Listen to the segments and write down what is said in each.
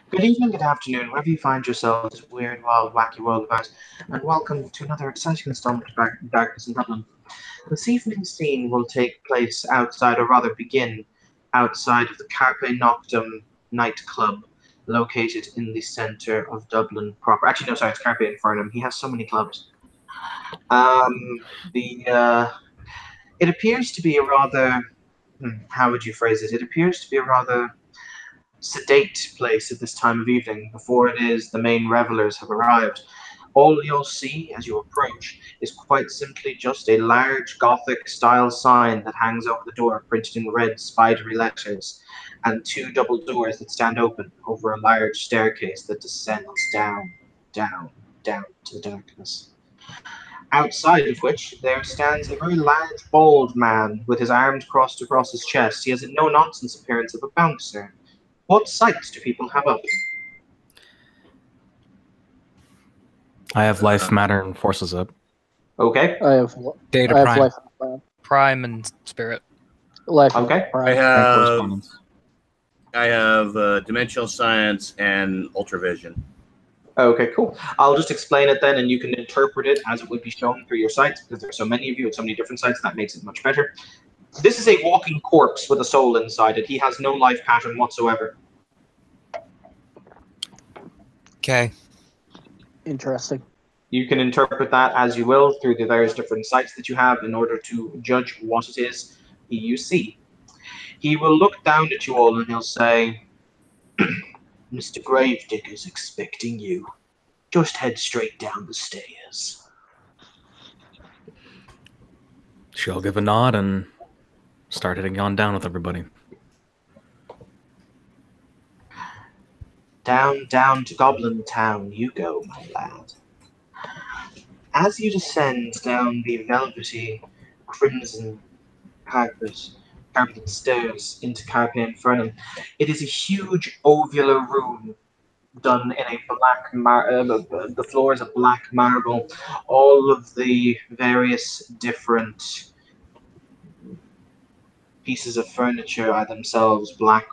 Good evening, good afternoon, wherever you find yourself in this weird, wild, wacky world of ours, and welcome to another exciting installment of Darkness in Dublin. This evening's scene will take place outside, or rather begin outside of the Carpe Noctem nightclub, located in the centre of Dublin proper. Actually, no, sorry, it's Carpe Infernum. He has so many clubs. Um, the It appears to be a rather, how would you phrase it? It appears to be a rather sedate place at this time of evening, before it is the main revelers have arrived. All you'll see as you approach is quite simply just a large Gothic style sign that hangs over the door, printed in red spidery letters, and two double doors that stand open over a large staircase that descends down, down, down to the darkness. Outside of which there stands a very large, bald man with his arms crossed across his chest. He has a no nonsense appearance of a bouncer. What sights do people have up? I have life, matter, and forces up. Okay. I have Data I have prime. life and plan. Prime and spirit. Life and Okay. prime. I And have correspondence. dimensional science and ultravision. Okay, cool. I'll just explain it then, and you can interpret it as it would be shown through your sights, because there are so many of you and so many different sights, that makes it much better. This is a walking corpse with a soul inside it. He has no life pattern whatsoever. Okay. Interesting. You can interpret that as you will through the various different sights that you have in order to judge what it is you see. He will look down at you all and he'll say, Mr. Gravedigger's expecting you. Just head straight down the stairs. She'll give a nod and start heading on down with everybody. Down, down to Goblin Town you go, my lad. As you descend down the velvety, crimson carpeted stairs into Carpe Infernum, it is a huge ovular room done in a black the floors of black marble. All of the various different pieces of furniture are themselves black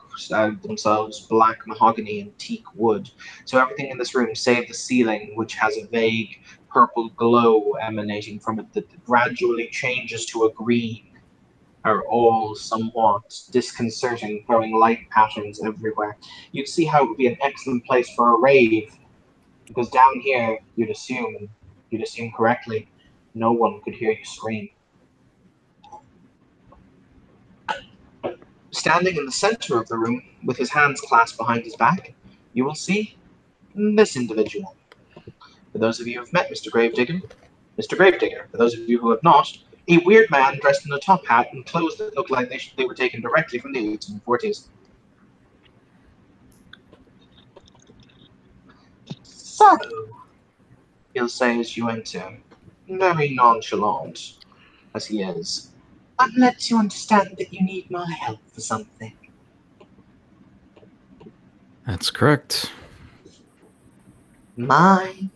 mahogany and teak wood. So everything in this room, save the ceiling, which has a vague purple glow emanating from it that gradually changes to a green, are all somewhat disconcerting, throwing light patterns everywhere. You'd see how it would be an excellent place for a rave, because down here, you'd assume correctly, no one could hear you scream. Standing in the center of the room, with his hands clasped behind his back, you will see this individual. For those of you who have met Mr. Gravedigger, for those of you who have not, a weird man dressed in a top hat and clothes that look like they were taken directly from the 1840s. So, he'll say as you enter, very nonchalant, as he is, I'm led to understand that you need my help for something. That's correct. My.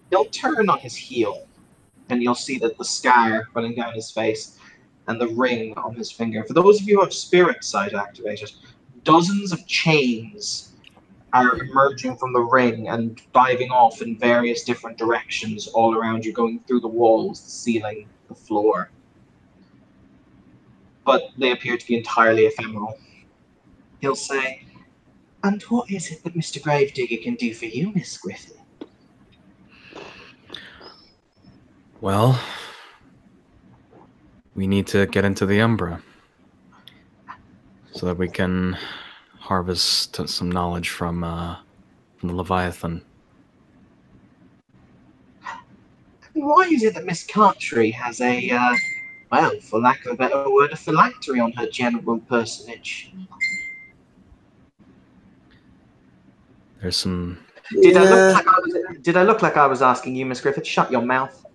He'll turn on his heel, and you'll see that the scar running down his face and the ring on his finger. For those of you who have spirit sight activated, dozens of chains are emerging from the ring and diving off in various different directions all around you, going through the walls, the ceiling, the floor. But they appear to be entirely ephemeral. He'll say, and what is it that Mr. Gravedigger can do for you, Miss Griffin? Well, we need to get into the Umbra so that we can harvest some knowledge from the Leviathan. Why is it that Miss Cartry has a, well, for lack of a better word, a phylactery on her general personage? There's some... Did I look like I was asking you, Miss Griffith? Shut your mouth.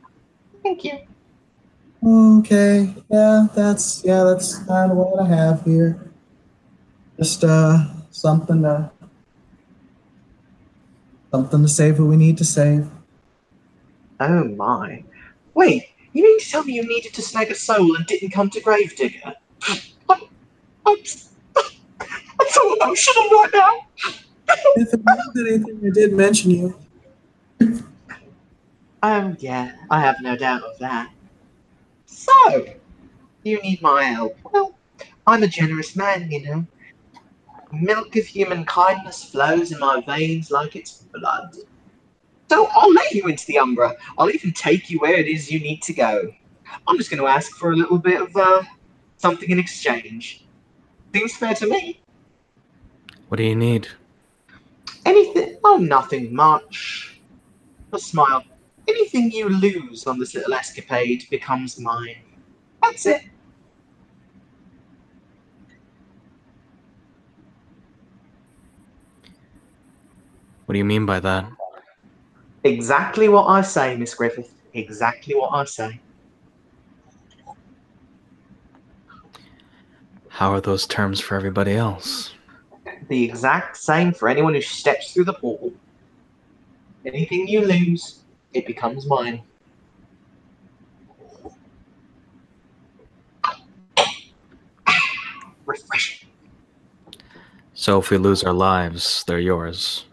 Thank you. Okay, yeah, that's kind of what I have here. Just something to save who we need to save. Oh my. Wait, you mean to tell me you needed to snag a soul and didn't come to Gravedigger? I'm so emotional right now. If it means anything, I did mention you. Yeah, I have no doubt of that. So, you need my help. Well, I'm a generous man, you know. Milk of human kindness flows in my veins like it's blood. So I'll let you into the Umbra. I'll even take you where it is you need to go. I'm just going to ask for a little bit of something in exchange. Seems fair to me. What do you need? Anything? Oh, nothing much. A smile. Anything you lose on this little escapade becomes mine. That's it. What do you mean by that? Exactly what I say, Miss Griffith. Exactly what I say. How are those terms for everybody else? The exact same for anyone who steps through the portal. Anything you lose, it becomes mine. Refreshing. So if we lose our lives, they're yours.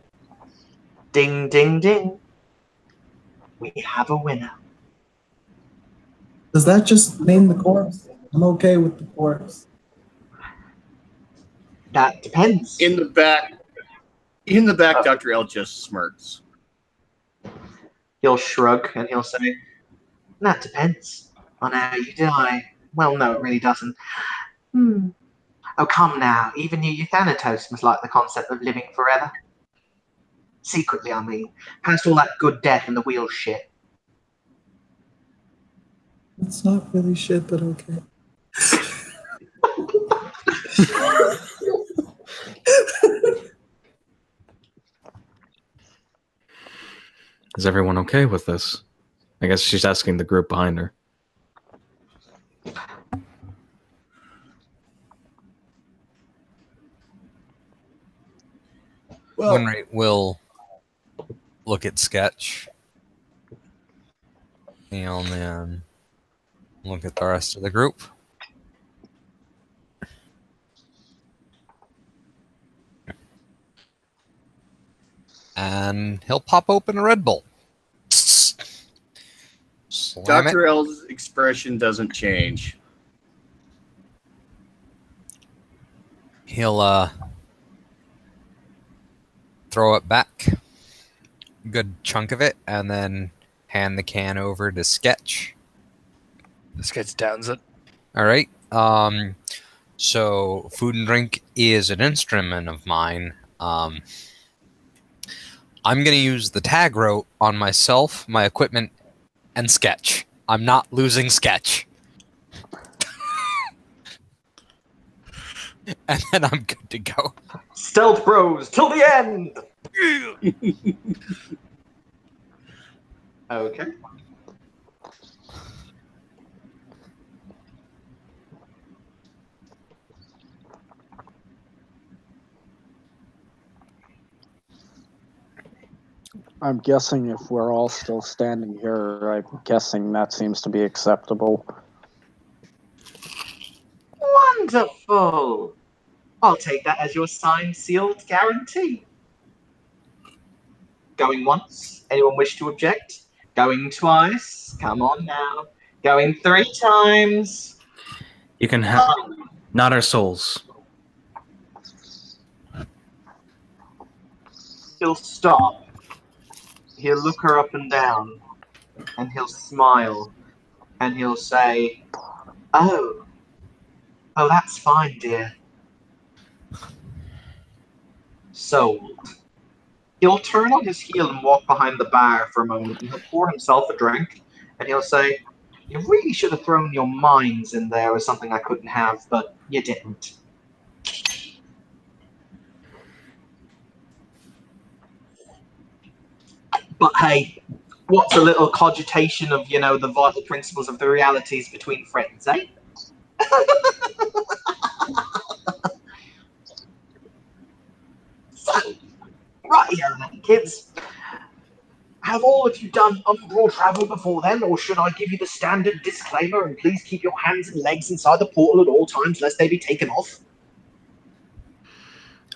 Ding, ding, ding. We have a winner. Does that just name the corpse? I'm okay with the corpse. That depends. In the back, Dr. L just smirks. He'll shrug and he'll say, that depends on how you die. Well, no, it really doesn't. Oh, come now. Even you Thanatos must like the concept of living forever. Secretly, I mean. Past all that good death and the wheel shit. It's not really shit, but okay. Is everyone okay with this? I guess she's asking the group behind her. Well, Winrate will look at Sketch. And then look at the rest of the group. And he'll pop open a Red Bull. Slam Dr. it. L's expression doesn't change. He'll throw it back. Good chunk of it. And then hand the can over to Sketch. Sketch downs it. All right. So food and drink is an instrument of mine. I'm going to use the tag rope on myself, my equipment, and Sketch. I'm not losing Sketch. And then I'm good to go. Stealth bros, till the end! Okay. I'm guessing if we're all still standing here, I'm guessing that seems to be acceptable. Wonderful! I'll take that as your signed, sealed guarantee. Going once? Anyone wish to object? Going twice? Come on now. Going 3 times? You can have not our souls. He'll stop. He'll look her up and down. And he'll smile. And he'll say, Oh, that's fine, dear. Sold. He'll turn on his heel and walk behind the bar for a moment, and he'll pour himself a drink, and he'll say, You really should have thrown your minds in there as something I couldn't have, but you didn't. But hey, what's a little cogitation of, the vital principles of the realities between friends, eh? So, right here then, kids. Have all of you done umbral travel before then, or should I give you the standard disclaimer and please keep your hands and legs inside the portal at all times lest they be taken off?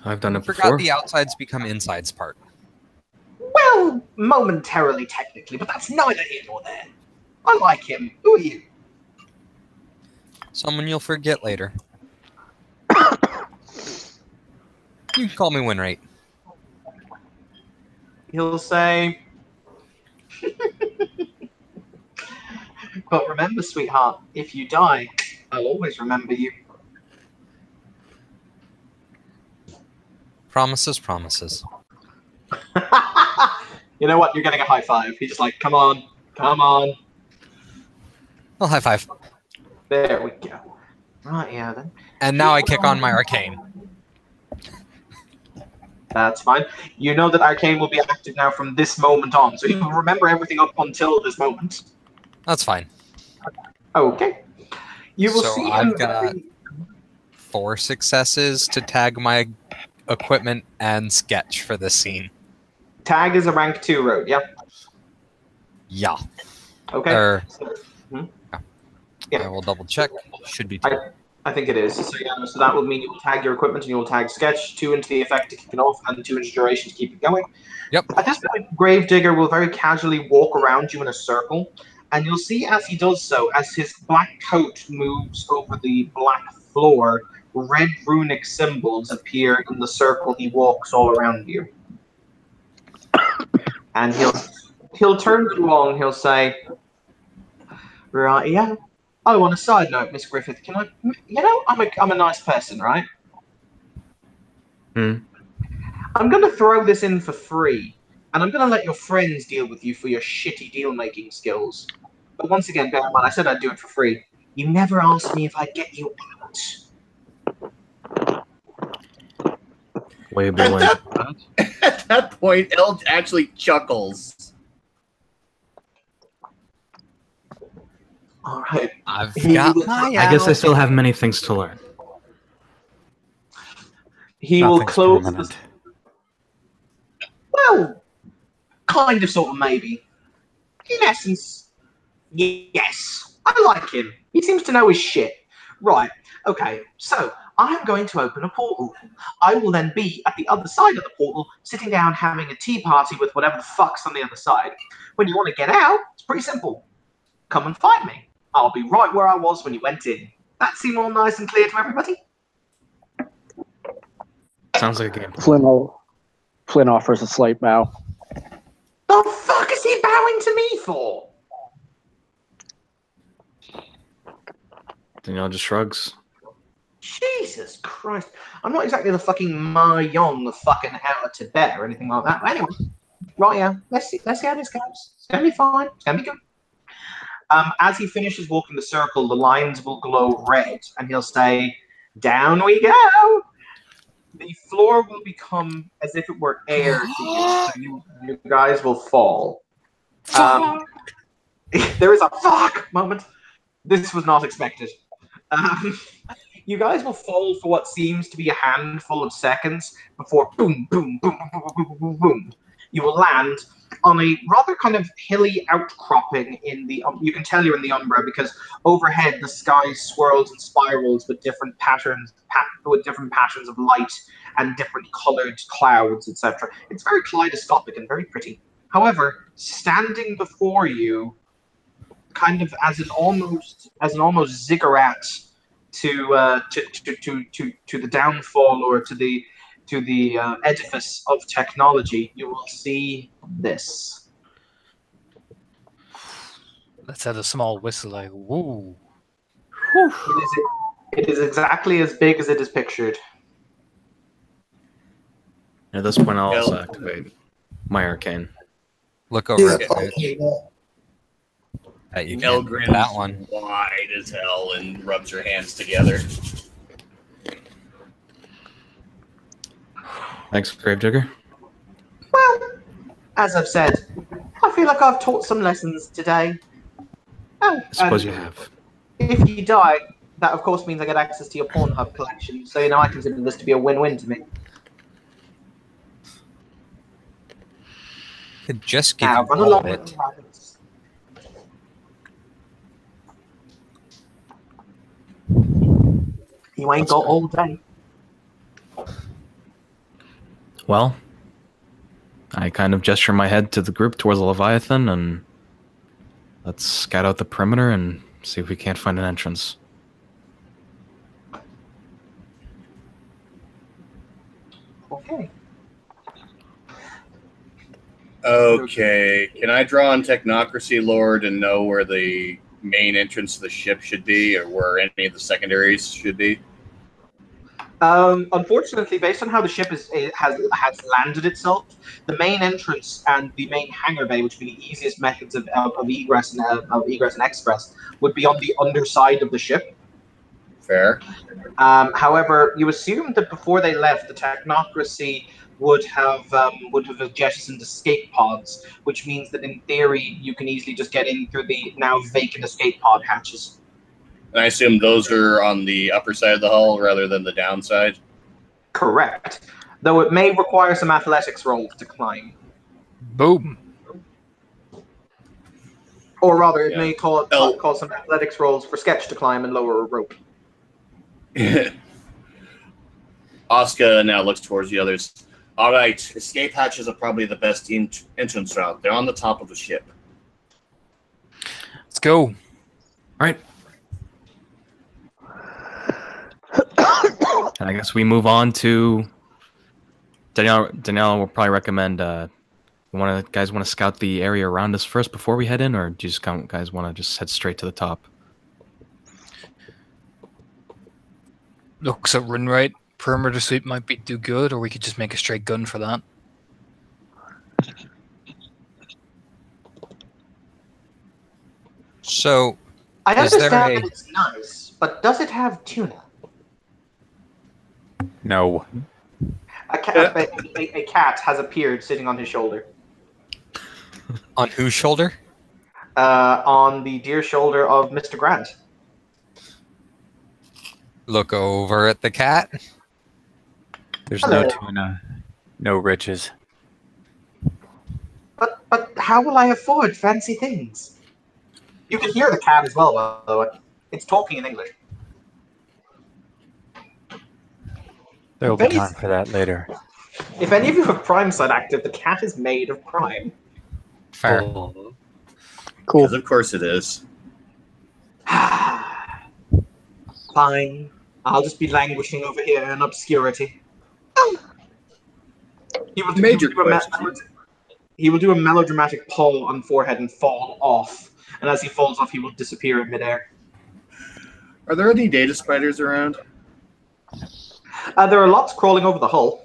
I've done I it forgot before. the outsides become insides part. Well, momentarily, technically, but that's neither here nor there. I like him. Who are you? Someone you'll forget later. You can call me Winrate. He'll say, but remember, sweetheart, if you die, I'll always remember you. Promises, promises. You know what? You're getting a high five. He's just like, come on, come on. Well, high five. There we go. Right, yeah, then. And now I kick on my arcane. That's fine. You know that Arcane will be active now from this moment on, so you will remember everything up until this moment. That's fine. Okay. You will So see I've him got 4 successes to tag my equipment and sketch for this scene. Tag is a rank 2 road, yeah? Yeah. Okay. Or, Yeah. I will double check. Should be 2. I think it is. So yeah, so that will mean you will tag your equipment and you will tag sketch, 2 into the effect to kick it off, and 2 into duration to keep it going. Yep. At this point, Gravedigger will very casually walk around you in a circle, and you'll see as he does so, as his black coat moves over the black floor, red runic symbols appear in the circle he walks all around you. And he'll turn to you all and he'll say, right, yeah. Oh, on a side note, Miss Griffith, can I? You know, I'm a nice person, right? Hmm. I'm gonna throw this in for free, and I'm gonna let your friends deal with you for your shitty deal-making skills. But once again, bear in mind, I said I'd do it for free. You never asked me if I'd get you out. Way below. At that point, El actually chuckles. All right. I've got my I guess I out. still have many things to learn. He will Nothing's close. permanent. Well, kind of, sort of, maybe. In essence, yes. I like him. He seems to know his shit. Right. Okay. So I'm going to open a portal. I will then be at the other side of the portal, sitting down having a tea party with whatever the fuck's on the other side. When you want to get out, it's pretty simple. Come and find me. I'll be right where I was when you went in. That seem all nice and clear to everybody? Sounds like a game plan. Flynn offers a slight bow. The fuck is he bowing to me for? Danielle just shrugs. Jesus Christ. I'm not exactly the fucking Mahjong the fucking out of Tibet or anything like that. But anyway, right, yeah. Let's see how this goes. It's going to be fine. It's going to be good. As he finishes walking the circle, the lines will glow red, and he'll say, "Down we go." The floor will become as if it were air to you, so you guys will fall. There is a fuck moment. This was not expected. You guys will fall for what seems to be a handful of seconds before boom, boom, boom, boom, boom, boom, boom, boom. You will land on a rather kind of hilly outcropping in the. You can tell you're in the Umbra because overhead the sky swirls and spirals with different patterns, with different patterns of light and different colored clouds, etc. It's very kaleidoscopic and very pretty. However, standing before you, kind of as an almost ziggurat to the downfall or to the edifice of technology, you will see this. Let's have a small whistle like woo. It is exactly as big as it is pictured. At this point, I'll also activate my arcane. Look over Yeah, at I'll it. do that. You El can't grins get that one. wide as hell and rubs her hands together. Thanks, Gravedigger. Well, as I've said, I feel like I've taught some lessons today. Oh, I suppose and you have. if you die, that of course means I get access to your Pornhub collection, so I consider this to be a win-win to me. Could just give Now, you run all along of with it. the rabbits. You ain't got all day. Well, I kind of gesture my head to the group towards the Leviathan, and let's scout out the perimeter and see if we can't find an entrance. Okay. Okay, can I draw on Technocracy Lord and know where the main entrance to the ship should be, or where any of the secondaries should be? Unfortunately, based on how the ship has landed itself, the main entrance and the main hangar bay, which would be the easiest methods of egress and express, would be on the underside of the ship. Fair. However, you assume that before they left, the Technocracy would have jettisoned escape pods, which means that in theory you can easily just get in through the now vacant escape pod hatches. And I assume those are on the upper side of the hull rather than the downside? Correct. Though it may require some athletics rolls to climb. Boom. Or rather, it Yeah. may call some athletics rolls for Sketch to climb and lower a rope. Asuka now looks towards the others. All right, escape hatches are probably the best entrance route. They're on the top of the ship. Let's go. All right. And I guess we move on to Danielle. Danielle will probably recommend. Guys want to scout the area around us first before we head in, or do you guys want to just head straight to the top? Looks at run right. Perimeter sweep might be too good, or we could just make a straight gun for that. So, I Is there understand a- that it's nice, but does it have tuna? No. A cat has appeared sitting on his shoulder. on whose shoulder? On the dear shoulder of Mr. Grant. Look over at the cat. There's Hello. no tuna. No riches. But how will I afford fancy things? You can hear the cat as well, by the way. It's talking in English. There will be time for that later. If any of you have Prime Side active, the cat is made of Prime. Fair. Cool. Because of course it is. Fine. I'll just be languishing over here in obscurity. He will Major do a question. he will do a melodramatic pull on forehead and fall off. And as he falls off, he will disappear in midair. Are there any data spiders around? There are lots crawling over the hull.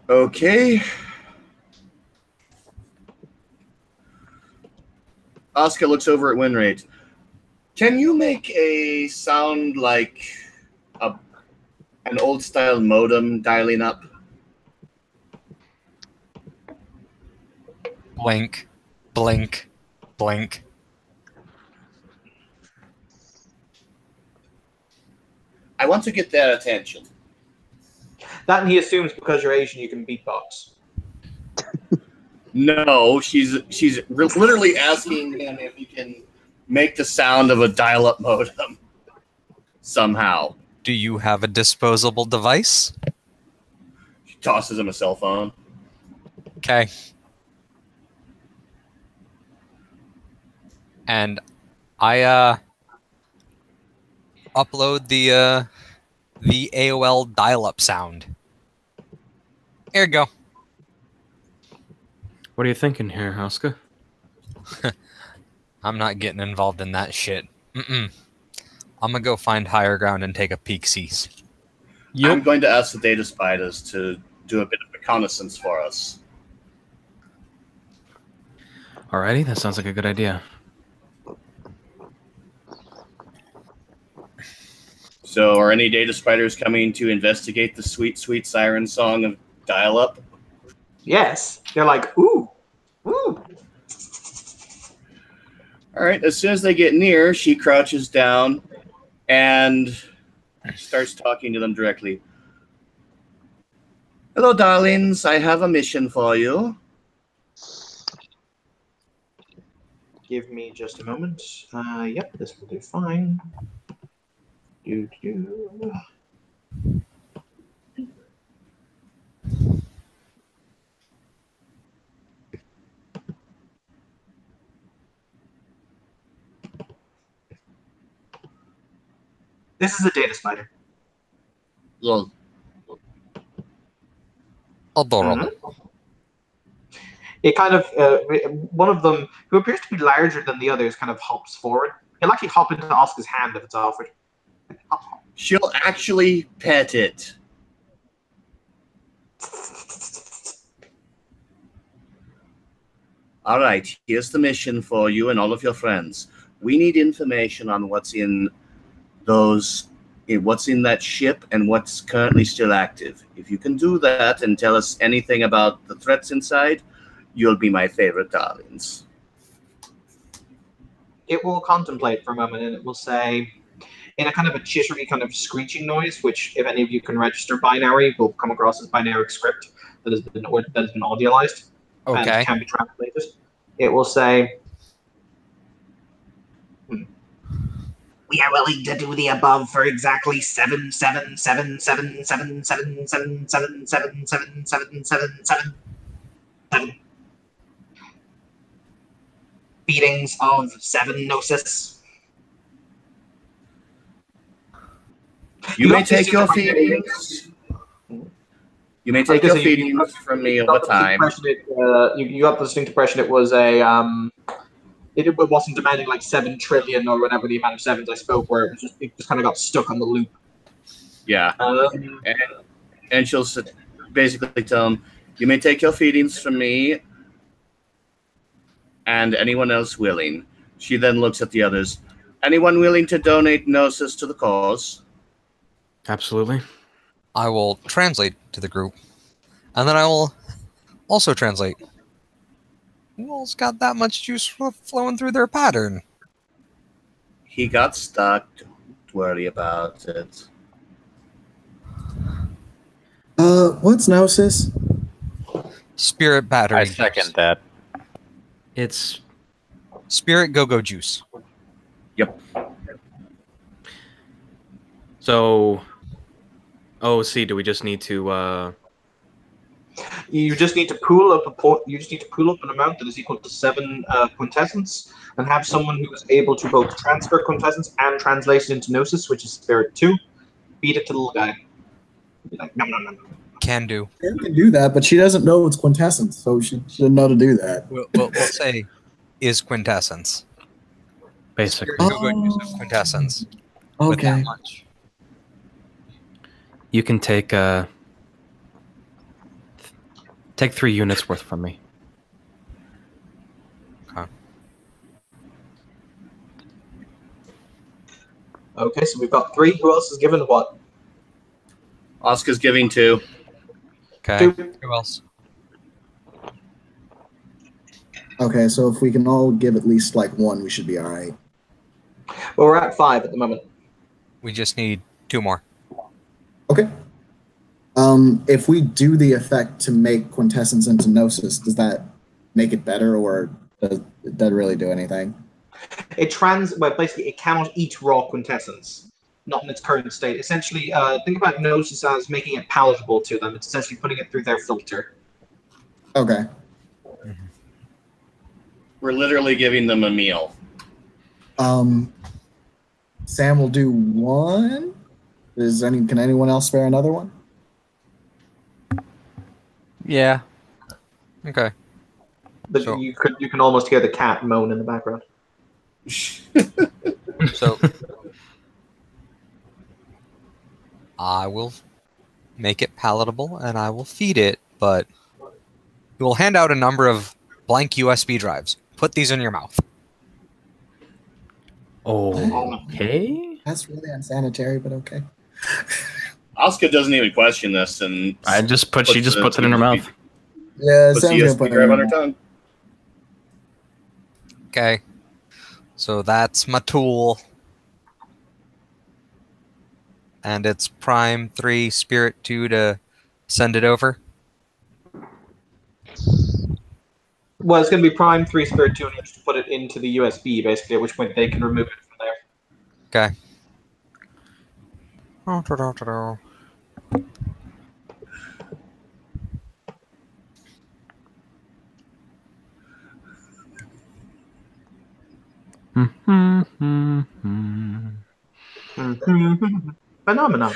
Okay. Asuka looks over at win rate. Can you make a sound like an old style modem dialing up? Blink, blink, blink. I want to get their attention. That and he assumes because you're Asian, you can beatbox. No, she's literally asking him if he can make the sound of a dial-up modem somehow. Do you have a disposable device? She tosses him a cell phone. Okay. And I upload the AOL dial-up sound. Here you go. What are you thinking here, Asuka? I'm not getting involved in that shit. I'm gonna go find higher ground and take a peek-sees. I'm going to ask the data spiders to do a bit of reconnaissance for us. Alrighty, that sounds like a good idea. So are any data spiders coming to investigate the sweet, sweet siren song of dial-up? Yes. They're like, ooh, ooh. All right, as soon as they get near, she crouches down and starts talking to them directly. Hello, darlings. I have a mission for you. Give me just a moment. Yep, this will do fine. This is a data spider. Lol. Adorable. It kind of one of them, who appears to be larger than the others, kind of hops forward. He'll actually hop into Oscar's hand if it's offered. Hop, hop. She'll actually pet it. All right, here's the mission for you and all of your friends. We need information on what's in that ship and what's currently still active. If you can do that and tell us anything about the threats inside, you'll be my favorite darlings. It will contemplate for a moment, and it will say, in a kind of a chittery kind of screeching noise, which, if any of you can register binary, will come across as binary script that has been audialized Okay. and can be translated. It will say, "We are willing to do the above for exactly 7 feedings of 7 gnosis." You may got this take your super- feedings. You may take your feedings from me over time. You got the distinct impression it was a it wasn't demanding like 7 trillion or whatever the amount of sevens I spoke were. It just kind of got stuck on the loop. Yeah. And she'll basically tell him, you may take your feedings from me and anyone else willing. She then looks at the others. Anyone willing to donate Gnosis to the cause? Absolutely. I will translate to the group, and then I will also translate. Who's got that much juice flowing through their pattern? He got stuck. Don't worry about it. What's Gnosis? Spirit battery. I second that. It's Spirit go-go juice. Yep. so. Oh, see, do we just need to? You just need to pool up an amount that is equal to 7 quintessence, and have someone who is able to both transfer quintessence and translate it into Gnosis, which is Spirit 2. Feed it to the little guy. Be like, nom, nom, nom. Can do. Sam can do that, but she doesn't know it's quintessence, so she doesn't know to do that. We'll say is quintessence. Basically, Spirit go-go juice of quintessence. With that Okay. much. you can take 3 units worth from me. Okay, so we've got 3. Who else is given what? Oscar's giving 2. Okay. 2. Who else? Okay, so if we can all give at least like 1, we should be all right. Well, we're at 5 at the moment. We just need 2 more. Okay. If we do the effect to make quintessence into Gnosis, does that make it better, or does it doesn't really do anything? Basically, it cannot eat raw quintessence, not in its current state. Essentially, think about Gnosis as making it palatable to them. It's essentially putting it through their filter. Okay. We're literally giving them a meal. Sam will do 1. Can anyone else spare another one? Yeah. Okay. But So- you can almost hear the cat moan in the background. So I will make it palatable and I will feed it, but we will hand out a number of blank USB drives. Put these in your mouth. Okay. That's really unsanitary, but okay. Oscar doesn't even question this, and She just puts it in her mouth. Yeah, puts the Sam's gonna USB put it drive in on her there. tongue. Okay. So that's my tool. And it's Prime 3, Spirit 2 to send it over. Well, it's going to be Prime 3 Spirit 2, and you just put it into the USB, basically, at which point they can remove it from there. Okay. Phenomenon.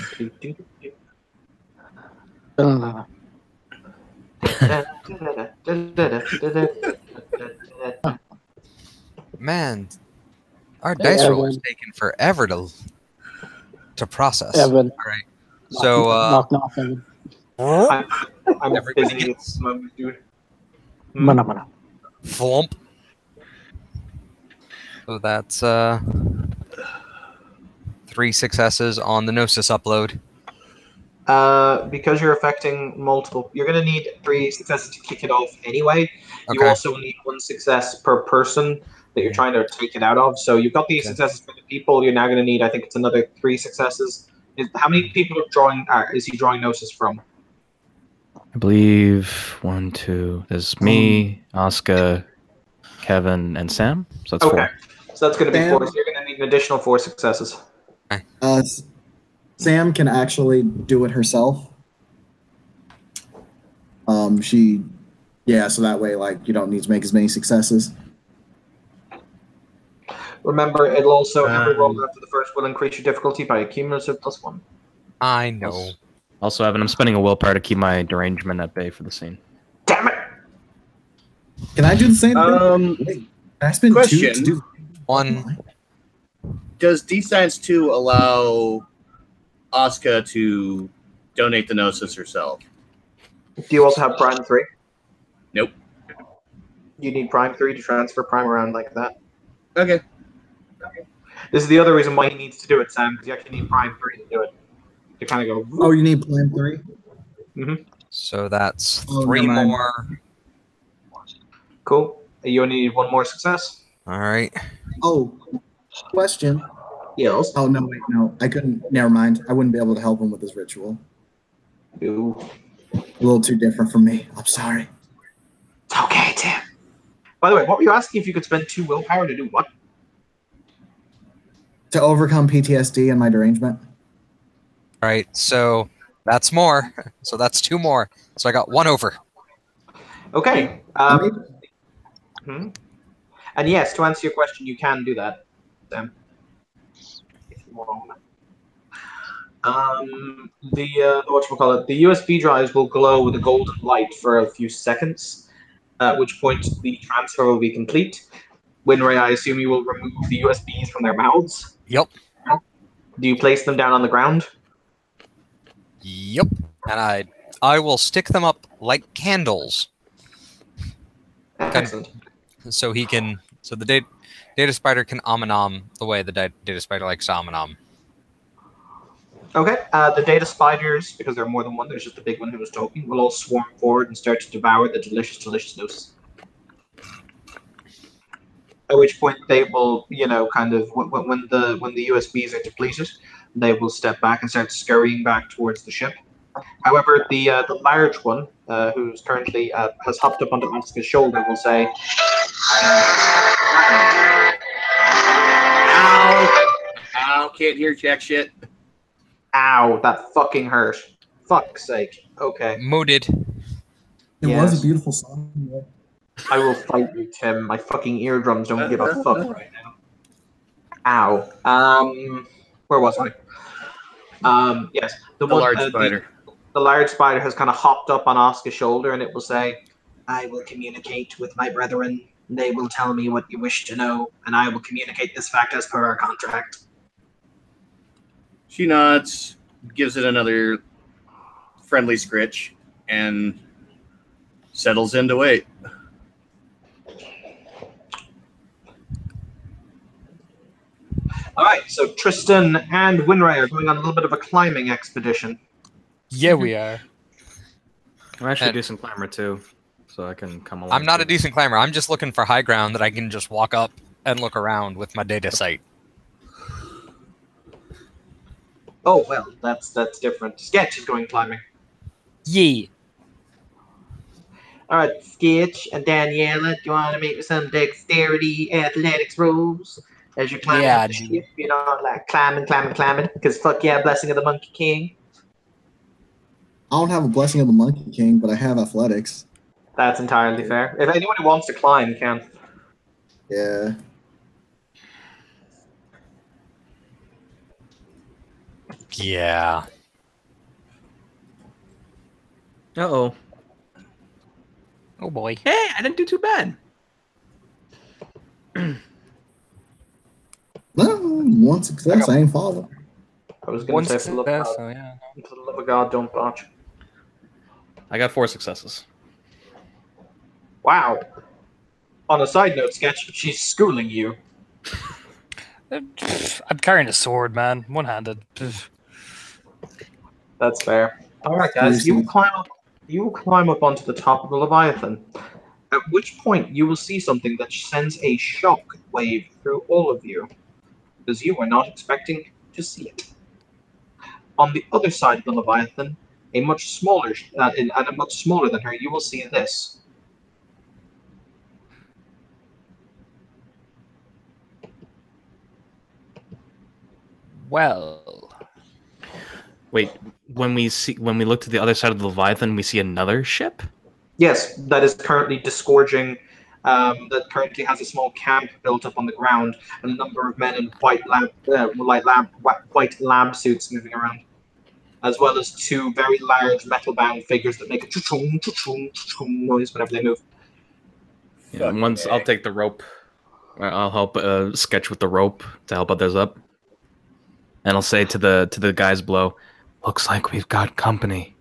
Man, our Hey, dice roll is Evan. taking forever to process. Evan. All right. So knock, knock, Evan. I'm Everybody busy at gets- the moment, dude. Mana, mana. flump. So that's 3 successes on the Gnosis upload. Because you're affecting multiple, you're going to need 3 successes to kick it off anyway. You Okay. also need 1 success per person that you're trying to take it out of. So you've got these Okay. successes for the people. You're now going to need, I think it's another 3 successes. How many people are drawing? Is he drawing Gnosis from? I believe 1, 2. There's me, Oscar, Kevin, and Sam. So that's Okay. 4. So that's going to be Sam? 4. So you're going to need an additional 4 successes. Sam can actually do it herself. So that way, like, you don't need to make as many successes. Remember, it'll also every roll after the first will increase your difficulty by a cumulative +1. I know. Also, Evan, I'm spending a willpower to keep my derangement at bay for the scene. Damn it! Can I do the same thing? Wait, can I spend 2 to Question. do 1. Does D-Science 2 allow Asuka to donate the Gnosis herself? Do you also have Prime 3? Nope. You need Prime 3 to transfer Prime around like that. Okay. This is the other reason why he needs to do it, Sam, because you actually need Prime 3 to do it. To kind of go. Oh, you need plan 3? So that's Oh, 3 never mind. more. Cool. You only need 1 more success. All right. Oh, question. Yes. Oh, no, wait, no. I couldn't. Never mind. I wouldn't be able to help him with his ritual. Ooh. A little too different from me. I'm sorry. It's okay, Tim. By the way, what were you asking if you could spend 2 willpower to do what? To overcome PTSD and my derangement. All right. So that's more. So that's 2 more. So I got 1 over. Okay. Amazing. And yes, to answer your question, you can do that, Sam. If you want. The USB drives will glow with a golden light for a few seconds, at which point the transfer will be complete. Winray, I assume you will remove the USBs from their mouths. Yep. Do you place them down on the ground? Yep. And I will stick them up like candles, Excellent. so he can. So the data spider can Amanom the way the data spider likes Amanom. Okay, the data spiders, because there are more than one, there's just a big one who was talking, will all swarm forward and start to devour the delicious, delicious Gnosis. At which point they will, kind of, when the USBs are depleted, they will step back and start scurrying back towards the ship. However, the large one, who's currently has hopped up onto Asuka's shoulder, will say, Ow, can't hear jack shit. "Ow, that fucking hurt. Fuck's sake." Okay. Mooted. It Yes. was a beautiful song. Yeah. I will fight you, Tim. My fucking eardrums don't give a fuck right now. Ow. Where was I? Yes. The large spider. The large spider has kind of hopped up on Asuka's shoulder, and it will say, "I will communicate with my brethren. They will tell me what you wish to know, and I will communicate this fact as per our contract." She nods, gives it another friendly scritch, and settles in to wait. All right, so Tristan and Winray are going on a little bit of a climbing expedition. Yeah, we are. I'm actually a And- decent climber too, so I can come along. I'm not too. a decent climber. I'm just looking for high ground that I can just walk up and look around with my data sight. Oh well, that's different. Sketch is going climbing. Yeah. All right, Sketch and Daniela, do you want to make some dexterity athletics rolls as you're climbing Yeah, up the I do. ship? You know, like climbing, because fuck yeah, blessing of the Monkey King. I don't have a blessing of the Monkey King, but I have athletics. That's entirely fair. If anyone who wants to climb can. Yeah. Yeah. Uh-oh. Oh boy. Hey, I didn't do too bad. Well, one success, I ain't falling. I was going One to say, for the love success, of so God, yeah. for the love of God, don't botch. I got 4 successes. Wow. On a side note, Sketch, she's schooling you. I'm carrying a sword, man. One-handed. That's fair. All right, guys, you will Seriously. climb up. You will climb up onto the top of the Leviathan. At which point, you will see something that sends a shock wave through all of you, because you were not expecting to see it. On the other side of the Leviathan, a much smaller, and a much smaller than her, you will see this. Well, Wait, when we look to the other side of the Leviathan, we see another ship? Yes, that is currently disgorging. That currently has a small camp built up on the ground, and a number of men in white lab suits moving around, as well as 2 very large metal-bound figures that make a cha-chung, cha-chung, cha-chung noise whenever they move. Yeah, once I'll take the rope. I'll help Sketch with the rope to help others up. And I'll say to the guys below, looks like we've got company.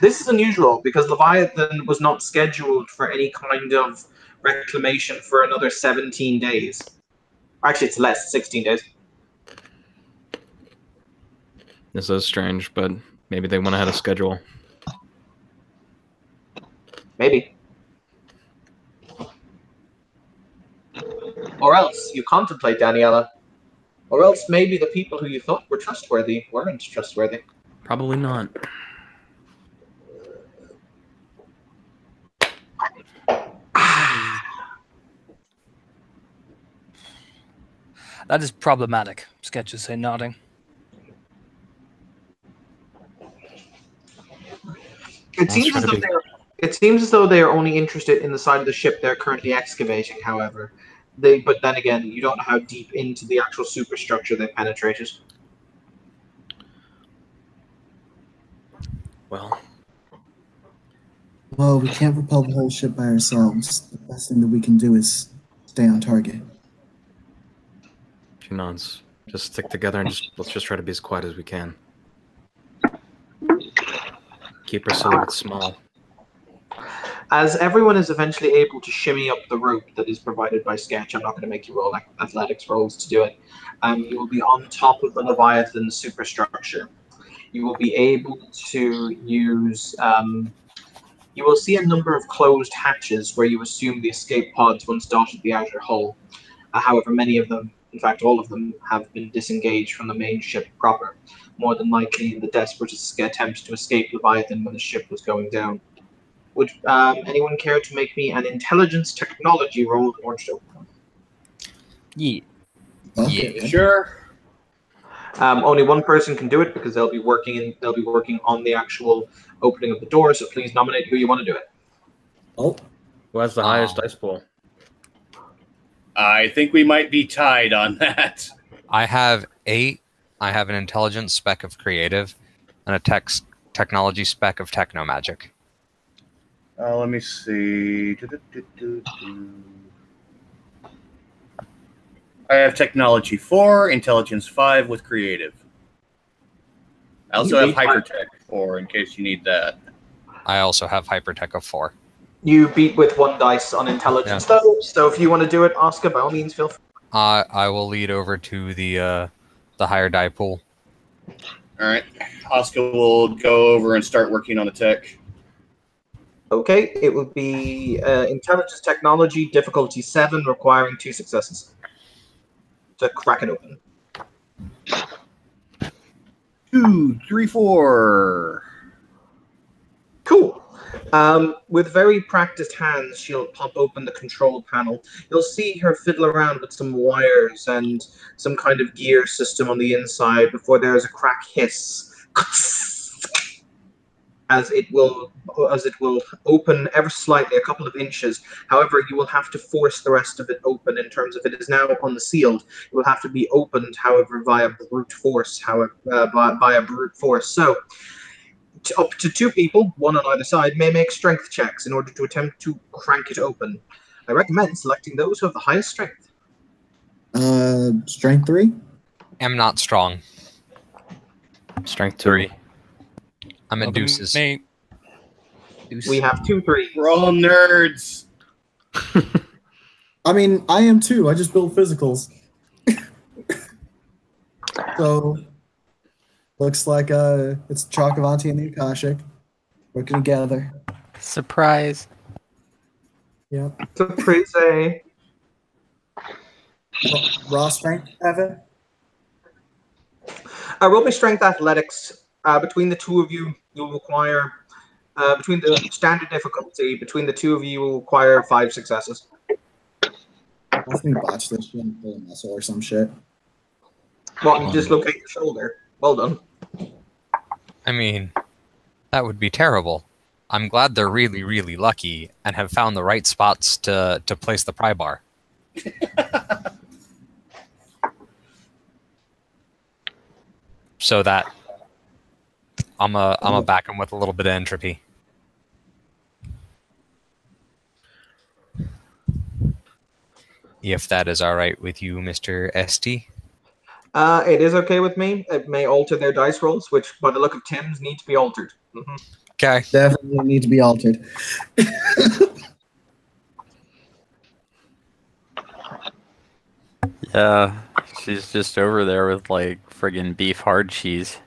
This is unusual because Leviathan was not scheduled for any kind of reclamation for another 17 days. Actually, it's less, 16 days. This is strange, but maybe they went ahead of schedule. Maybe. Or else you contemplate, Daniela. Or else maybe the people who you thought were trustworthy weren't trustworthy. Probably not. that is problematic. Sketches say nodding. It seems as though they are only interested in the side of the ship they're currently excavating, however. But then again, you don't know how deep into the actual superstructure they penetrated. Well, Well, we can't repel the whole ship by ourselves. The best thing that we can do is stay on target. she nods. Just stick together and let's just try to be as quiet as we can. Keep her silhouette small. As everyone is eventually able to shimmy up the rope that is provided by Sketch, I'm not going to make you roll athletics rolls to do it. You will be on top of the Leviathan superstructure. You will be able to use. You will see a number of closed hatches where you assume the escape pods once dotted the outer hull. However, many of them, in fact all of them, have been disengaged from the main ship proper, more than likely in the desperate attempt to escape Leviathan when the ship was going down. Would anyone care to make me an intelligence technology roll or show? Yeah. Okay. Sure. Only one person can do it because they'll be working on the actual opening of the door. So please nominate who you want to do it. Oh, Who has the highest dice pool? I think we might be tied on that. I have 8. I have an intelligence spec of creative and a technology spec of techno magic. Let me see. I have technology 4, intelligence 5 with creative. I also have hypertech 4 in case you need that. I also have hypertech of 4. You beat with 1 dice on intelligence, though. So if you want to do it, Oscar, by all means, feel free. I will lead over to the higher die pool. All right. Oscar will go over and start working on the tech. Okay, it would be intelligence technology, difficulty 7, requiring 2 successes to crack it open. 2, 3, 4. Cool. With very practiced hands, she'll pop open the control panel. You'll see her fiddle around with some wires and some kind of gear system on the inside before there is a crack hiss. as it will open ever slightly, a couple of inches. However, you will have to force the rest of it open. In terms of it is now unsealed, it will have to be opened, however, via brute force. Via brute force. So, up to 2 people, one on either side, may make strength checks in order to attempt to crank it open. I recommend selecting those who have the highest strength. Strength 3. I'm not strong. Strength 2. I'm at deuces. Me. We have 2 3s. We're all nerds. I mean, I am too. I just build physicals. So, looks like it's Chakavanti and the Akashic working together. Surprise. Yep. Surprise. Raw strength, Evan? Roll me strength athletics. Between the 2 of you, you'll require, between the standard difficulty, between the 2 of you, will require 5 successes. Watch me botch this shit and pull a muscle or some shit. What, you dislocate your shoulder? Well done. I mean, that would be terrible. I'm glad they're really, really lucky and have found the right spots to place the pry bar. So that I'm a back him with a little bit of entropy. If that is all right with you, Mr. ST. It is okay with me. It may alter their dice rolls, which, by the look of Tim's, need to be altered. Okay. Definitely need to be altered. Yeah, she's just over there with like friggin' beef hard cheese.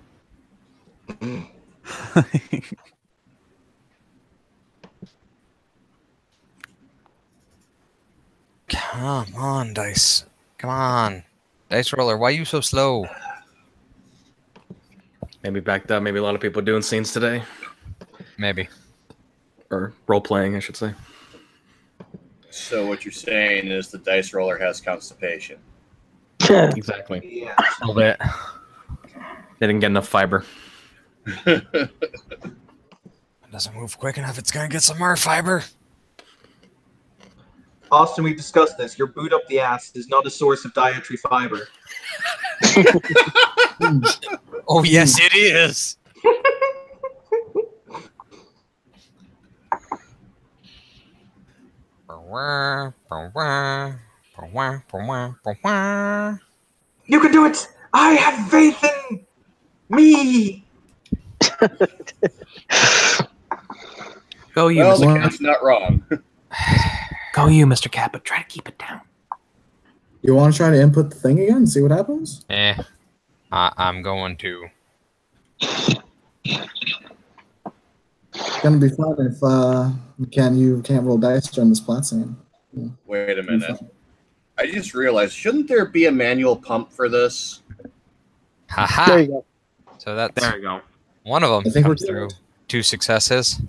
Come on, dice. Come on. Dice roller, why are you so slow? Maybe backed up. Maybe a lot of people doing scenes today. Maybe. Or role-playing, I should say. So what you're saying is the dice roller has constipation. Exactly. Yeah. A little bit. They didn't get enough fiber. It doesn't move quick enough. It's gonna get some more fiber. Austin, we've discussed this. Your boot up the ass is not a source of dietary fiber. Oh yes, it is. You can do it! I have faith in me! Go you, Well, Mr. the Cat. cat's not wrong. Go you, Mr. Cat, but try to keep it down. You want to try to input the thing again and see what happens? I'm going to. It's gonna be fun if you can't roll dice during this plot scene. Wait a minute. I just realized, shouldn't there be a manual pump for this? Haha. There you go. So that's There you go. one of I them think we're comes through. good. 2 successes.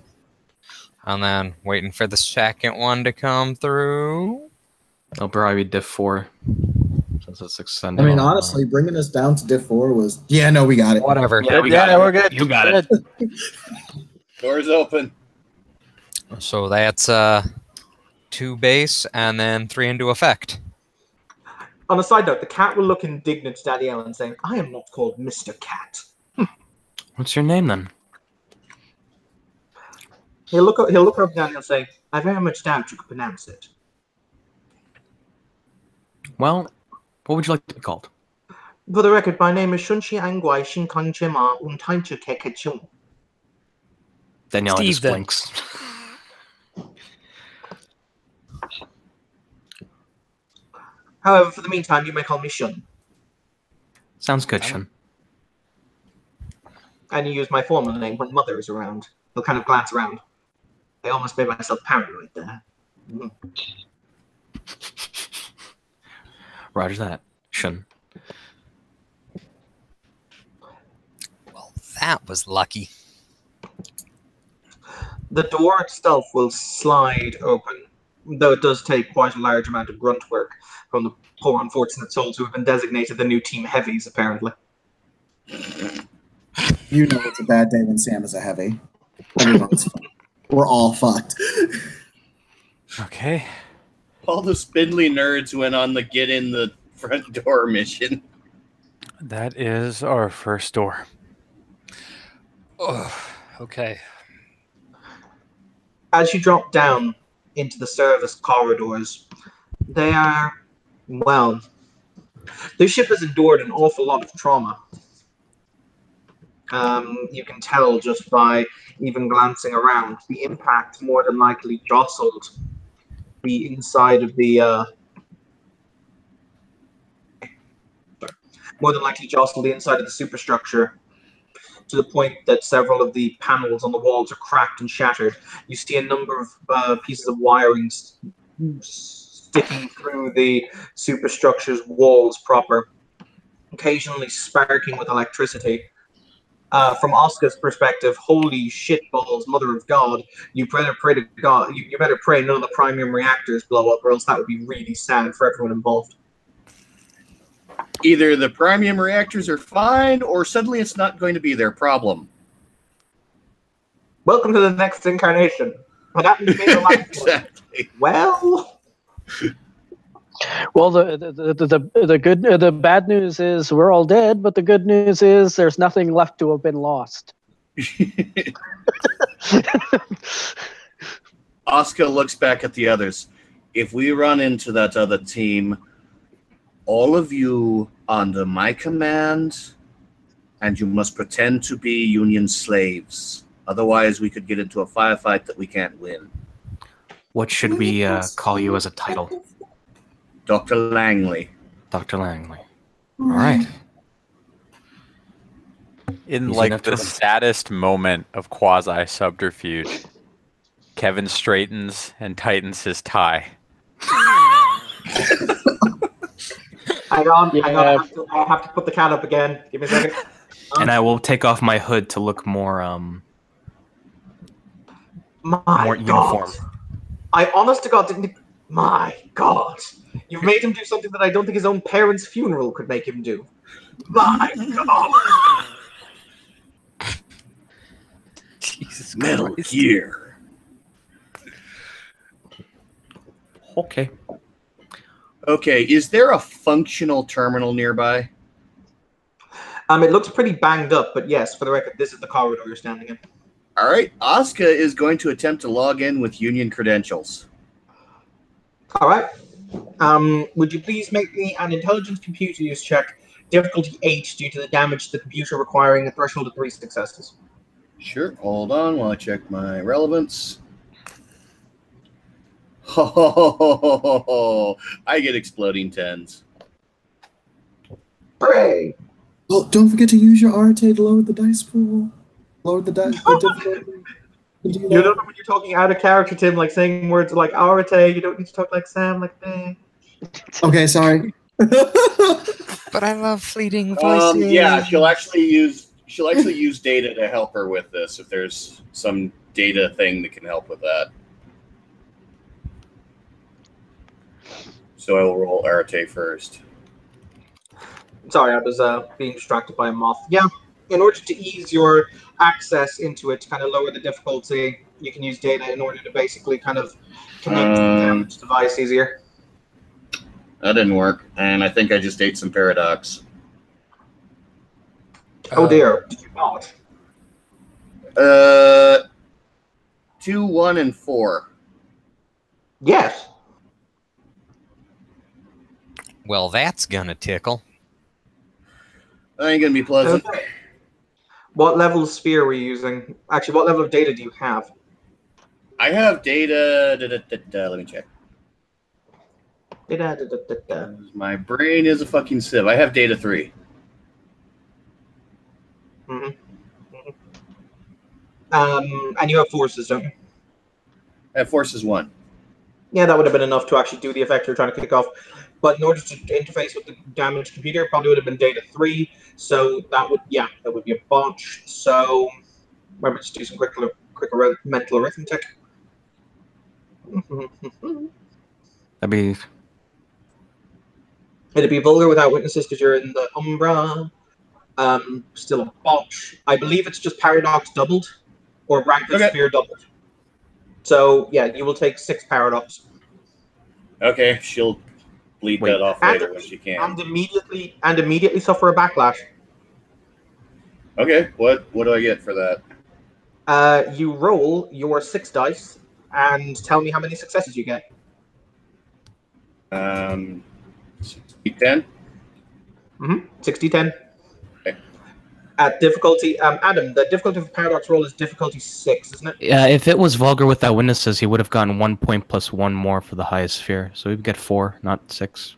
And then waiting for the second one to come through. It'll probably be diff 4. Since it's extended. I mean, honestly, bringing us down to diff 4 was no, we got it. Whatever. Yeah, we got it. we're good. You got it. Doors open. So that's 2 base and then 3 into effect. On a side note, the cat will look indignant to Daddy Ellen, saying, I am not called Mr. Cat. What's your name then? He'll look up at Daddy and say, I very much doubt you could pronounce it. Well, what would you like to be called? For the record, my name is Shunshi Angwai Shinkan Chima Untaincha Kekechung. Daniela Steve, just then. blinks. However, for the meantime, you may call me Shun. Sounds good, Shun. And you use my formal name when Mother is around. He'll kind of glance around. I almost made myself paranoid there. Roger that, Shun. Well, that was lucky. The door itself will slide open, though it does take quite a large amount of grunt work from the poor unfortunate souls who have been designated the new Team Heavies, apparently. You know it's a bad day when Sam is a heavy. Everyone's fucked. We're all fucked. Okay. All the spindly nerds went on the get in the front door mission. That is our first door. Oh, okay. As you drop down into the service corridors, they are, well, this ship has endured an awful lot of trauma. You can tell just by even glancing around. The impact more than likely jostled the inside of the superstructure to the point that several of the panels on the walls are cracked and shattered. You see a number of pieces of wiring sticking through the superstructure's walls proper, occasionally sparking with electricity. From Oscar's perspective, holy shitballs, mother of God! You better pray to God. You better pray none of the Primium reactors blow up, or else that would be really sad for everyone involved. Either the Primium reactors are fine, or suddenly it's not going to be their problem. Welcome to the next incarnation. What happened to me in the last Exactly. one? Well, the bad news is we're all dead, but the good news is there's nothing left to have been lost. Oscar looks back at the others. If we run into that other team, all of you under my command, and you must pretend to be Union slaves. Otherwise, we could get into a firefight that we can't win. What should we call you as a title? Dr. Langley. Dr. Langley. All right. In Easy like enough to the remember. saddest moment of quasi subterfuge, Kevin straightens and tightens his tie. Hang on. I have to put the cat up again. Give me a second. And I will take off my hood to look more My more God. uniform. I honest to God didn't. My God. You've made him do something that I don't think his own parents' funeral could make him do. My God. Jesus Metal Christ. Gear. Okay. Okay, is there a functional terminal nearby? It looks pretty banged up, but yes, for the record, this is the corridor you're standing in. All right, Oscar is going to attempt to log in with Union credentials. All right. Would you please make me an intelligence computer use check, difficulty 8, due to the damage to the computer requiring a threshold of 3 successes? Sure, hold on while I check my relevance. Oh, I get exploding 10s. Hooray! Oh, don't forget to use your Arate to lower the dice pool. Lower the difficulty. You don't know when you're talking out of character, Tim, like saying words like Arate, you don't need to talk like Sam, like that. Okay, sorry. But I love fleeting voices. Yeah, she'll actually use data to help her with this if there's some data thing that can help with that. So I will roll Arate first. Sorry, I was being distracted by a moth. Yeah, in order to ease your access into it, to kind of lower the difficulty, you can use data in order to basically kind of connect to the damaged device easier. That didn't work, and I think I just ate some Paradox. Oh dear, did you not? 2, 1, and 4. Yes. Well, that's gonna tickle. That ain't gonna be pleasant. Okay. What level of sphere were you using? Actually, what level of data do you have? I have data. Let me check. My brain is a fucking sieve. I have data 3. And you have forces, don't you? I have forces 1. Yeah, that would have been enough to actually do the effect you're trying to kick off. But in order to interface with the damaged computer, it probably would have been data 3. So that would be a botch. So remember to do some quick mental arithmetic. It'd be vulgar without witnesses because you're in the Umbra. Still a botch. I believe it's just Paradox doubled. or Ranked Okay. Sphere doubled. So yeah, you will take 6 powered ups. Okay, she'll bleed Wait. that off later when she can. And immediately suffer a backlash. Okay, what do I get for that? You roll your 6 dice and tell me how many successes you get. 10. 60-10. Okay. At difficulty, Adam, the difficulty of Paradox roll is difficulty 6, isn't it? Yeah, if it was Vulgar without witnesses, he would have gotten 1 point plus 1 more for the highest sphere. So he'd get 4, not 6.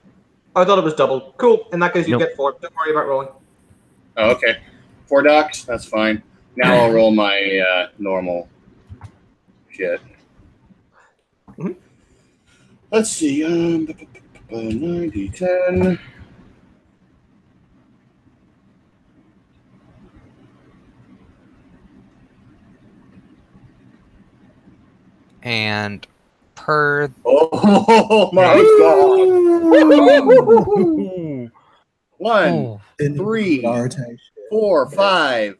I thought it was double. Cool. In that case, you Nope. get 4. Don't worry about rolling. Oh, okay. 4 docs, that's fine. Now I'll roll my normal shit. Mhm. Let's see. 90, 10. And per Oh my god! 1, oh, 3, Arte. 4, 5,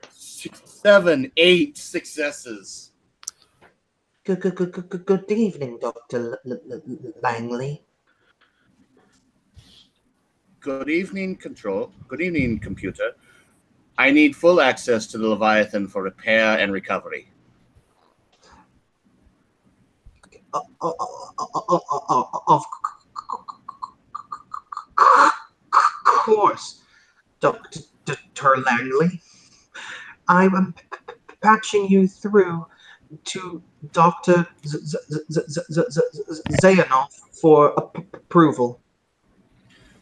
6, 7, 8 successes. Good evening, Dr. Langley. Good evening, Control. Good evening, computer. I need full access to the Leviathan for repair and recovery. Of course, Dr. Langley. I'm patching you through to Dr. Zayanov for approval.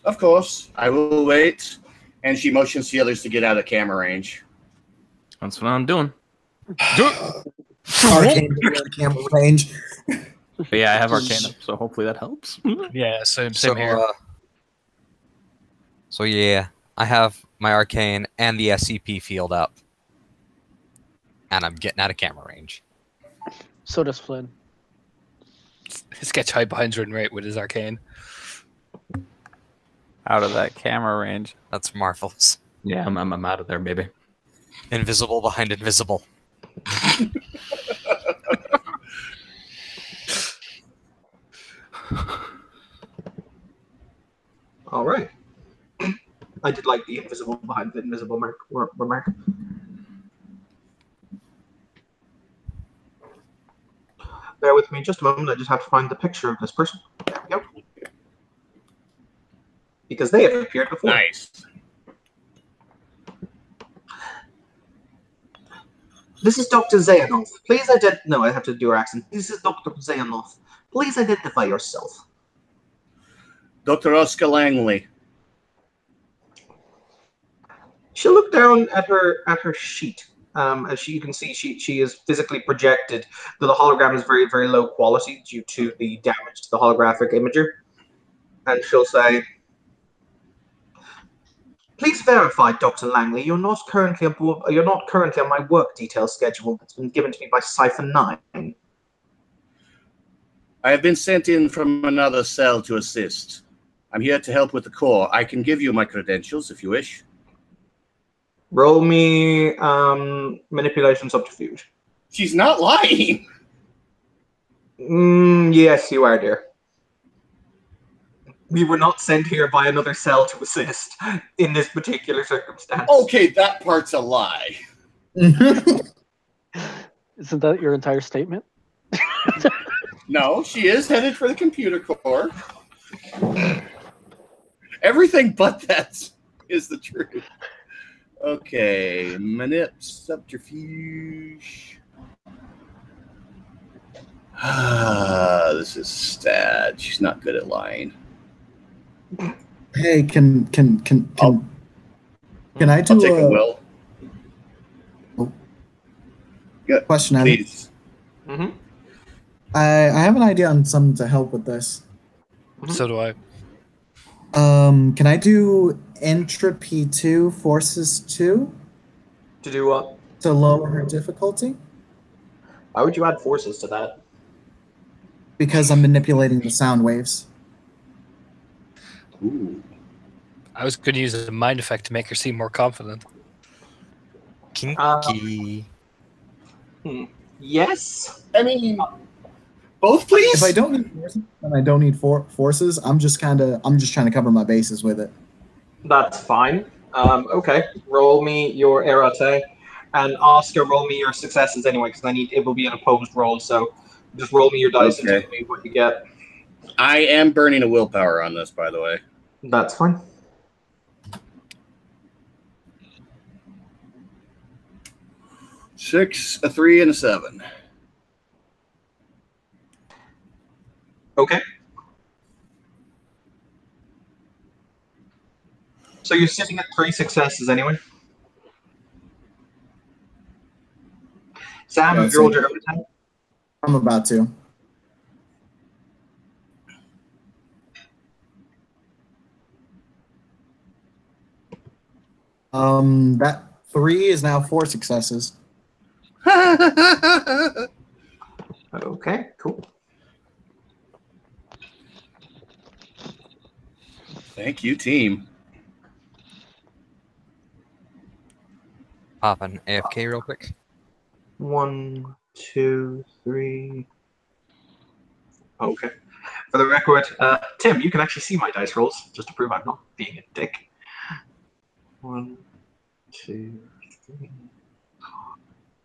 Of course, I will wait. And she motions the others to get out of camera range. That's what I'm doing. Arcane camera range. But yeah, I have Arcane up, so hopefully that helps. Yeah, same so, here. So yeah, I have my arcane and the SCP field up, and I'm getting out of camera range. So does Flynn. His gets high behind run rate with his arcane. Out of that camera range. That's marvelous. Yeah, I'm out of there, baby. Invisible behind invisible. All right. I did like the invisible behind the invisible remark. Bear with me just a moment. I just have to find the picture of this person. There we go. Because they have appeared before. Nice. This is Dr. Zayanov. Please No, I have to do her accent. This is Dr. Zayanov. Please identify yourself. Dr. Oscar Langley. She'll look down at her sheet. As you can see, she is physically projected, though the hologram is very, very low quality due to the damage to the holographic imager. And she'll say, "Please verify, Dr. Langley, you're not currently on my work detail schedule that's been given to me by Cipher 9. I have been sent in from another cell to assist. I'm here to help with the core. I can give you my credentials if you wish. Roll me manipulation subterfuge." She's not lying. Yes, you are, dear. We were not sent here by another cell to assist in this particular circumstance. Okay, that part's a lie. Isn't that your entire statement? No, she is headed for the computer core. Everything but that is the truth. Okay, manip subterfuge. This is sad. She's not good at lying. Hey, can I do I'll take a will. Yeah, question? Adam? please. Mm-hmm. I have an idea on something to help with this. So do I. Can I do entropy 2, forces 2 To do what? to lower her difficulty? Why would you add forces to that? Because I'm manipulating the sound waves. Ooh. I was going to use a mind effect to make her seem more confident. Kinky. Yes. I mean, both, please. If I don't need forces, and I don't need forces, I'm just trying to cover my bases with it. That's fine. Okay. Roll me your errate, and Oscar, roll me your successes anyway, because it will be an opposed roll. So just roll me your dice and Okay. tell me what you get. I am burning a willpower on this, by the way. That's fine. Six, a 3, and a 7. Okay. So you're sitting at 3 successes anyway. Sam, Yeah, have you rolled your errate? I'm about to. That 3 is now 4 successes. Okay, cool. Thank you, team. Pop an AFK real quick. 1, 2, 3. Okay. For the record, Tim, you can actually see my dice rolls, just to prove I'm not being a dick. 1, 2, 3.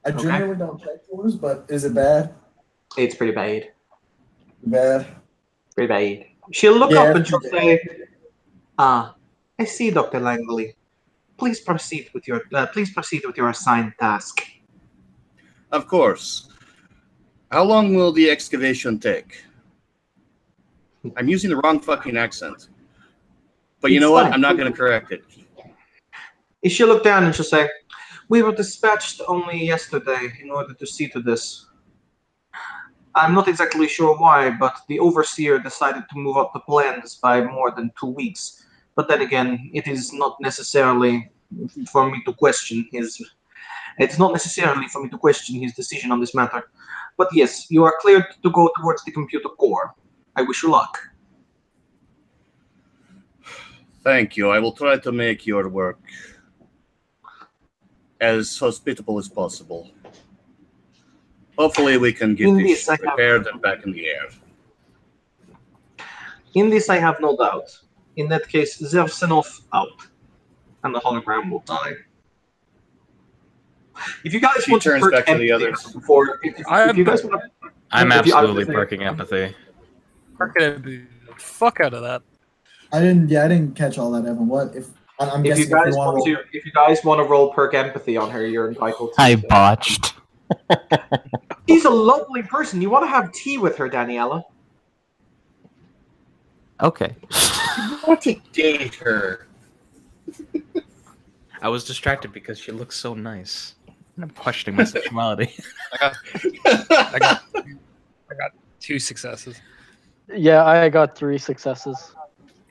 I generally don't check yours, but is it bad? It's pretty bad. Bad. Pretty bad. She'll look Yeah, up and she'll it's say, I see, Dr. Langley. Please proceed with your assigned task. Of course. How long will the excavation take? I'm using the wrong fucking accent. But you It's know what? fine. I'm not going to correct it. She'll look down and she'll say, we were dispatched only yesterday in order to see to this. I'm not exactly sure why, but the overseer decided to move up the plans by more than 2 weeks. But then again, it is not necessarily for me to question his. It's not necessarily for me to question his decision on this matter. But yes, you are cleared to go towards the computer core. I wish you luck. Thank you. I will try to make your work as hospitable as possible. Hopefully we can get this repaired and back in the air. In this I have no doubt. In that case, Zevsenov out. And the hologram will die. If you guys She want turns to back to the others. If you guys want to, I'm if you- absolutely perking empathy. Perking the fuck out of that. I didn't catch all that, Evan. What if I'm if you guessing guys want to if you guys want to roll perk empathy on her, you're entitled to. I it. botched. She's a lovely person. You want to have tea with her, Daniela? Okay. Want to date her? I was distracted because she looks so nice. And I'm questioning my sexuality. I got 2 successes. Yeah, I got 3 successes.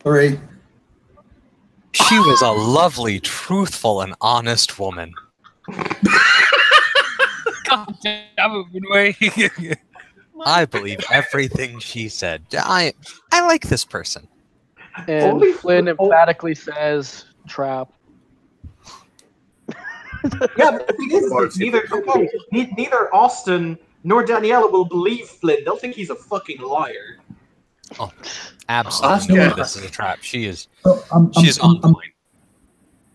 3. She was a lovely, truthful, and honest woman. God damn it, Winway. I believe everything she said. I like this person. And Only- Flynn emphatically says, trap. Yeah, but the thing is, neither Austin nor Daniela will believe Flynn. They'll think he's a fucking liar. Oh, absolutely. Oscar. No, this is a trap. She is. So, She's on point.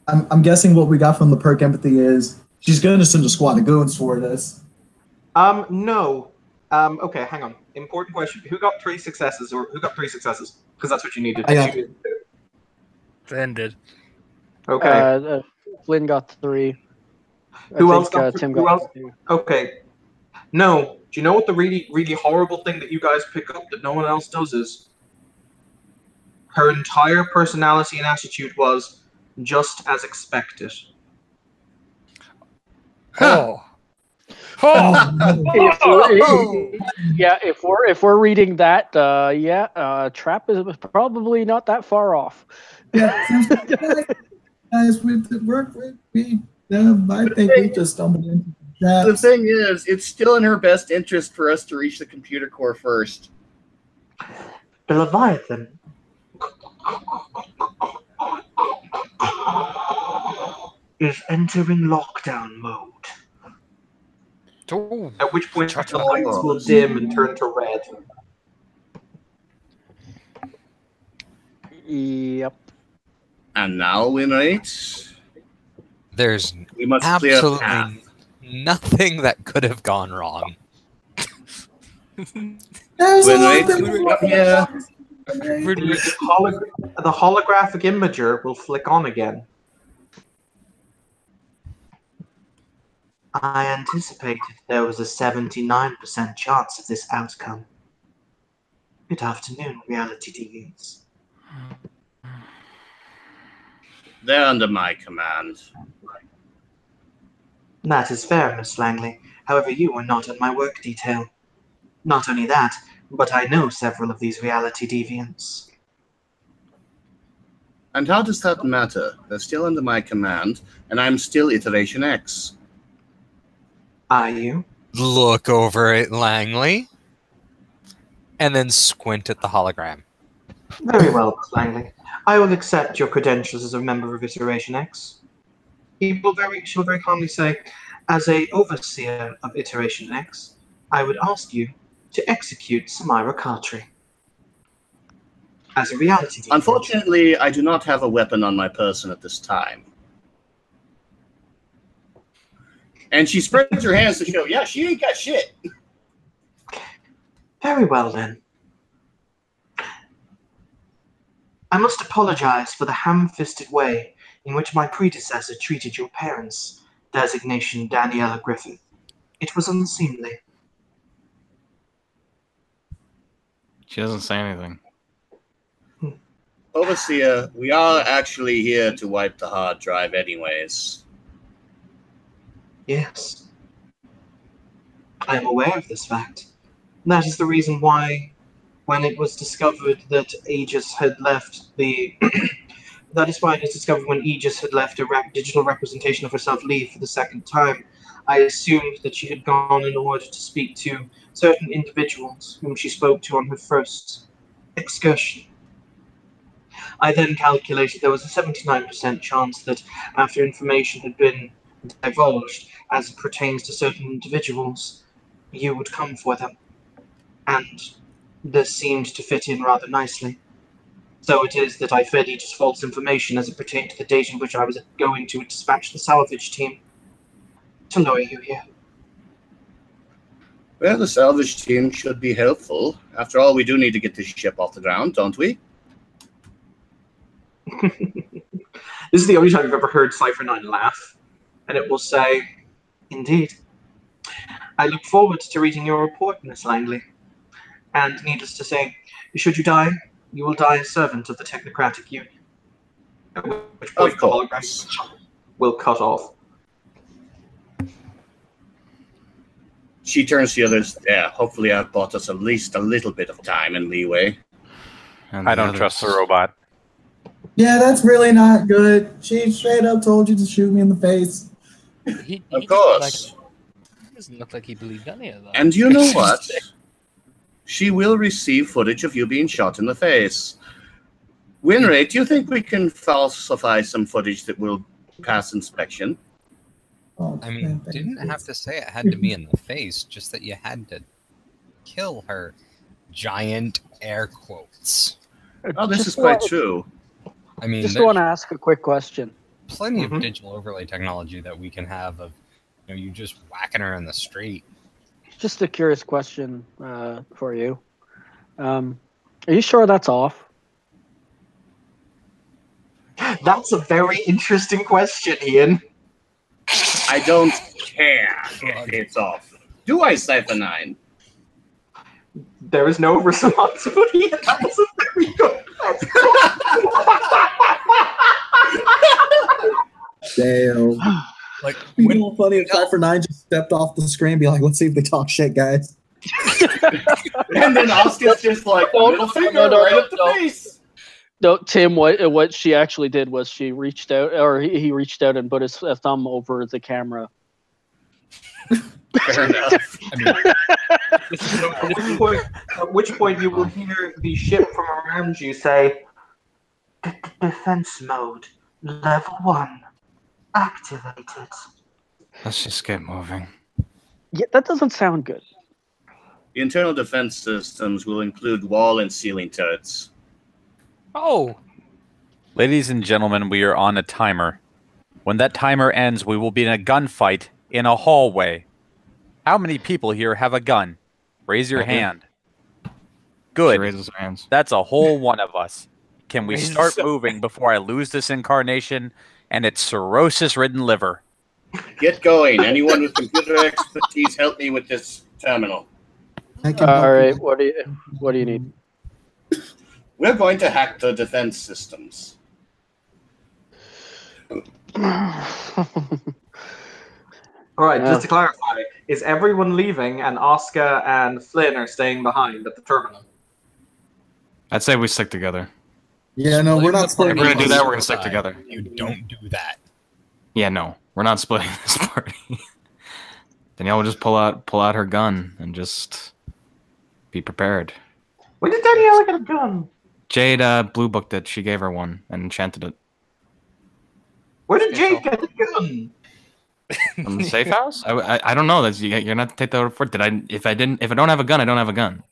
I'm guessing what we got from the perk empathy is she's going to send a squad of goons for this. No. Okay, hang on. Important question. Who got 3 successes, or who got 3 successes? Because that's what you needed. I got- Ended. Okay. Flynn got 3. Who I else think, got Tim who got else? 2. Okay. No. Do you know what the really, really horrible thing that you guys pick up that no one else does is? Her entire personality and attitude was just as expected. Oh. Oh. Yeah, if we're reading that, trap is probably not that far off. Yeah, guys, I think we just stumbled into The traps. thing is, it's still in her best interest for us to reach the computer core first. The Leviathan is entering lockdown mode. Ooh, At which point the Cha-cha. lights will dim and turn to red. Yep. And now, Winrate, There's we must clear a path. absolutely nothing that could have gone wrong. There's a lot Winrate, that come here. The holographic imager will flick on again. I anticipated there was a 79% chance of this outcome. Good afternoon, reality deviants. They're under my command. That is fair, Miss Langley. However, you are not on my work detail. Not only that, but I know several of these reality deviants. And how does that matter? They're still under my command, and I'm still Iteration X. Are you? Look over at Langley, and then squint at the hologram. Very well, Miss Langley. I will accept your credentials as a member of Iteration X. She will very calmly say, as a overseer of Iteration X, I would ask you to execute Samira Cartry. As a reality deviant. Unfortunately, I do not have a weapon on my person at this time. And she spreads her hands to show, yeah, she ain't got shit. Very well, then. I must apologize for the ham-fisted way in which my predecessor treated your parents, designation Daniela Griffith. It was unseemly. She doesn't say anything. Overseer, we are actually here to wipe the hard drive anyways. Yes. I am aware of this fact. That is the reason why, when it was discovered that Aegis had left the... that is why it was discovered when Aegis had left a digital representation of herself leave for the second time. I assumed that she had gone in order to speak to certain individuals whom she spoke to on her first excursion. I then calculated there was a 79% chance that after information had been divulged as it pertains to certain individuals, you would come for them. And this seemed to fit in rather nicely. So it is that I fed Aegis false information as it pertained to the date in which I was going to dispatch the salvage team to lure you here. Well, the salvage team should be helpful. After all, we do need to get this ship off the ground, don't we? This is the only time I've ever heard Cypher9 laugh, and it will say, indeed. I look forward to reading your report, Miss Langley. And needless to say, should you die, you will die a servant of the Technocratic Union. At which point the hologram will cut off. She turns to the others. Yeah, hopefully I've bought us at least a little bit of time and leeway. And I don't trust the robot. Yeah, that's really not good. She straight up told you to shoot me in the face. Of course. He doesn't look like he believed any of that. And you know what? She will receive footage of you being shot in the face. Winrate, do you think we can falsify some footage that will pass inspection? Oh, I mean, didn't have to say it had to be in the face, just that you had to kill her. Giant air quotes. Oh, this is quite true. I mean, Just there's want to ask a quick question. plenty of digital overlay technology that we can have of, you just whacking her in the street. Just a curious question for you. Are you sure that's off? That's a very interesting question, Ian. I don't care if it's off. Do I, Cypher9? There is no responsibility. That was a very good Damn. Like, You know, funny if Cypher9 just stepped off the screen and be like, let's see if they talk shit, guys. And then Oscar's just like, middle finger right up the face. No, Tim. What she actually did was she reached out, or he reached out and put his thumb over the camera. Fair enough. I mean, at which point you will hear the ship from around you say, "Defense mode, level 1, activated." Let's just get moving. Yeah, that doesn't sound good. The internal defense systems will include wall and ceiling turrets. Oh, Ladies and gentlemen, we are on a timer. When that timer ends, we will be in a gunfight in a hallway. How many people here have a gun? Raise your I do. hand. She Good. raises her hands. That's a whole one of us. Can we Raises start her moving before I lose this incarnation and its cirrhosis-ridden liver? Get going. Anyone with computer expertise, help me with this terminal. I can help All you. right, what do you need? We're going to hack the defense systems. All right, Yeah. just to clarify, is everyone leaving and Oscar and Flynn are staying behind at the terminal? I'd say we stick together. Yeah, no, we're not If splitting. we're gonna do up. that, we're gonna stick together. You don't do that. Yeah, no, we're not splitting this party. Danielle will just pull out her gun and just be prepared. When did Daniela get a gun? Jade blue booked it. She gave her one and enchanted it Where did Jake get the gun? from the safe house. I don't know. That's you're not to take that for. Did I? If I don't have a gun, I don't have a gun.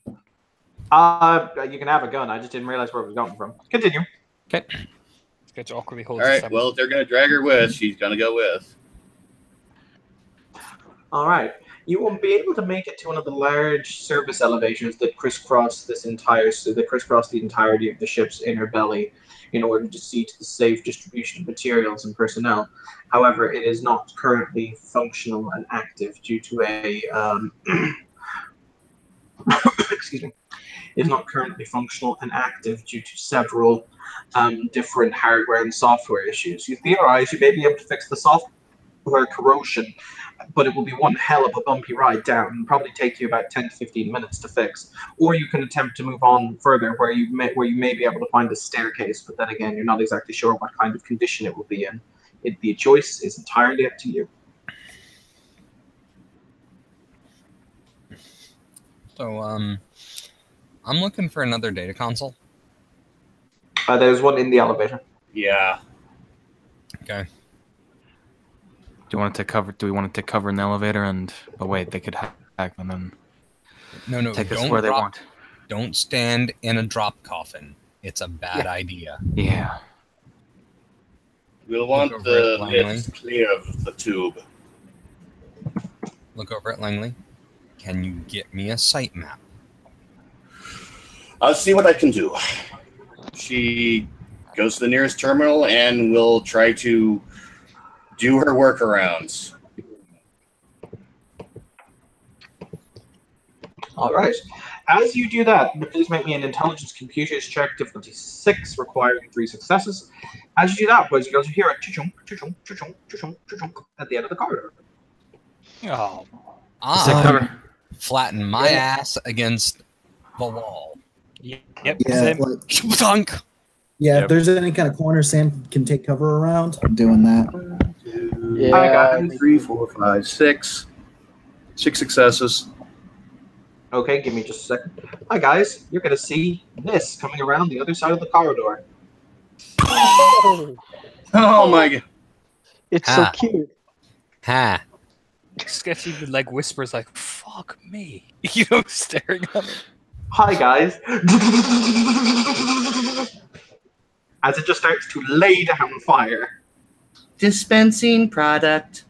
You can have a gun. I just didn't realize where it was coming from. Continue. Okay. Sketch awkwardly All holds right, well, if they're going to drag her with, she's going to go with. All right. You will be able to make it to one of the large service elevators that crisscross the entirety of the ship's inner belly in order to see to the safe distribution of materials and personnel. However, it is not currently functional and active due to a excuse me. Is not currently functional and active due to several different hardware and software issues. You theorize you may be able to fix the software corrosion, but it will be one hell of a bumpy ride down and probably take you about 10 to 15 minutes to fix. Or you can attempt to move on further where you may be able to find a staircase, but then again, you're not exactly sure what kind of condition it will be in. The choice is entirely up to you. So, I'm looking for another data console. There's one in the elevator. Yeah. Okay. Do we want to take cover in the elevator? But wait, they could hack them and No, take us don't where they drop- want. Don't stand in a drop coffin. It's a bad idea. Yeah. We'll want over the at Langley. lift clear of the tube. Look over at Langley. Can you get me a site map? I'll see what I can do. She goes to the nearest terminal and will try to do her workarounds. All right. As you do that, please make me an intelligence computers check, difficulty 6, requiring 3 successes. As you do that, boys and girls, you hear a chunk, chunk, chunk, chunk, chunk at the end of the corridor. Oh, Flatten my ass against the wall. yep. Yeah, Same. like, Thunk. yeah. Yep. If there's any kind of corner Sam can take cover around, I'm doing that. Yeah, I got 3, 4, 5, 6. 6 successes. Okay, give me just a second. Hi, guys. You're going to see this coming around the other side of the corridor. Oh my god. it's so Ah. cute. Ha. Sketch even like whispers like "fuck me," you know, staring at me. Hi, guys. As it just starts to lay down fire. Dispensing product.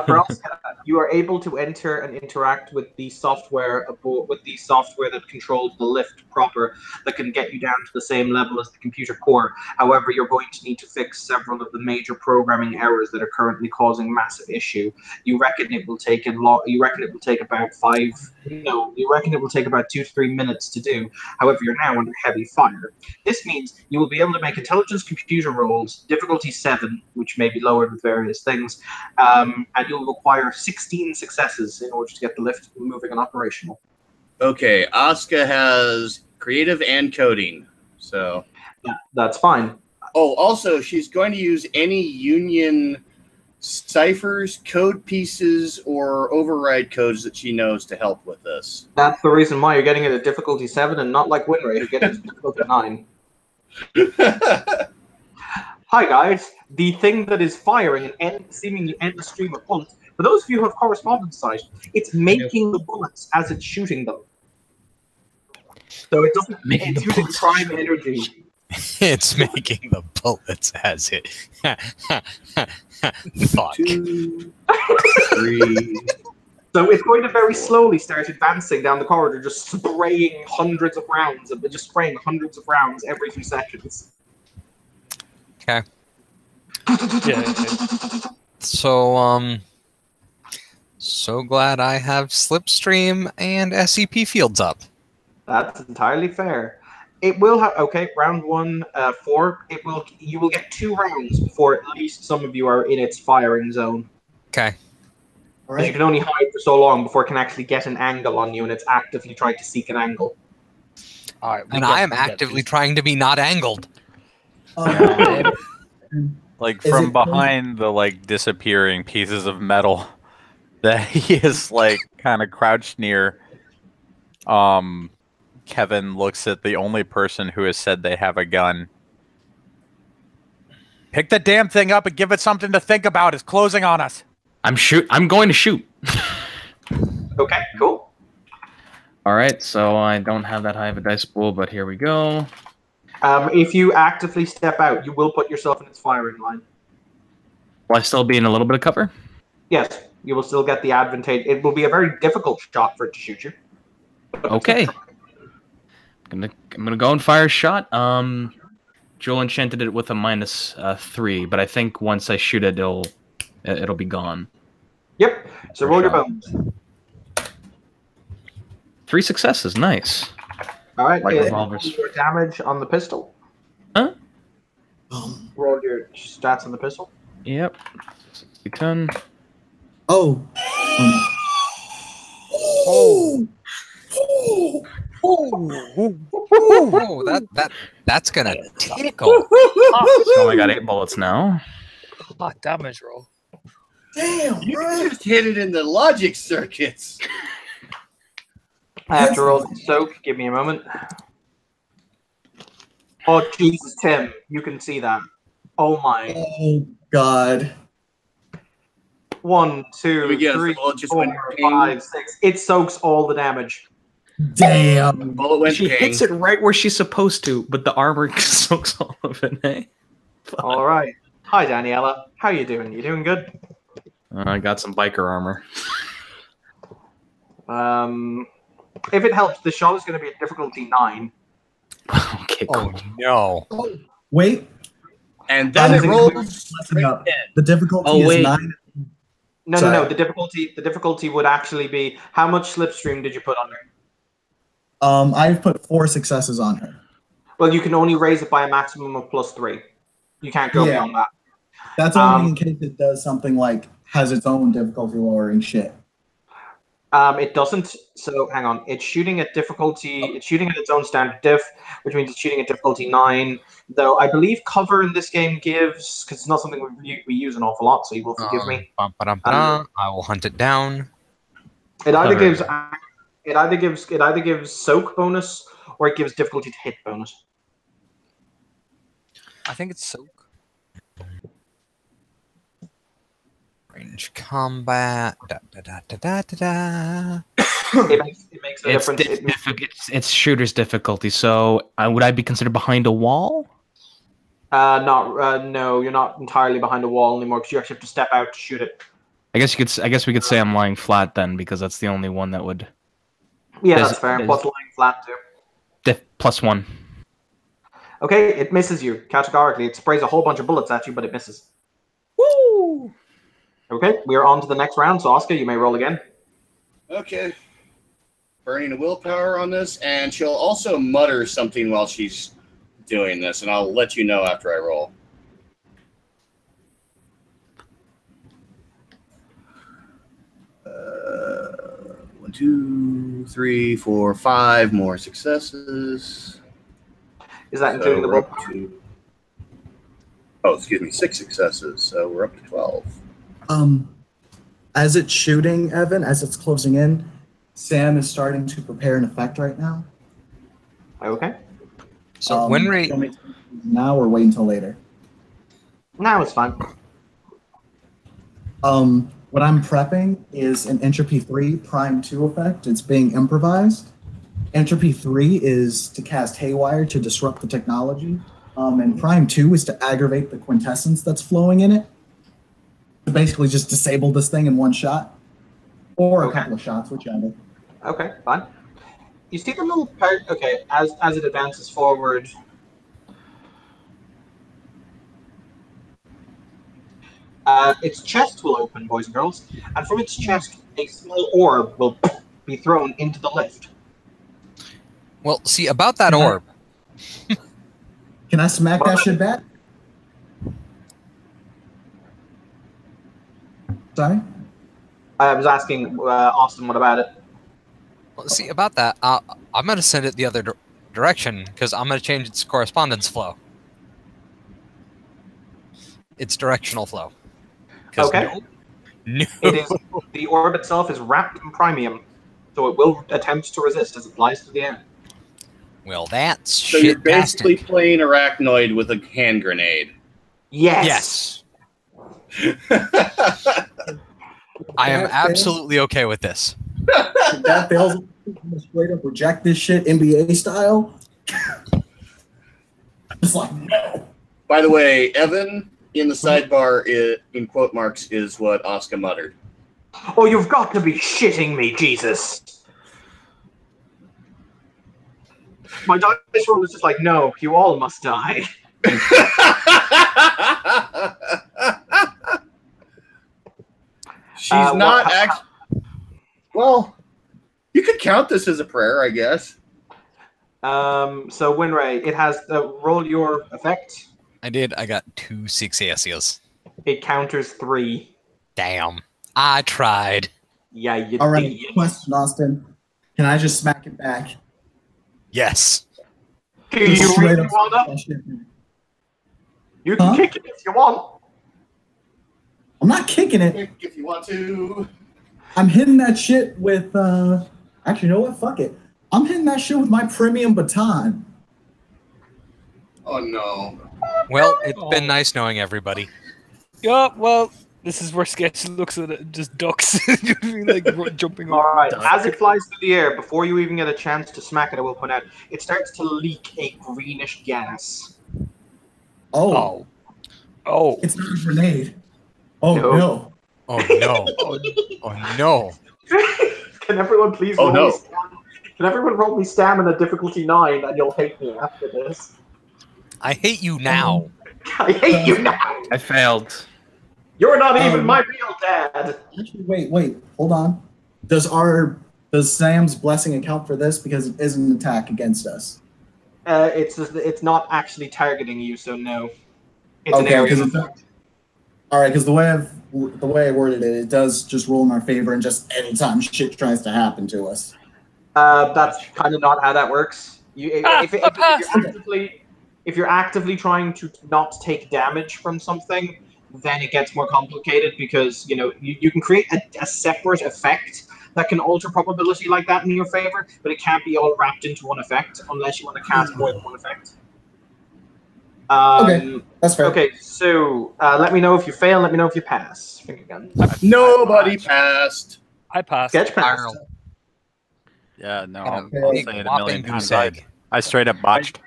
For us, you are able to enter and interact with the software that controls the lift proper, that can get you down to the same level as the computer core. However, you're going to need to fix several of the major programming errors that are currently causing massive issue. You reckon it will take about 2 to 3 minutes to do. However, you're now under heavy fire. This means you will be able to make intelligence computer rolls, difficulty 7, which may be lowered with various things, and you'll require 16 successes in order to get the lift moving and operational. Okay, Asuka has creative and coding. So, That's fine. oh, also, she's going to use any Union ciphers, code pieces, or override codes that she knows to help with this. That's the reason why you're getting it at difficulty 7 and not like Winray, who gets it at difficulty 9. Hi guys, the thing that is firing an seemingly endless stream of bullets For those of you who have correspondence sight, it's making the bullets as it's shooting them. So it doesn't. It's using prime energy. It's making the bullets as it. Fuck. 2, 3. So it's going to very slowly start advancing down the corridor, just spraying hundreds of rounds, every few seconds. Okay. Yeah. So glad I have Slipstream and SCP fields up. That's entirely fair. It will have round 1, 4. You will get 2 rounds before at least some of you are in its firing zone. Okay. All You right. can only hide for so long before it can actually get an angle on you, and it's actively trying to seek an angle. All right, And I am actively trying to be not angled. Like Is from it- behind the like disappearing pieces of metal that he is like kind of crouched near. Kevin looks at the only person who has said they have a gun. Pick the damn thing up and give it something to think about. It's closing on us. I'm going to shoot. Okay, cool. All right, so I don't have that high of a dice pool, but here we go. If you actively step out, you will put yourself in its firing line. Will I still be in a little bit of cover? Yes, you will still get the advantage. It will be a very difficult shot for it to shoot you. Okay. I'm gonna go and fire a shot. Joel enchanted it with a -3, but I think once I shoot it, it'll be gone. Yep. So For roll your shot. bones. 3 successes, nice. All right. Like roll revolvers. your damage on the pistol. Huh? Roll your stats on the pistol. Yep. 10. Oh. Oh, that's gonna tickle. So I got 8 bullets now. Hot damage roll. Damn, You bro. just hit it in the logic circuits. I have to roll the soak. Give me a moment. Oh, Jesus, Tim. You can see that. Oh, my. Oh God. 1, 2, Again, 3, the bullet just 4, went ping. 5, 6. It soaks all the damage. Damn. Bullet went She ping. hits it right where she's supposed to, but the armor soaks all of it, eh? All right. Hi, Daniela. How you doing? You doing good? I got some biker armor. If it helps, the shot is going to be at difficulty 9. Okay, cool. No. Wait. And then it rolls. Listen up. The difficulty Oh, is wait. 9. No. Sorry. The difficulty would actually be how much slipstream did you put on her? I've put 4 successes on her. Well, you can only raise it by a maximum of +3. You can't go Yeah. beyond that. That's only in case it does something like has its own difficulty lowering shit. It doesn't. So hang on. It's shooting at difficulty. It's shooting at its own standard diff, which means it's shooting at difficulty 9. Though I believe cover in this game gives, because it's not something we use an awful lot, so you will forgive me. I will hunt it down. It either Cover. gives soak bonus or it gives difficulty to hit bonus. I think it's soak. Range combat. Da, da, da, da, da, da, da. It makes a It's, difference. it's shooter's difficulty, so would I be considered behind a wall? No, you're not entirely behind a wall anymore because you actually have to step out to shoot it. I guess we could say I'm lying flat then, because that's the only one that would Yeah, There's- that's fair. there's- Plus lying flat too. diff +1. Okay, it misses you categorically. It sprays a whole bunch of bullets at you, but it misses. Woo! Okay, we are on to the next round. So Oscar, you may roll again. Okay. Burning a willpower on this, and she'll also mutter something while she's doing this, and I'll let you know after I roll. One, 2, 3, 4, 5 more successes. Is that including the we're roll? up to... Oh, excuse me, 6 successes, so we're up to 12. As it's shooting, Evan, as it's closing in, Sam is starting to prepare an effect right now. Okay. So win rate. do you want me to do now or wait until later? Now it's fine. What I'm prepping is an Entropy 3 Prime 2 effect. It's being improvised. Entropy 3 is to cast Haywire to disrupt the technology. And Prime 2 is to aggravate the quintessence that's flowing in it. To basically just disable this thing in one shot. Or a couple of shots, whichever. Okay, fine. You see the little part, okay, as it advances forward, its chest will open, boys and girls, and from its chest, a small orb will be thrown into the lift. Well, see, about that orb. Can I smack that shit back? Sorry? I was asking Austin what about it. Well, see, about that, I'm going to send it the other direction, because I'm going to change its correspondence flow. Its directional flow. Okay. No. It is, the orb itself is wrapped in premium, so it will attempt to resist as it flies to the air. Well, that's So you're basically shit-tastic. playing Arachnoid with a hand grenade. Yes. I am absolutely okay with this. If that fails, I'm gonna straight up reject this shit NBA style. It's like, no. By the way, Evan in the sidebar, in quote marks, is what Oscar muttered. Oh, you've got to be shitting me, Jesus. My dice roll is just like, no, you all must die. She's not actually... Well, you could count this as a prayer, I guess. So Winray, it has roll your effect. I did. I got 2 successes. It counters 3. Damn. I tried. Yeah, you All right, did. question, Austin. Can I just smack it back? Yes. Do you Just straight really up wanna? that shit. You can Huh? kick it if you want. I'm not kicking it. If you want to. I'm hitting that shit with, actually, you know what? Fuck it. I'm hitting that shit with my premium baton. Oh, no. Well, it's been nice knowing everybody. Yeah, well, this is where Sketch looks at it and just ducks. Like jumping All right. over. As it flies through the air, before you even get a chance to smack it, I will point out it starts to leak a greenish gas. Oh. Oh. It's not a grenade. Oh, No. no. Oh, no. Oh, no. Can everyone please Oh, roll no. me stamina? Can everyone roll me stamina difficulty 9 and you'll hate me after this? I hate you now. I hate you now. I failed. You're not even my real dad. Actually, wait. Hold on. Does Sam's blessing account for this? Because it is an attack against us. It's not actually targeting you, so no. It's an Okay, area. because all right, because the way I worded it, it does just roll in our favor, and just anytime shit tries to happen to us. That's kind of not how that works. If you're actively trying to not take damage from something, then it gets more complicated because you can create a separate effect that can alter probability like that in your favor, but it can't be all wrapped into one effect unless you want to cast more than one effect. Okay, that's fair. Okay, so let me know if you fail. Let me know if you pass. Finger guns. Nobody passed. I passed. Sketch passed. Yeah, no, And I'll a say it a whopping million times. goose egg. I straight up botched.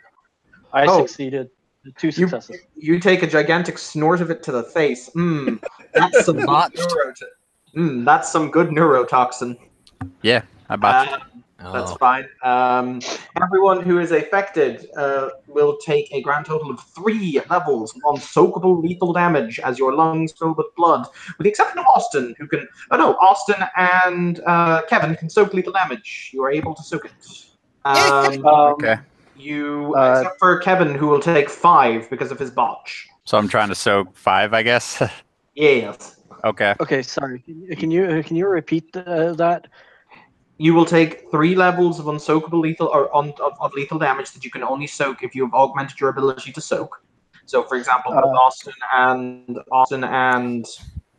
I Oh. succeeded. 2 successes. You take a gigantic snort of it to the face. That's some Botched. that's some good neurotoxin. Yeah, I botched. That's Oh. fine. Everyone who is affected will take a grand total of 3 levels of unsoakable lethal damage as your lungs fill with blood, with the exception of Austin, who can. Oh no, Austin and Kevin can soak lethal damage. You are able to soak it. Okay, Except for Kevin, who will take 5 because of his botch. so I'm trying to soak 5, I guess. Yes. Okay. Okay, sorry. Can you repeat that? You will take 3 levels of unsoakable lethal of lethal damage that you can only soak if you have augmented your ability to soak. So, for example, both Austin and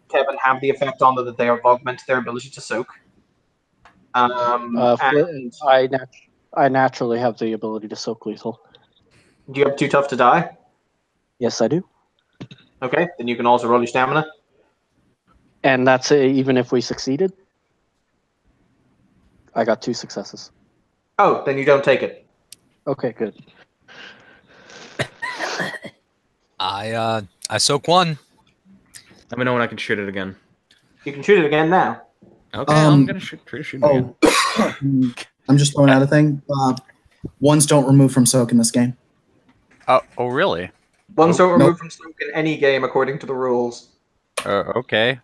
Kevin have the effect on them that they have augmented their ability to soak. And I naturally have the ability to soak lethal. do you have Too Tough to Die? Yes, I do. Okay, then you can also roll your stamina. And that's even if we succeeded? I got 2 successes. Oh, then you don't take it. Okay, good. I soak 1. Let me know when I can shoot it again. You can shoot it again now. Okay, I'm gonna shoot it again. I'm just throwing out a thing. Ones don't remove from soak in this game. Oh, really? Ones don't remove Nope. from soak in any game according to the rules. Okay.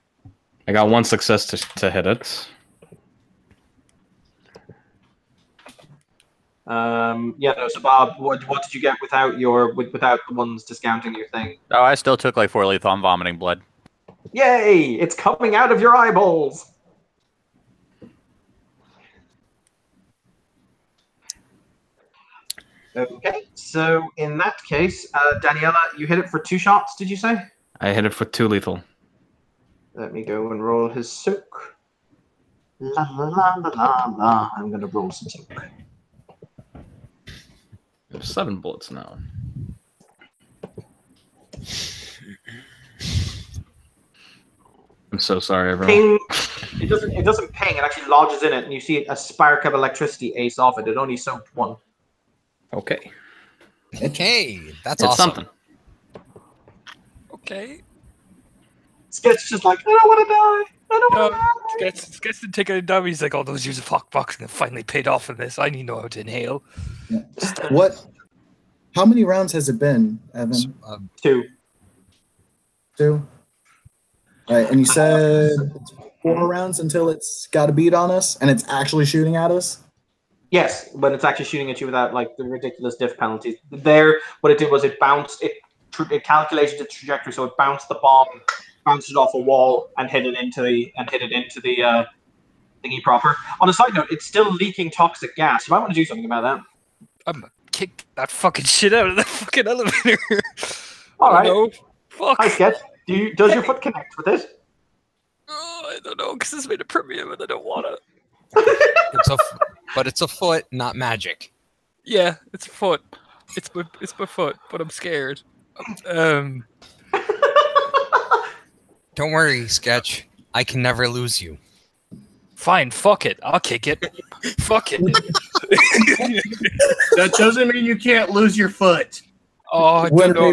I got 1 success to hit it. So Bob, what did you get without without the ones discounting your thing? Oh, I still took like 4 lethal. I'm vomiting blood. Yay! It's coming out of your eyeballs. Okay, so in that case, Daniela, you hit it for 2 shots, did you say? I hit it for 2 lethal. Let me go and roll his soak. La la la la la la. I'm gonna roll some soak. I have 7 bullets now. I'm so sorry, everyone. Ping. It doesn't ping. It actually lodges in it, and you see a spark of electricity ace off it. It only soaked 1. Okay. Okay, that's It's awesome. something. Okay. Sketch just like, I don't want to die. I don't want to die. Sketch didn't take any damage. He's like, oh, those years of boxing have finally paid off in this. I need to know how to inhale. Yeah. What? How many rounds has it been, Evan? 2. 2. Right, and you said it's 4 rounds until it's got a beat on us, and it's actually shooting at us. Yes, when it's actually shooting at you without like the ridiculous diff penalties. There, what it did was it bounced. It calculated the trajectory, so it bounced the bomb, bounced it off a wall, and hit it into the thingy proper. On a side note, it's still leaking toxic gas. You might want to do something about that. I'm gonna kick that fucking shit out of the fucking elevator. All right. No. Fuck. Hi, Sketch. Does your foot connect with it? Oh, I don't know, because it's made a premium and I don't want to. But it's a foot, not magic. Yeah, it's a foot. It's my foot, but I'm scared. Don't worry, Sketch. I can never lose you. Fine, fuck it. I'll kick it. Fuck it. That doesn't mean you can't lose your foot. Oh, I don't know.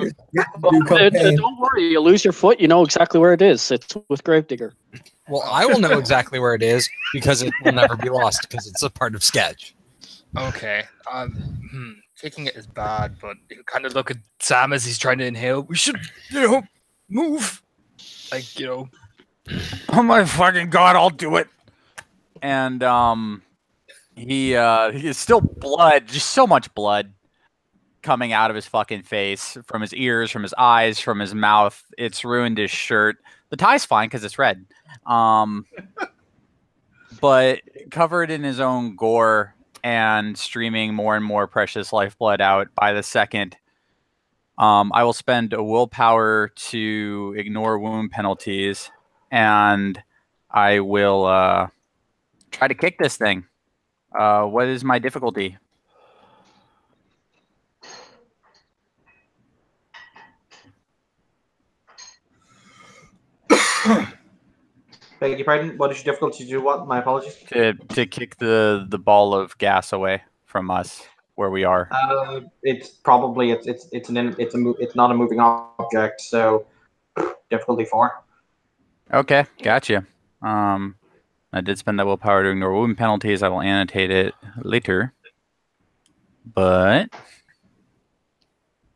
Don't worry, you lose your foot, you know exactly where it is. It's with Gravedigger. Well, I will know exactly where it is because it will never be lost because it's a part of Sketch. Okay. Kicking it is bad, but you kind of look at Sam as he's trying to inhale. We should, move. Like, oh my fucking god, I'll do it. And he is still blood, just so much blood coming out of his fucking face, from his ears, from his eyes, from his mouth. It's ruined his shirt. The tie's fine because it's red. But covered in his own gore and streaming more and more precious lifeblood out by the second, I will spend a willpower to ignore wound penalties, and I will try to kick this thing. What is my difficulty? Beg your pardon? What is your difficulty to do what? My apologies. To kick the ball of gas away from us where we are. It's probably it's not a moving object, so difficulty 4. Okay, gotcha. I did spend that willpower to ignore wound penalties. I will annotate it later. But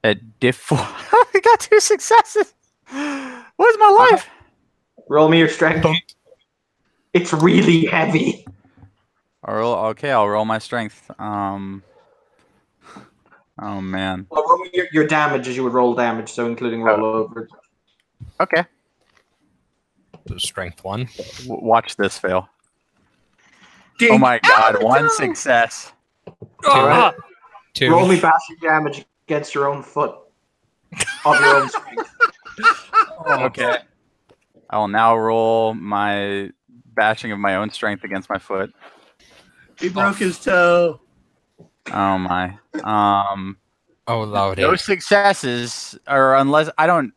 at diff 4, I got 2 successes. What's my life? Roll me your strength. It's really heavy. I'll roll my strength. Oh man. Well, roll me your damage as you would roll damage, so including rollover. Okay. So strength 1. Watch this fail. Ding. Oh my god, 1 success. Right. 2. Roll me bashing damage against your own foot of your own strength. Okay. I will now roll my bashing of my own strength against my foot. He broke his toe. Oh my. Oh lordy. No successes, or unless I don't.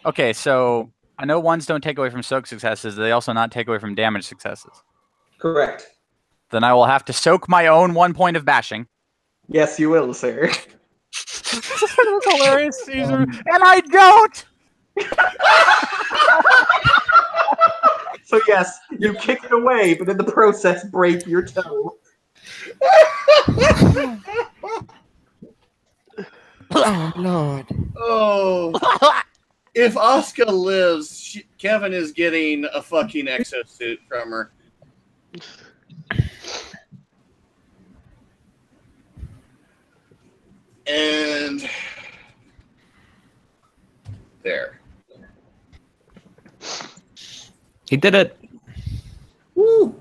Okay, so I know ones don't take away from soak successes. They also not take away from damage successes. Correct. Then I will have to soak my own 1 point of bashing. Yes, you will, sir. That's hilarious, Caesar. And I don't! So yes, you kick it away, but in the process break your toe. Oh Lord. Oh. If Asuka lives, Kevin is getting a fucking exosuit from her. And there. He did it. Woo!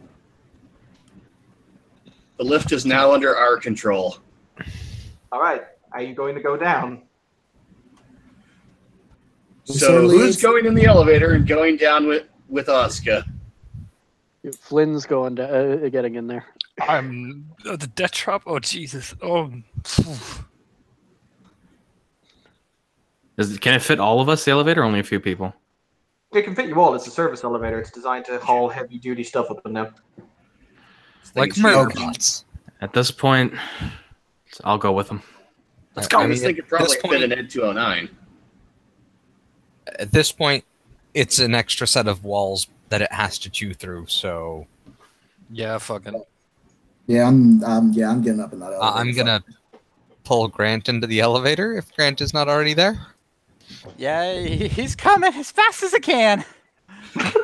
The lift is now under our control. All right, are you going to go down? So who's going in the elevator and going down with Asuka? Flynn's going to getting in there. I'm the death trap. Oh Jesus! Oh, Can it fit all of us, the elevator, or only a few people? It can fit you all. It's a service elevator. It's designed to haul heavy-duty stuff up and down. Like murder bots. At this point, I'll go with him. Let's go. I mean, just think it probably fit an Ed 209. At this point, it's an extra set of walls that it has to chew through. So, yeah, fucking. Yeah, I'm getting up in that elevator. I'm gonna pull Grant into the elevator if Grant is not already there. Yeah, he's coming as fast as I can.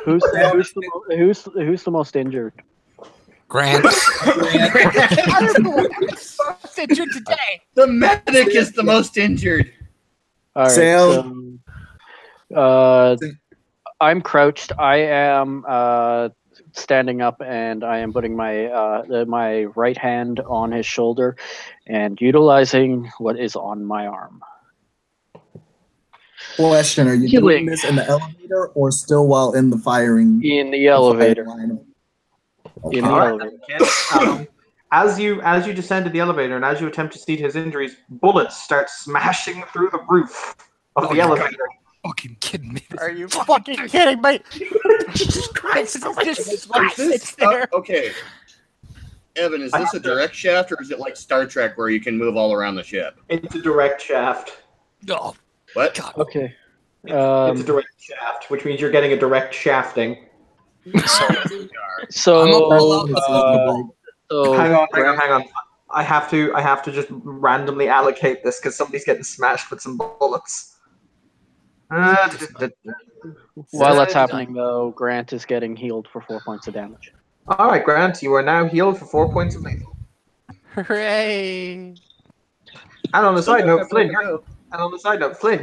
Who's the most injured? Grant. Most injured today. The medic is the most injured. All right, Sail. I'm crouched. I am standing up, and I am putting my right hand on his shoulder, and utilizing what is on my arm. Question: are you doing this in the elevator or still while in the firing? In the elevator. Okay. In the elevator. As you descend to the elevator and as you attempt to see his injuries, bullets start smashing through the roof of the elevator. Fucking kidding me? Are you fucking kidding me? Jesus Christ! It's there. Okay. Evan, is this a direct shaft or is it like Star Trek where you can move all around the ship? It's a direct shaft. No. What? God. Okay. It's a direct shaft, which means you're getting a direct shafting. So hang on. I have to just randomly allocate this because somebody's getting smashed with some bullets. While that's happening, though, Grant is getting healed for 4 points of damage. All right, Grant, you are now healed for 4 points of lethal. Hooray! And on the side note, Flynn,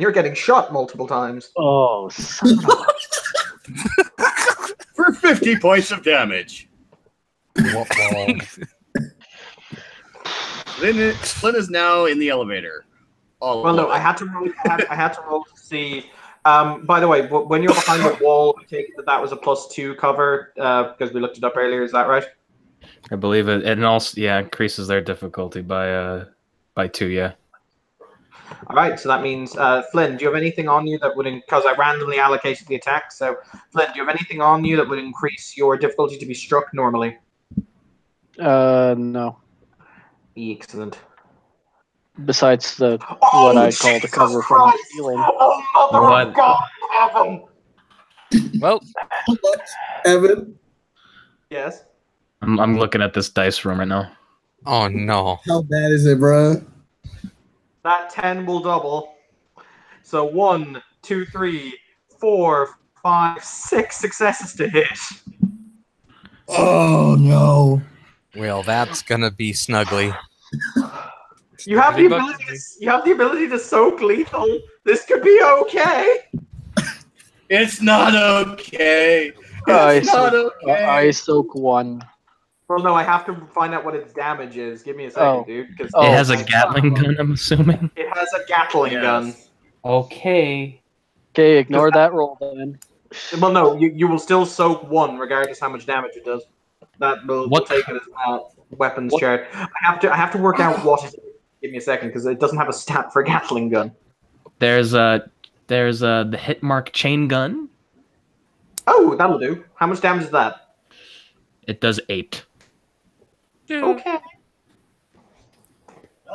you're getting shot multiple times. Oh, son of For 50 points of damage. Flynn is now in the elevator. Well, no, I had to roll to see. By the way, when you're behind the wall, I take it that was a +2 cover because we looked it up earlier. Is that right? I believe it, and also increases their difficulty by 2. Yeah. All right, so that means Flynn, do you have anything on you that would, because I randomly allocated the attack, so Flynn, do you have anything on you that would increase your difficulty to be struck normally? No. Excellent. Besides what I call the cover from the ceiling. Oh, mother of God, Evan! Well, Evan? Yes? I'm looking at this dice room right now. Oh, no. How bad is it, bro? That 10 will double. So 1, 2, 3, 4, 5, 6 successes to hit. Oh, no. Well, that's gonna be snuggly. You have the ability to soak lethal. This could be okay. It's not okay. I soak 1. Well, no, I have to find out what its damage is. Give me a second, dude. It has a Gatling gun, I'm assuming. It has a Gatling gun. Okay. Okay, ignore that roll then. Well, no, you will still soak 1 regardless how much damage it does. That will we'll take it as weapons chart. I have to work out what it is. Give me a second because it doesn't have a stat for a Gatling gun. There's the hit mark chain gun. Oh, that'll do. How much damage is that? It does 8. Okay.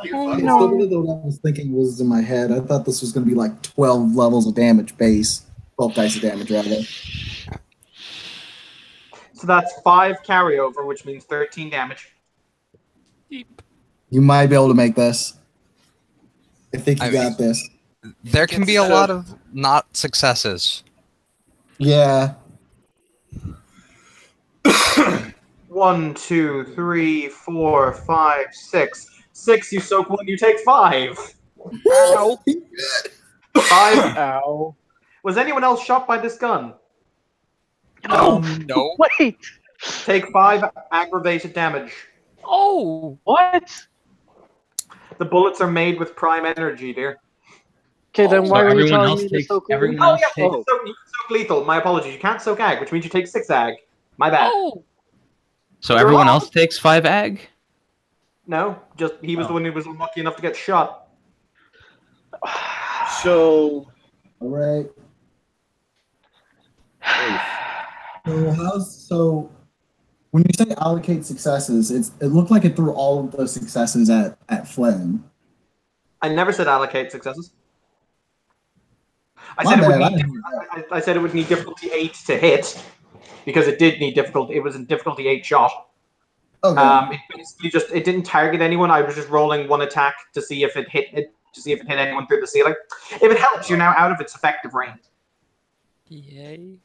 It's still better than what I was thinking was in my head. I thought this was going to be like 12 levels of damage base. 12 dice of damage, rather. So that's 5 carryover, which means 13 damage. You might be able to make this. I think you got this. There can be a lot of not successes. Yeah. 1, 2, 3, 4, 5, 6. 6, you soak 1, you take 5. Ow. 5. Ow. Was anyone else shot by this gun? No. Wait. Take 5 aggravated damage. Oh. What? The bullets are made with prime energy, dear. Okay, then So why are you everyone telling else me to takes- soak everyone Oh, else yeah, takes- you can soak lethal. My apologies. You can't soak ag, which means you take 6 ag. My bad. Oh. So everyone else takes 5 ag? No, just he was the one who was unlucky enough to get shot. So, All right. So when you say allocate successes, it looked like it threw all of those successes at Flynn. I never said allocate successes. I My said it would bad, need. I said it would need difficulty 8 to hit, because it did need difficulty. It was in difficulty 8 shot. Okay. It basically it didn't target anyone. I was just rolling one attack to see if it hit anyone through the ceiling. If it helps, you're now out of its effective range. Yay.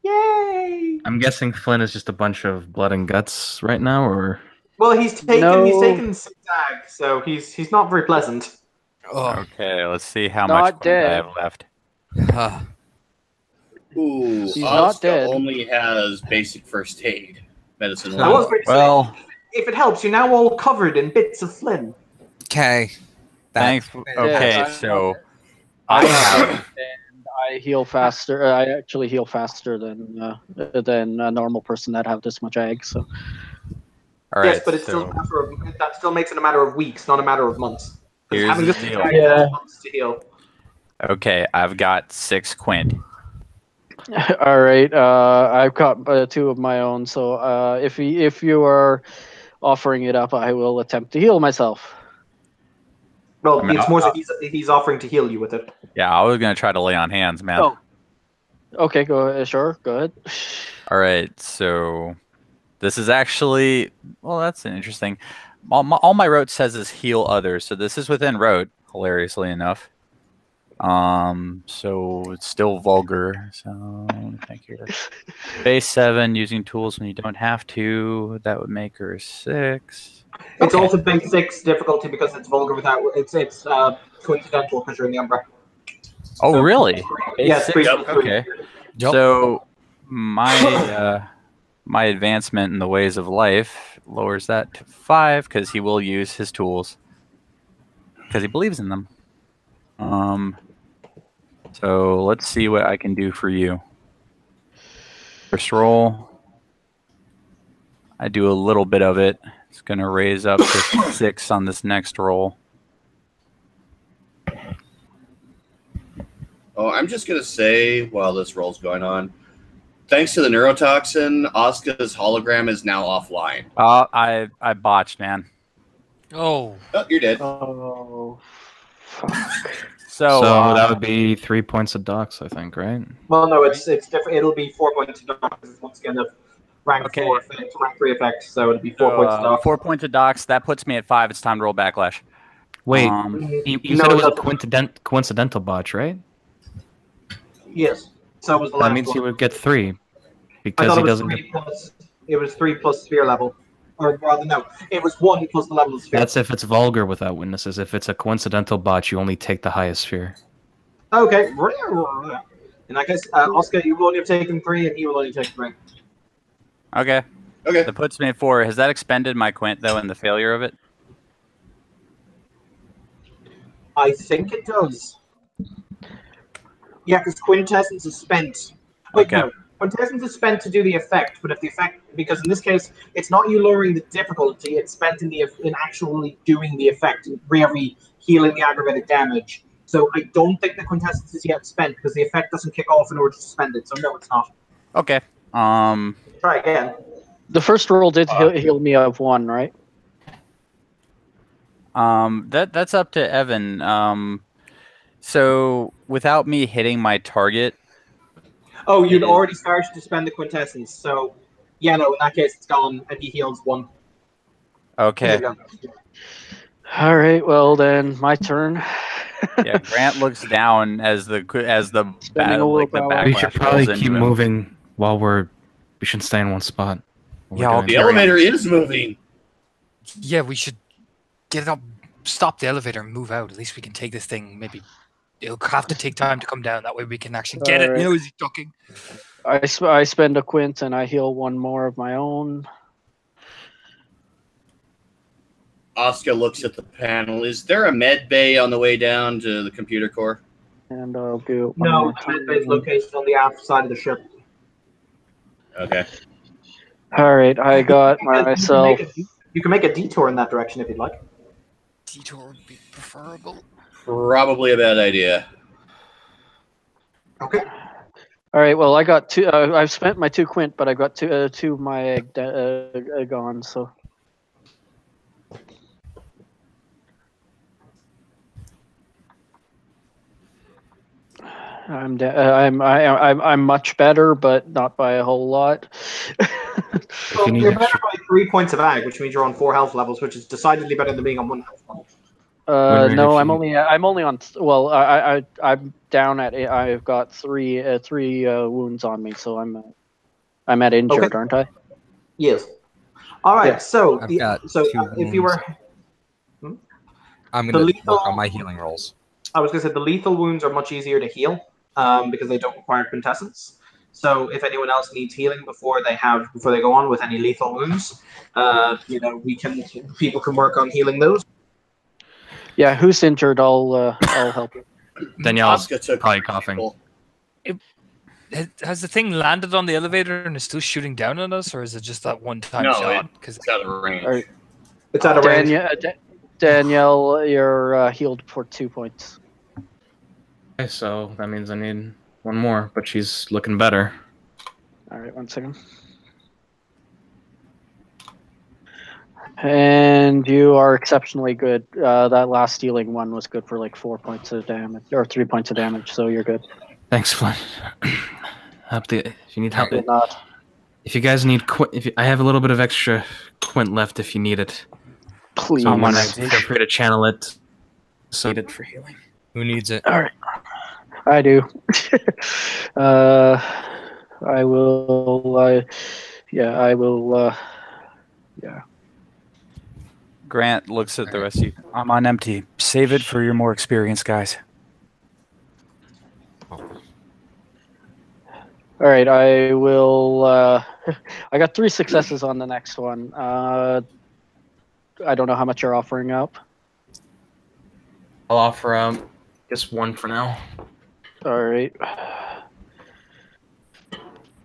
Yay! I'm guessing Flynn is just a bunch of blood and guts right now, or Well, he's taken No. 6 ag, so he's not very pleasant. Okay, let's see how Not much points I dead. have left. ooh, He's not Oscar dead. only has basic first aid medicine. I was one. going to Well, say, if it helps, you're now all covered in bits of Flynn. Okay. thanks. Okay, I- so I I have. and I heal faster. I actually heal faster than a normal person that have this much ag. So All right, Yes, but it's still so a matter of, that still makes it a matter of weeks, not a matter of months. 'Cause Here's having the this deal. ag Yeah. takes months to heal. okay, I've got 6 quint. all right, I've got 2 of my own. So if you are offering it up, I will attempt to heal myself. Well, I mean, it's more so he's offering to heal you with it. Yeah, I was gonna try to lay on hands, man. Oh. Okay, go ahead. Sure, go ahead. All right, so this is actually that's an interesting. All my rote says is heal others, so this is within rote. Hilariously enough, so it's still vulgar. So thank you. Base 7 using tools when you don't have to. That would make her 6. It's also base 6 difficulty because it's vulgar without it's coincidental because you're in the Umbra. Oh, So- really? Yes, Base 6? yep. Okay. Yep. So my my advancement in the ways of life lowers that to 5 because he will use his tools because he believes in them. So let's see what I can do for you. First roll. I do a little bit of it. It's gonna raise up to 6 on this next roll. Oh, I'm just gonna say while this roll's going on, thanks to the neurotoxin, Oscar's hologram is now offline. I botched, man. Oh. Oh, you're dead. Oh, fuck. So, that would be 3 points of docs, I think, right? Well, no, it's different. It'll be 4 points to dock because it's once again a rank Okay. 4 effect, rank 3 effect, so it'll be 4 points to dock. 4 points of docs. That puts me at 5. It's time to roll backlash. Wait, you said it was a doesn't. coincidental botch, right? Yes. So was the That last means one. he would get 3 I because thought he it was doesn't 3 get. plus. It was 3 plus sphere level, or rather, no, it was 1 plus the level of sphere. That's if it's vulgar without witnesses. If it's a coincidental botch, you only take the highest sphere. Okay. In that case, Oscar, you will only have taken 3, and he will only take 3. Okay. Okay. That puts me at 4. Has that expended my quint, though, in the failure of it? I think it does. Yeah, because quintessence is spent. Wait, Okay. no. Quintessence is spent to do the effect, but if the effect, because in this case, it's not you lowering the difficulty, it's spent in actually doing the effect, really healing the aggravated damage. So I don't think the quintessence is yet spent because the effect doesn't kick off in order to spend it. So no, it's not. Okay. Try again. The first roll did heal me of 1, right? That's up to Evan. So without me hitting my target. Oh, you'd already started to spend the quintessence, so yeah, no, in that case it's gone, and he heals 1. Okay. All right, well then, my turn. Yeah, Grant looks down as the Spending a willpower. We should backlash probably rolls keep into him. moving while we shouldn't stay in one spot. while Yeah, we're I'll doing The it. elevator is moving. Yeah, we should get it up, stop the elevator, and move out. At least we can take this thing. Maybe it'll have to take time to come down. That way we can actually get it. Alright. You know, is he ducking? I spend a quint and I heal 1 more of my own. Oscar looks at the panel. Is there a med bay on the way down to the computer core? And I'll do it one No, more the med bay is time. located on the aft side of the ship. Okay. All right, I got myself. You can make a detour in that direction if you'd like. Detour would be preferable. Probably a bad idea. Okay. All right, well, I got 2. I've spent my 2 quint, but I got 2 of my egg gone. So I'm much better, but not by a whole lot. Well, you're better by 3 points of ag, which means you're on 4 health levels, which is decidedly better than being on 1 health level. No, I'm only on. Well, I'm down at. I've got three wounds on me, so I'm at injured, aren't I? Yes. All right. Yeah. So I've got if you were, I'm The going to lethal- work on my healing rolls. I was going to say the lethal wounds are much easier to heal because they don't require quintessence. So if anyone else needs healing before they go on with any lethal wounds, people can work on healing those. Yeah, who's injured? I'll help you. Danielle's Oscar took probably coughing. Has the thing landed on the elevator and is still shooting down on us, or is it just that one-time No, shot? Because it's out of range. All right. It's out of range. Danielle, you're healed for 2 points. Okay, so that means I need 1 more, but she's looking better. All right, 1 second. And you are exceptionally good. That last healing one was good for like 4 points of damage, or 3 points of damage, so you're good. Thanks, Flynn. If you need help, Did not. if you guys need I have a little bit of extra quint left if you need it. Please. Someone feel free to channel it. So need it for healing. Who needs it? All right. I do. I will. Yeah, I will. Yeah. Grant looks at the rest of you. I'm on empty. Save it for your more experienced guys. All right, I will. I got 3 successes on the next one. I don't know how much you're offering up. I'll offer just 1 for now. All right.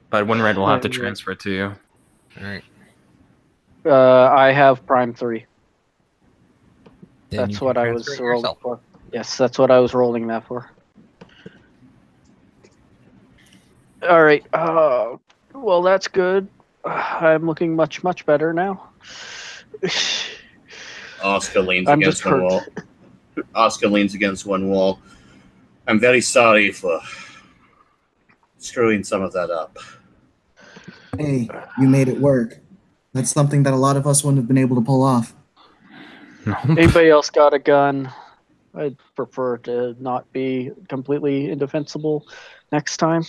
But Winred will have to transfer it to you. All right. I have Prime 3. Then That's you can what I was transfer it rolling yourself. for. Yes, that's what I was rolling that for. All right. Well, that's good. I'm looking much, much better now. Oscar leans I'm against just one hurt. wall. Oscar leans against one wall. I'm very sorry for screwing some of that up. Hey, you made it work. That's something that a lot of us wouldn't have been able to pull off. Anybody else got a gun? I'd prefer to not be completely indefensible next time.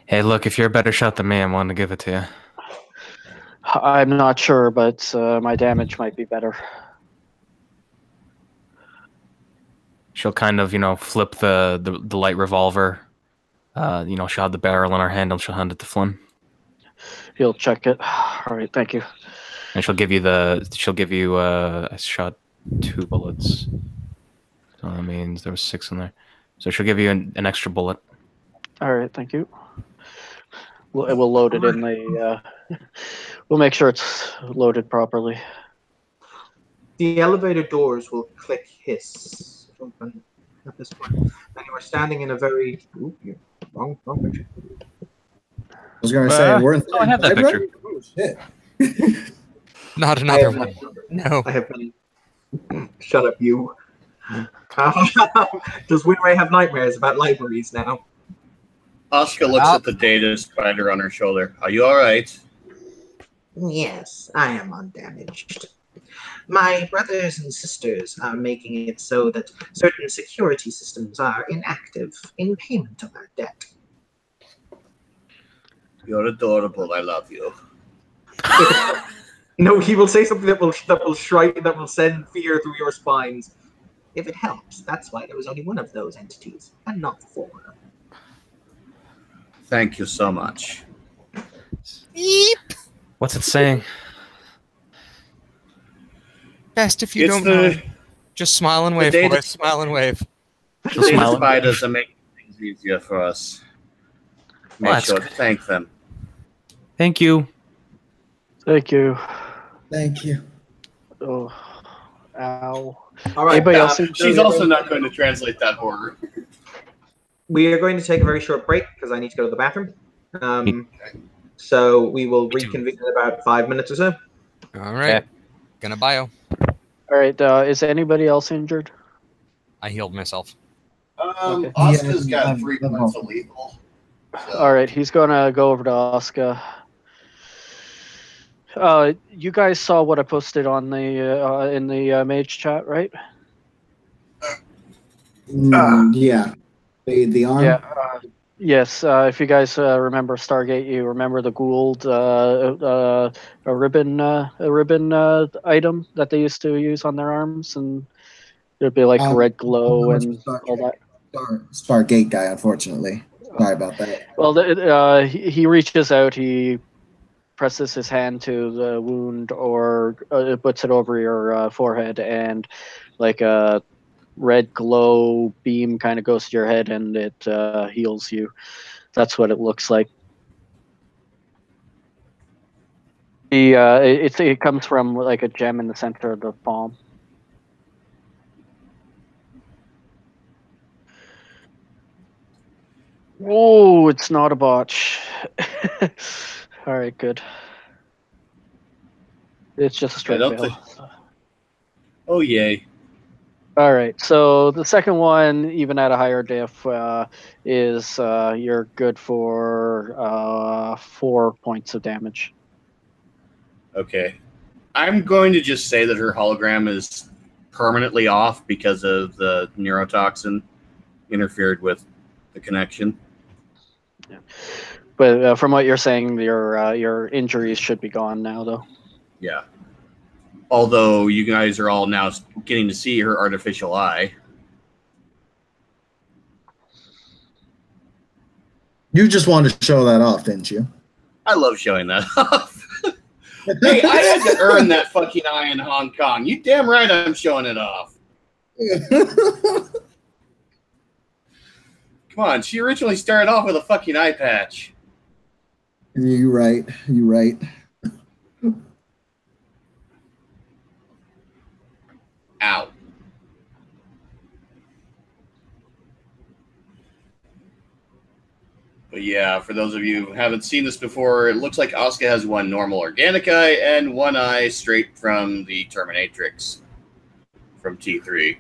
Hey, look, if you're a better shot than me, I'm willing to give it to you. I'm not sure, but my damage might be better. She'll kind of, flip the light revolver. She'll have the barrel in her hand and she'll hand it to Flynn. He'll check it. All right, thank you. And she'll give you I shot 2 bullets. So that means there was 6 in there. So she'll give you an extra bullet. All right, thank you. We'll load it in the. We'll make sure it's loaded properly. The elevator doors will click hiss open at this point. And you are standing in a very wrong picture. I was going to say, we're in I have that picture. Oh, shit. Not another one. No. I have been. Shut up, you. Does Winray have nightmares about libraries now? Oscar looks at the data spider on her shoulder. Are you all right? Yes, I am undamaged. My brothers and sisters are making it so that certain security systems are inactive in payment of our debt. You're adorable. I love you. No, he will say something that will send fear through your spines. If it helps, that's why there was only one of those entities, and not 4. Thank you so much. What's it saying? Best if you It's don't the- mind. Just smile and wave, data- boys. Smile and wave. The data smiling. spiders are making things easier for us. Make that's sure to good. thank them. Thank you. Thank you. Thank you. Oh, ow. All right, Anybody else? She's also not going to translate that horror. we are going to take a very short break because I need to go to the bathroom. So we will reconvene in about 5 minutes or so. All right. Okay. Gonna bio. All right. Is anybody else injured? I healed myself. Okay. Oscar's Yeah, got 3 points of lethal. All right. He's gonna go over to Oscar. You guys saw what I posted on the in the mage chat, right? Yeah. The arm? Yeah. Yes. If you guys remember Stargate, you remember the Gould a ribbon item that they used to use on their arms, and there'd be like red glow and all that. Stargate guy, unfortunately. Sorry about that. Well, he reaches out. He presses his hand to the wound, or puts it over your forehead, and like a red glow beam kind of goes to your head, and it heals you. That's what it looks like. It comes from like a gem in the center of the palm. Oh, it's not a botch. All right, good. It's just a straight fail. Oh, yay. All right, so the second one, even at a higher diff, is you're good for 4 points of damage. Okay. I'm going to just say that her hologram is permanently off because of the neurotoxin interfered with the connection. Yeah. But from what you're saying, your injuries should be gone now, though. Yeah. Although you guys are all now getting to see her artificial eye. You just wanted to show that off, didn't you? I love showing that off. Hey, I had to earn that fucking eye in Hong Kong. You damn right I'm showing it off. Come on, she originally started off with a fucking eye patch. You're right. You're right. Ow. But yeah, for those of you who haven't seen this before, it looks like Asuka has one normal organic eye and one eye straight from the Terminatrix from T3.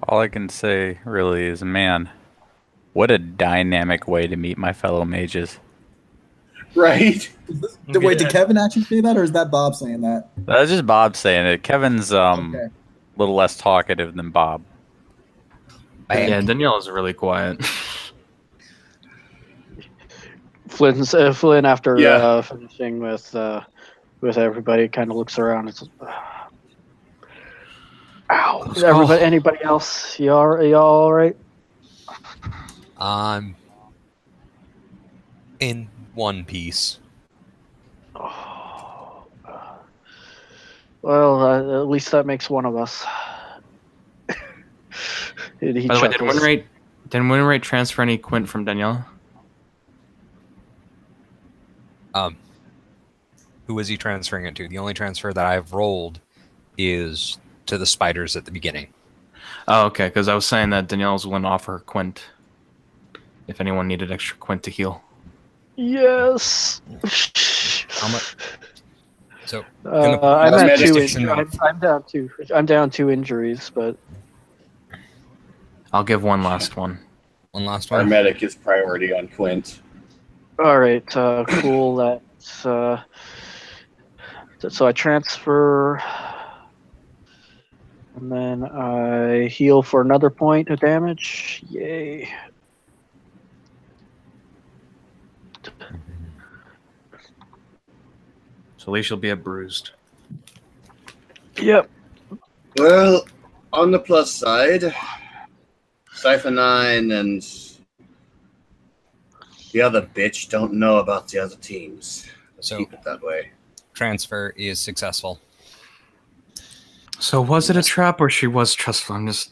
All I can say really is, man, what a dynamic way to meet my fellow mages. Right? Wait, did Kevin actually say that, or is that Bob saying that? That's just Bob saying it. Kevin's a little less talkative than Bob. Yeah, Danielle is really quiet. Flynn, after finishing with everybody, kind of looks around and says, "Ow! Everybody, anybody else? Y'all all right?" In one piece. Well, at least that makes one of us. By the way, did Winrate transfer any Quint from Danielle? Who is he transferring it to? The only transfer that I've rolled is to the spiders at the beginning. Oh, okay, because I was saying that Danielle's went off her Quint. If anyone needed extra Quint to heal. Yes. How much? So I'm at 2 I'm down 2 injuries, but I'll give one last one. One last Our one. medic is priority on Quint. all right, cool. So I transfer, and then I heal for another point of damage. Yay! So at least you'll be at bruised. Yep. Well, on the plus side, Cypher 9 and the other bitch don't know about the other teams. Let's keep it that way. Transfer is successful. So was it a trap or she was trustful? I'm just...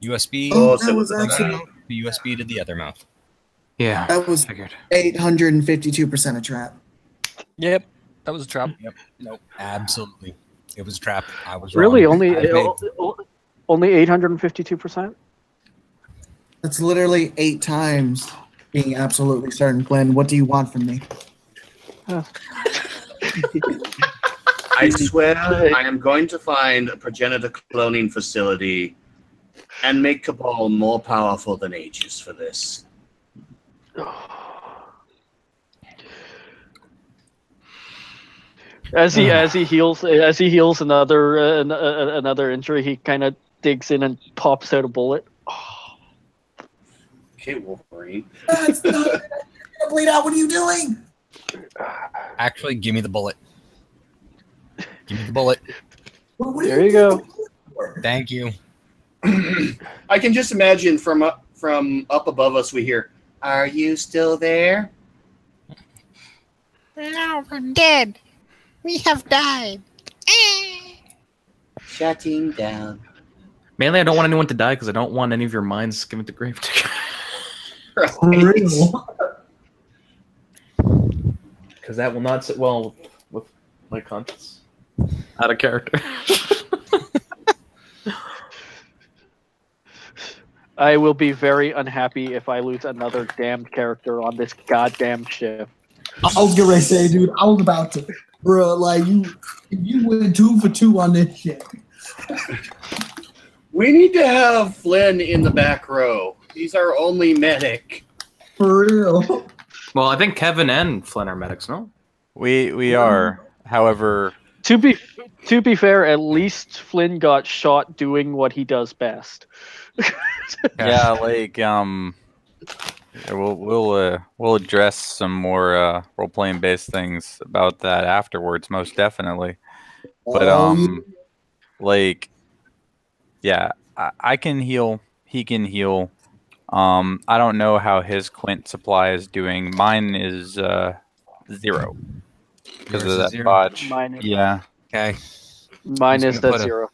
USB. Oh, that was actually... The USB to the other mouth. Yeah, That was figured. 852% a trap. Yep, that was a trap. Yep. Nope. Absolutely. It was a trap. I was Really, wrong. only 852%. That's literally 8 times being absolutely certain. Glenn, what do you want from me? I swear I am going to find a progenitor cloning facility and make Cabal more powerful than Aegis for this. As he heals another injury, he kind of digs in and pops out a bullet. Okay, Wolverine. That's not gonna bleed out. What are you doing? Actually, give me the bullet. Give me the bullet. There you go. Thank you. I can just imagine from up above us we hear, "Are you still there?" No, we're dead. We have died. Shutting down. Mainly, I don't want anyone to die because I don't want any of your minds given to Gravedigger. For real. Because that will not sit well with my conscience. Out of character. I will be very unhappy if I lose another damned character on this goddamn ship. I was gonna say, dude, I was about to, bro. Like you went 2 for 2 on this shit. We need to have Flynn in the back row. He's our only medic. For real. Well, I think Kevin and Flynn are medics, no? We are. However, To be fair, at least Flynn got shot doing what he does best. yeah, like we'll address some more role playing based things about that afterwards, most definitely. But like, yeah, I can heal. He can heal. I don't know how his Quint supply is doing. Mine is 0 because of that botch. Yeah. Okay. Mine is that 0.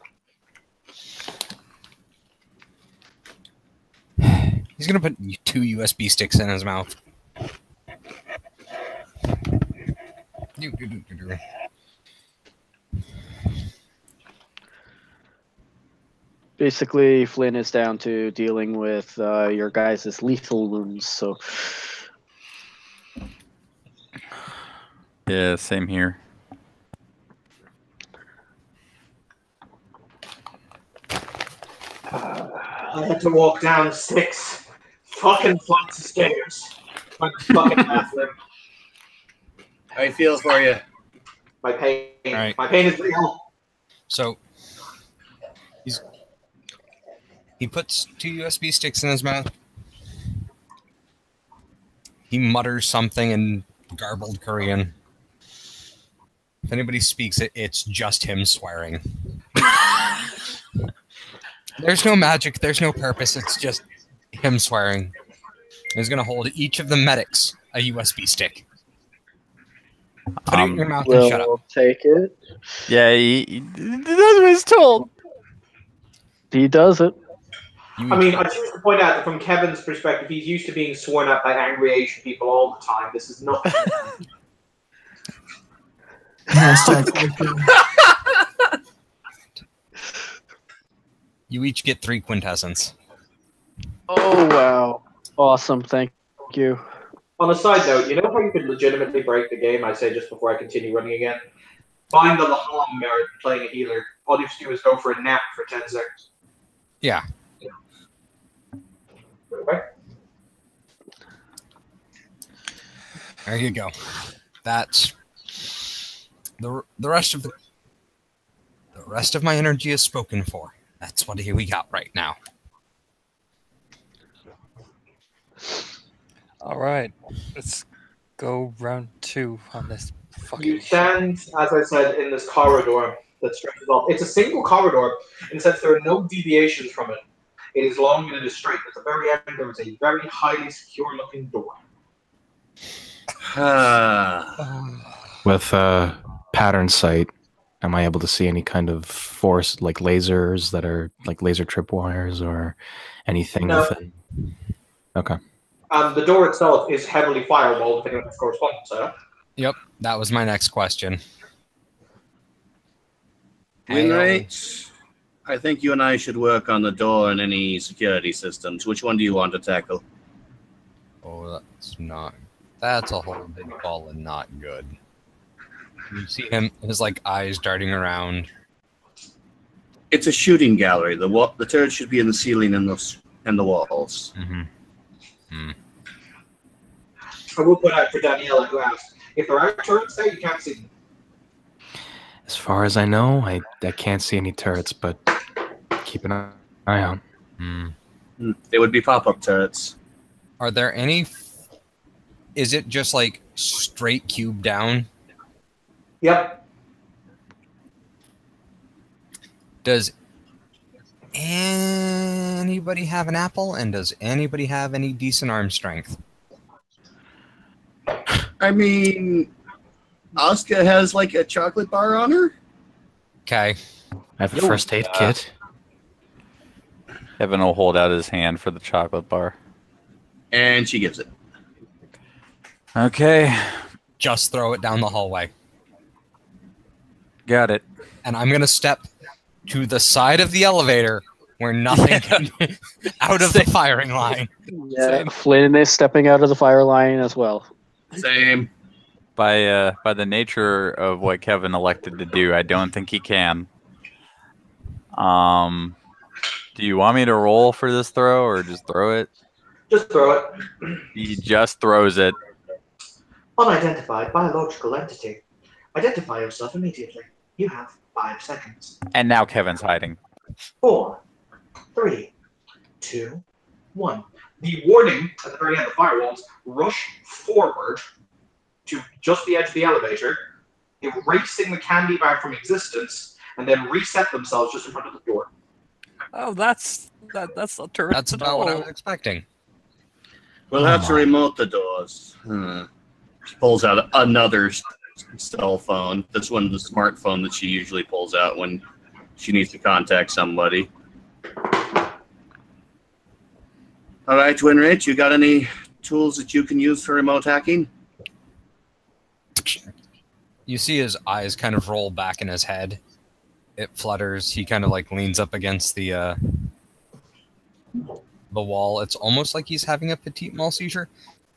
He's gonna put 2 USB sticks in his mouth. Basically, Flynn is down to dealing with your guys' lethal wounds. So, Yeah, same here. I had to walk down 6 fucking flights of stairs. Like a fucking bathroom. I feel for you. My pain. Right. My pain is real. So he puts 2 USB sticks in his mouth. He mutters something in garbled Korean. If anybody speaks it, it's just him swearing. There's no magic, there's no purpose, it's just him swearing. He's going to hold each of the medics a USB stick. Put it in your mouth and shut up. We'll take it. Yeah, he does what he's told. He does it. I mean, I choose to point out that from Kevin's perspective, he's used to being sworn at by angry Asian people all the time. This is nothing. You each get 3 quintessence. Oh, wow. Awesome. Thank you. On a side note, you know how you could legitimately break the game, I say just before I continue running again? Find the Laham merit playing a healer. All you have to do is go for a nap for 10 seconds. Yeah. Okay. There you go. That's the rest of the rest of my energy is spoken for. That's what we got right now. All right, let's go round 2 on this fucking. You stand, as I said, in this corridor that stretches off. It's a single corridor in the sense there are no deviations from it. It is long and it is straight. At the very end, there is a very highly secure-looking door. With pattern sight, am I able to see any kind of force, like lasers that are like laser tripwires or anything No. within? Okay. The door itself is heavily firewalled, depending on its correspondence setup. Yep, that was my next question. Winrate, I think you and I should work on the door and any security systems. Which one do you want to tackle? Oh, that's a whole big ball and not good. You see him, his like eyes darting around. It's a shooting gallery. The turret should be in the ceiling and the walls. Mm-hmm. I will put out for Daniela, who asked, if there are turrets there, you can't see them. As far as I know, I can't see any turrets, but keep an eye out. They would be pop-up turrets. Are there any? Is it just like straight cube down? Yep. Does anybody have an apple? And does anybody have any decent arm strength? I mean, Asuka has like a chocolate bar on her. Okay. I have a first aid kit. Evan will hold out his hand for the chocolate bar. And she gives it. Okay. Just throw it down the hallway. Got it. And I'm going to step to the side of the elevator where nothing can out of the firing line. Yeah, Flynn is stepping out of the fire line as well. Same. By the nature of what Kevin elected to do, I don't think he can. Do you want me to roll for this throw or just throw it? Just throw it. He just throws it. Unidentified biological entity. Identify yourself immediately. You have 5 seconds. And now Kevin's hiding. 4, 3, 2, 1. The warning at the very end of the firewalls, rush forward to just the edge of the elevator, erasing the candy bar from existence, and then reset themselves just in front of the door. Oh, that's a turret. That's about what I was expecting. We'll have to remote the doors. She pulls out another cell phone. That's one of the smartphone that she usually pulls out when she needs to contact somebody. All right, Winrate, you got any tools that you can use for remote hacking? You see his eyes kind of roll back in his head. It flutters. He kind of like leans up against the wall. It's almost like he's having a petit mal seizure.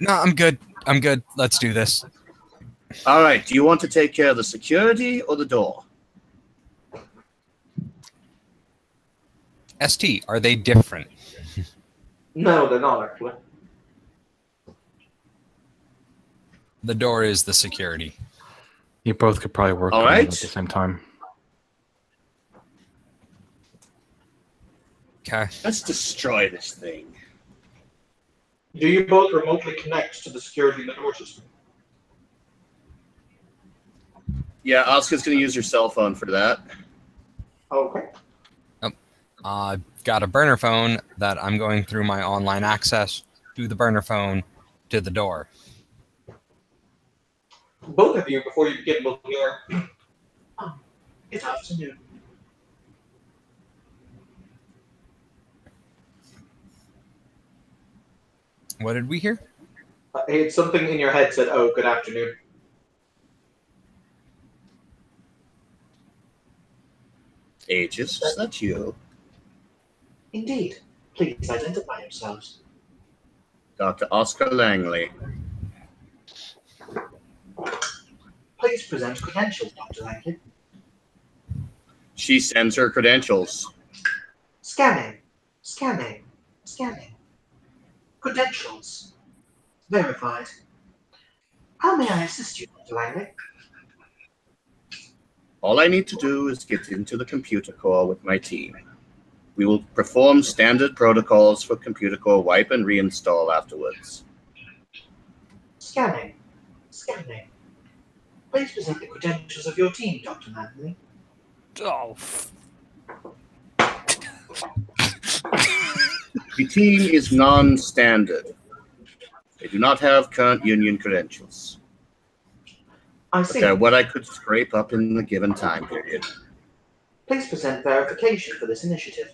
No, I'm good. I'm good. Let's do this. All right. Do you want to take care of the security or the door? ST, are they different? No, they're not actually. The door is the security. You both could probably work All on it right. at the same time. Okay. Let's destroy this thing. Do you both remotely connect to the security in the door system? Yeah, Asuka's going to use your cell phone for that. Okay. Got a burner phone that I'm going through my online access to the burner phone to the door. Both of you, before you begin looking here. It's afternoon. What did we hear? It's something in your head said, "Oh, good afternoon." Aegis, is that you? Indeed. Please identify yourselves. Dr. Oscar Langley. Please present credentials, Dr. Langley. She sends her credentials. Scanning. Scanning. Scanning. Credentials. Verified. How may I assist you, Dr. Langley? All I need to do is get into the computer core with my team. We will perform standard protocols for computer core wipe and reinstall afterwards. Scanning. Scanning. Please present the credentials of your team, Dr. Langley. Oh, The team is non-standard. They do not have current union credentials. I But see. they're what I could scrape up in the given time period. Please present verification for this initiative.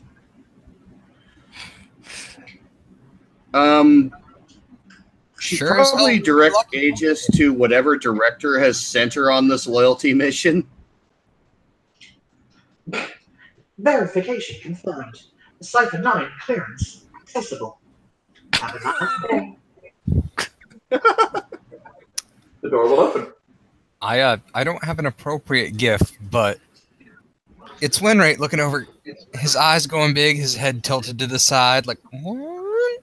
She Sure as probably hell directs lucky. Aegis to whatever director has sent her on this loyalty mission. Verification confirmed. Cipher 9 clearance accessible. Have a nice day. The door will open. I don't have an appropriate GIF, but it's Winright looking over, his eyes going big, his head tilted to the side, like what?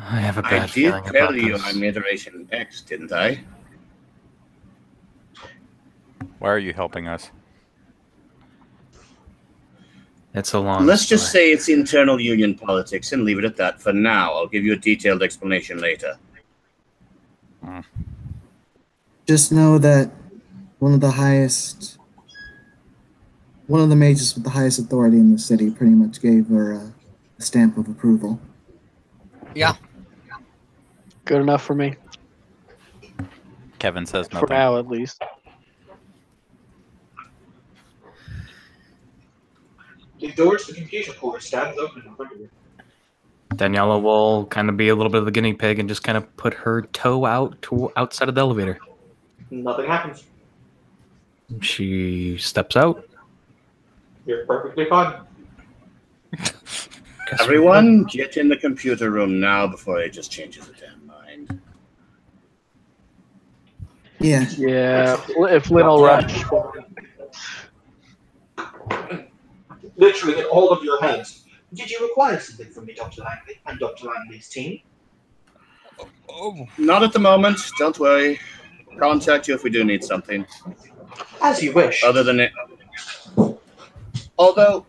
I have a I bad did feeling tell about you this. I'm Iteration X, didn't I? Why are you helping us? It's a long Let's just story. say it's internal union politics and leave it at that for now. I'll give you a detailed explanation later. Just know that one of the mages with the highest authority in the city pretty much gave her a stamp of approval. Yeah. Good enough for me. Kevin says For nothing. now, at least. The door to the computer core stands open in front of you. Daniela will kind of be a little bit of the guinea pig and just kind of put her toe out to outside of the elevator. Nothing happens. She steps out. You're perfectly fine. Everyone, get in the computer room now before it just changes the damn mind. Yeah. Yeah, if Lynn will rush. Literally in all of your heads. Did you require something from me, Dr. Langley, and Dr. Langley's team? Oh, Not at the moment. Don't worry. Contact you if we do need something. As you wish. Other than it. Although,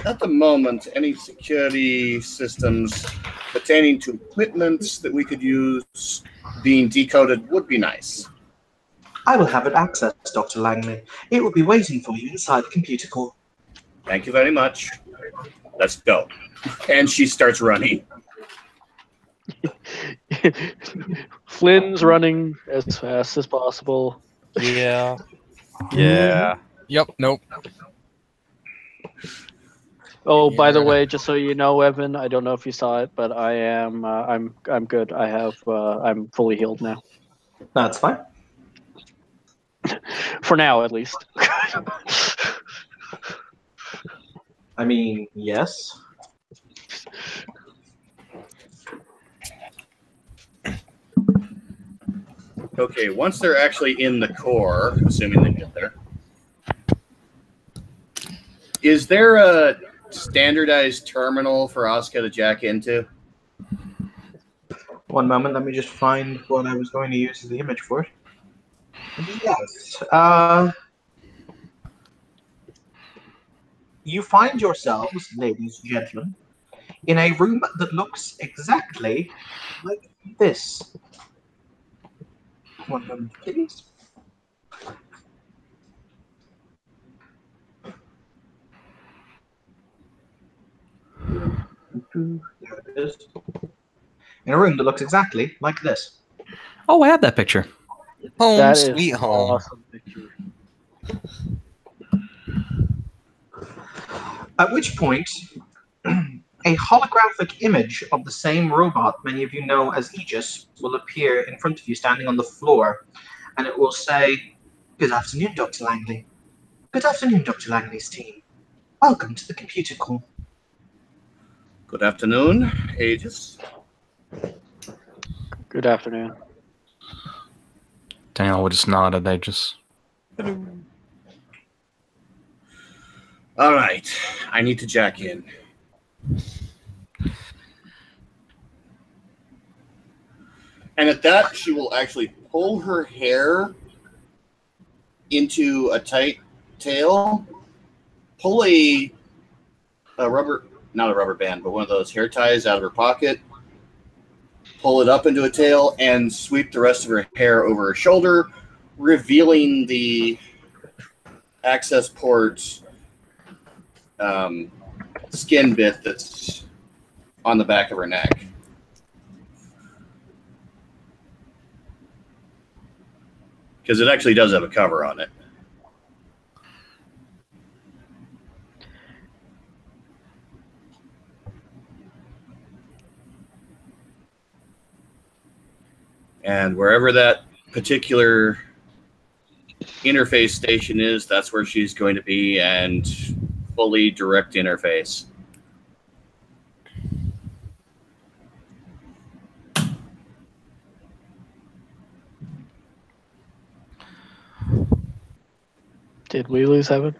at the moment, any security systems pertaining to equipment that we could use being decoded would be nice. I will have it accessed, Dr. Langley. It will be waiting for you inside the computer core. Thank you very much. Let's go. And she starts running. Flynn's running as fast as possible. Yeah. Yeah. yep, nope. Oh, by the Yeah. way, just so you know, Evan, I don't know if you saw it, but I am I'm good. I have I'm fully healed now. That's fine. For now, at least. I mean, yes. Okay, once they're actually in the core, assuming they get there, is there a standardized terminal for Asuka to jack into? One moment, let me just find what I was going to use as the image for it. Yes. You find yourselves, ladies and gentlemen, in a room that looks exactly like this. One moment, please. There it is. In a room that looks exactly like this. Oh, I have that picture. Home, That is sweet home. awesome picture. At which point, a holographic image of the same robot many of you know as Aegis will appear in front of you standing on the floor, and it will say, "Good afternoon, Dr. Langley. Good afternoon, Dr. Langley's team. Welcome to the computer call." Good afternoon, Aegis. Good afternoon. Daniel would just nod at Aegis. All right, I need to jack in. And at that, she will actually pull her hair into a tight tail, pull a rubber, not a rubber band, but one of those hair ties out of her pocket, pull it up into a tail, and sweep the rest of her hair over her shoulder, revealing the access port skin bit that's on the back of her neck. Because it actually does have a cover on it. And wherever that particular interface station is, that's where she's going to be, and fully direct interface. Did we lose Evan?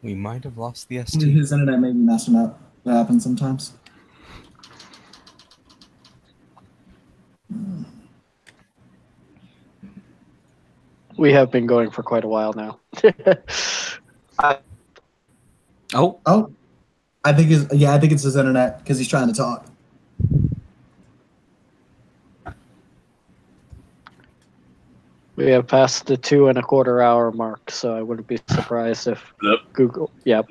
We might have lost the His ST. internet may be messing up. That happens sometimes. We have been going for quite a while now. Oh, I think it's his internet because he's trying to talk. We have passed the 2.25 hour mark, so I wouldn't be surprised if Google. Yep.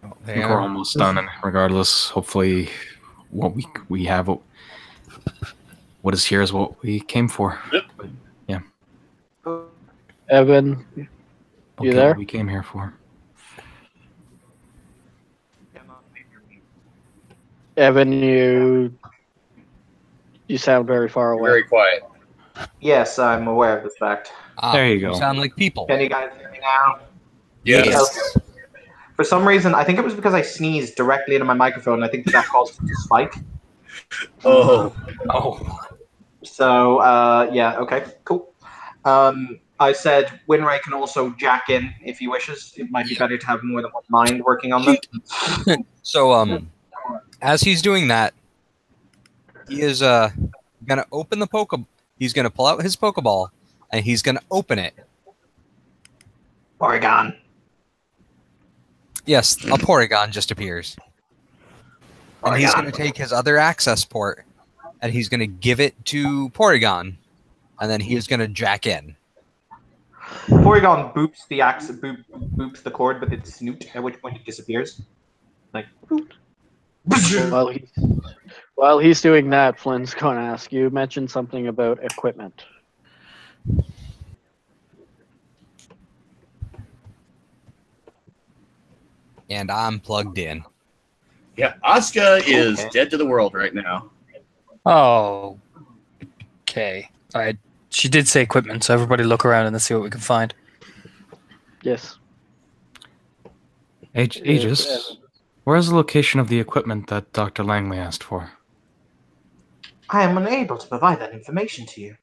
I think we're almost done, and regardless, hopefully, what we have, what is here is what we came for. Yep. But, yeah. Evan, you there? What we came here for. Evan, you sound very far away. Very quiet. Yes, I'm aware of this fact. There you go. Sound like people. Can you guys hear me now? Yes. For some reason, I think it was because I sneezed directly into my microphone. I think that caused it to spike. Oh. So, yeah, okay, cool. I said Winray can also jack in if he wishes. It might be better to have more than one mind working on this. So, as he's doing that, he is gonna open the He's gonna pull out his Pokeball, and he's gonna open it. Porygon. Yes, a Porygon just appears. And he's gonna take his other access port, and he's gonna give it to Porygon, and then he's gonna jack in. Porygon boops the boops the cord with its snoot, at which point it disappears. Like, boop. While he's doing that, Flynn's going to ask, you mentioned something about equipment. And I'm plugged in. Yeah, Asuka is dead to the world right now. Oh. Okay. All right. She did say equipment, so everybody look around and let's see what we can find. Yes. Aegis, where's the location of the equipment that Dr. Langley asked for? I am unable to provide that information to you.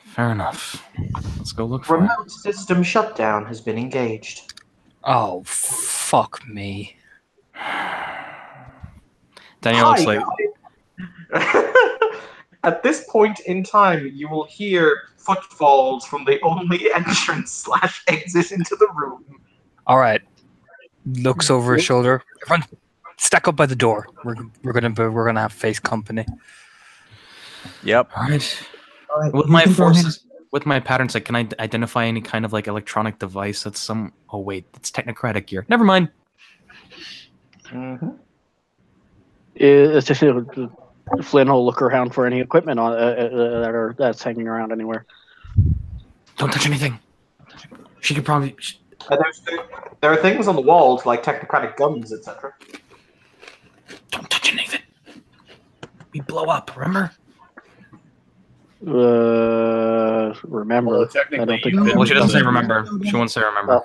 Fair enough. Let's go look for it. Remote system shutdown has been engaged. Oh, fuck me. Daniel looks like At this point in time, you will hear footfalls from the only entrance / exit into the room. All right. Looks over his shoulder. Everyone, stack up by the door. We're gonna have face company. Yep. all right. All right, With you my can throw forces, hands- with my patterns, like, can I identify any kind of like electronic device that's some? Oh wait, it's technocratic gear. Never mind. Mm-hmm. Flynn will look around for any equipment on that's hanging around anywhere. Don't touch anything. She could probably. There are things on the walls like technocratic guns, etc. Don't touch anything. We blow up. Remember? Remember? Well, I technically, don't think. you could- Well, she doesn't say remember. She won't say remember.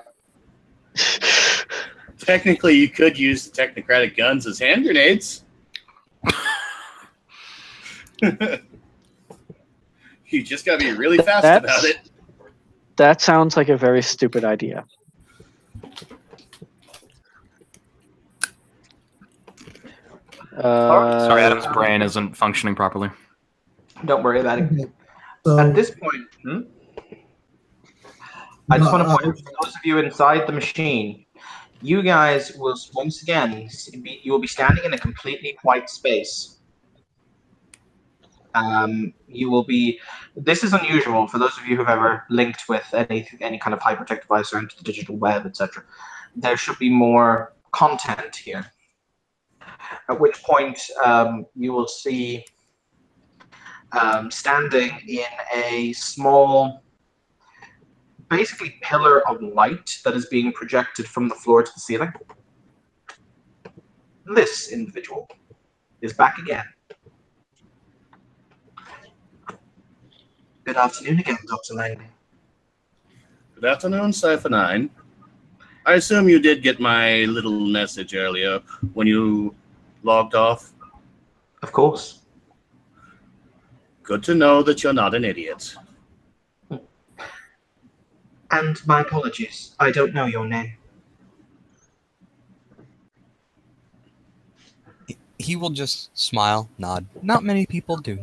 Technically, you could use the technocratic guns as hand grenades. You just gotta be really fast about it. That sounds like a very stupid idea. Sorry, Adam's brain isn't functioning properly. Don't worry about it. Okay. So, At this point, I just want to point out to those of you inside the machine, you guys will once again you will be standing in a completely white space. You will be. This is unusual for those of you who've ever linked with any kind of hypertext device or into the digital web, etc. There should be more content here. At which point you will see standing in a small, basically pillar of light that is being projected from the floor to the ceiling. This individual is back again. Good afternoon again, Dr. Langley. Good afternoon, Cypher 9. I assume you did get my little message earlier when you logged off. Of course. Good to know that you're not an idiot. And my apologies, I don't know your name. He will just smile, nod. Not many people do.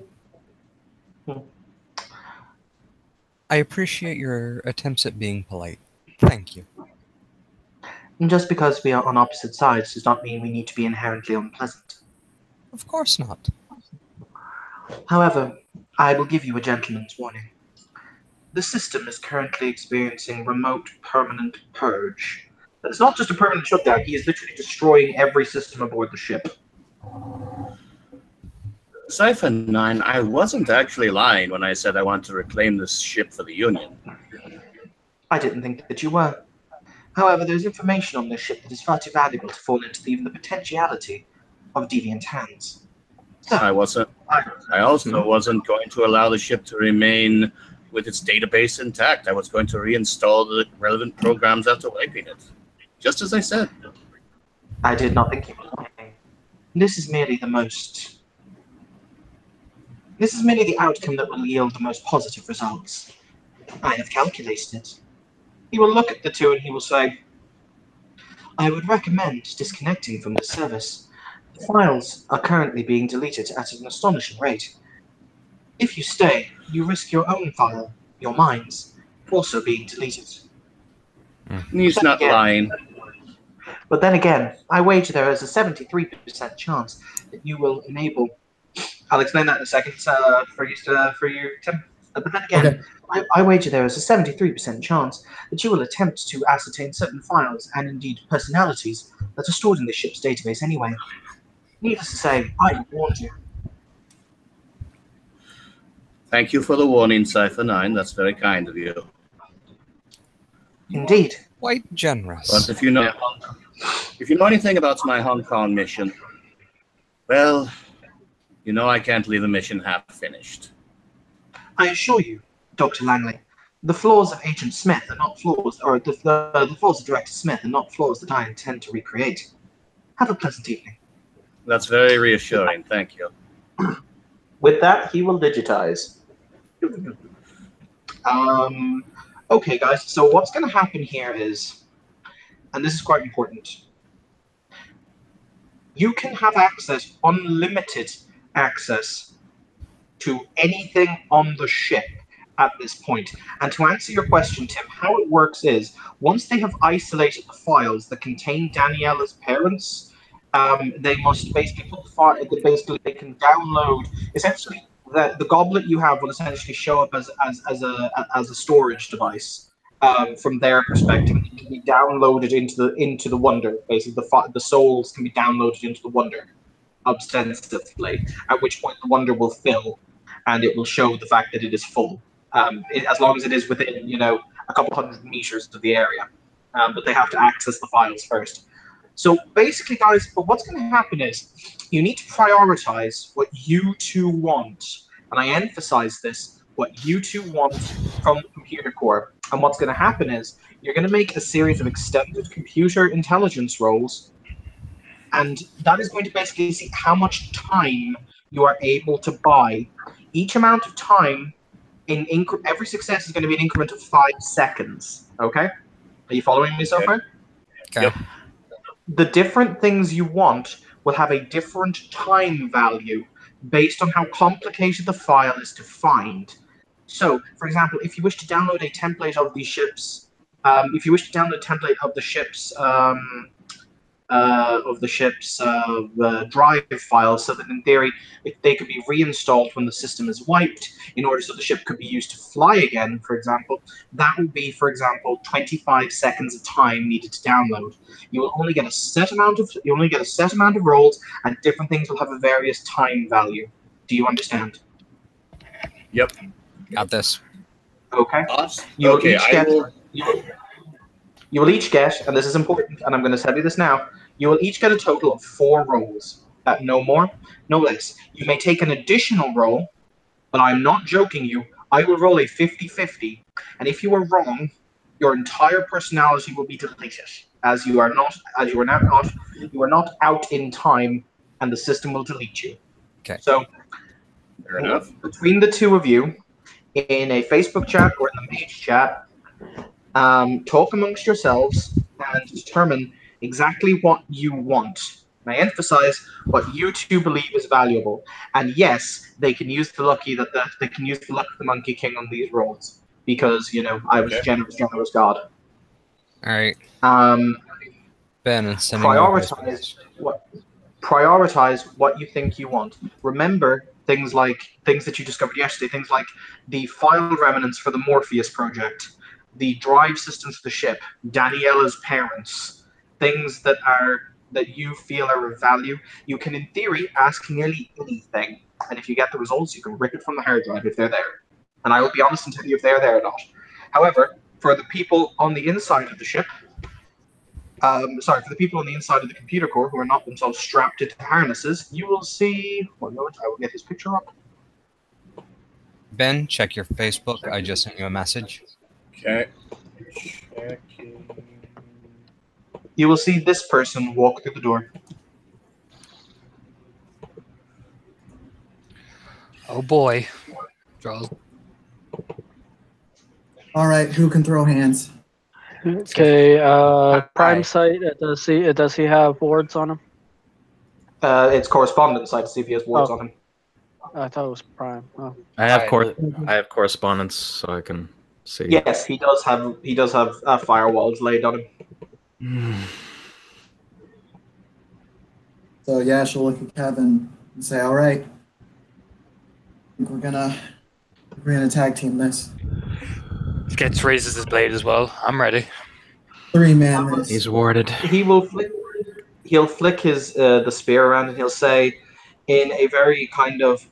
I appreciate your attempts at being polite. Thank you. And just because we are on opposite sides does not mean we need to be inherently unpleasant. Of course not. However, I will give you a gentleman's warning. The system is currently experiencing remote permanent purge. That is not just a permanent shutdown, he is literally destroying every system aboard the ship. Cypher 9, I wasn't actually lying when I said I want to reclaim this ship for the Union. I didn't think that you were. However, there's information on this ship that is far too valuable to fall into even the potentiality of deviant hands. So, I also wasn't going to allow the ship to remain with its database intact. I was going to reinstall the relevant programs after wiping it. Just as I said. I did not think you were lying. This is merely the outcome that will yield the most positive results. I have calculated it. He will look at the two and he will say, I would recommend disconnecting from the service. The files are currently being deleted at an astonishing rate. If you stay, you risk your own file, your minds, also being deleted. He's not lying. But then again, I wager there is a 73% chance that you will enable. I'll explain that in a second for you, Tim. But then again, Okay. I wager there is a 73% chance that you will attempt to ascertain certain files and indeed personalities that are stored in the ship's database anyway. Needless to say, I warned you. Thank you for the warning, Cypher 9. That's very kind of you. Indeed. Quite generous. But if you know anything about my Hong Kong mission, well, you know I can't leave a mission half finished. I assure you, Dr. Langley, the flaws of Agent Smith are not flaws, or the flaws of Director Smith are not flaws that I intend to recreate. Have a pleasant evening. That's very reassuring. Thank you. With that, he will digitize. Okay, guys, so what's going to happen here is, and this is quite important, You can have access, unlimited access, to anything on the ship at this point. And to answer your question, Tim, how it works is, once they have isolated the files that contain Daniela's parents, they must basically put the file, they can download, essentially, the goblet you have will essentially show up as a storage device. From their perspective, it can be downloaded into the Wonder. Basically, the souls can be downloaded into the Wonder ostensibly, at which point the Wonder will fill, and it will show the fact that it is full, as long as it is within, a couple 100 meters of the area. But they have to access the files first. So basically, guys, but what's going to happen is you need to prioritize what you two want, and I emphasize this: what you two want from the computer core. And what's going to happen is you're going to make a series of extended computer intelligence rolls, and that is going to basically see how much time you are able to buy. Each amount of time, every success is going to be an increment of 5 seconds. Okay? Are you following me so far? Okay. Yep. The different things you want will have a different time value based on how complicated the file is to find. So, for example, if you wish to download a template of the ship's, drive file, so that in theory, they could be reinstalled when the system is wiped, in order so the ship could be used to fly again, for example, that would be, for example, 25 seconds of time needed to download. You will only get a set amount of rolls, and different things will have a various time value. Do you understand? Yep. Got this. Okay. Awesome. You will Okay, each get, you will each get, and this is important, and I'm going to tell you this now, you will each get a total of 4 rolls. No more, no less. You may take an additional roll, but I'm not joking you. I will roll a 50-50, and if you are wrong, your entire personality will be deleted, as you are not out in time, and the system will delete you. Okay. So, fair enough. Between the two of you, in a Facebook chat or in the Mage chat, talk amongst yourselves and determine exactly what you want. And I emphasize what you two believe is valuable. And yes, they can use the luck of the Monkey King on these rolls, because I was generous God. All right. Ben, and prioritize what you think you want. Remember things that you discovered yesterday, things like the file remnants for the Morpheus project, the drive systems for the ship, Daniela's parents, things that you feel are of value. You can, in theory, ask nearly anything, and if you get the results, you can rip it from the hard drive if they're there. And I will be honest and tell you if they're there or not. However, for the people on the inside of the ship, for the people on the inside of the computer core who are not themselves strapped into harnesses, you will see. One moment, I will get his picture up. Ben, check your Facebook. I just sent you a message. Okay. You will see this person walk through the door. Oh boy. Charles. All right, who can throw hands? Okay, Prime site. Does he have wards on him? It's correspondence site to see if he has wards on him. I thought it was Prime. Oh. I have correspondence, so I can see. Yes, he does have firewalls laid on him. So yeah, she'll look at Kevin and say, "All right, I think we're gonna tag team this." Gets raises his blade as well. I'm ready. 3-man race. He's warded. He'll flick his the spear around, and he'll say, in a very kind of,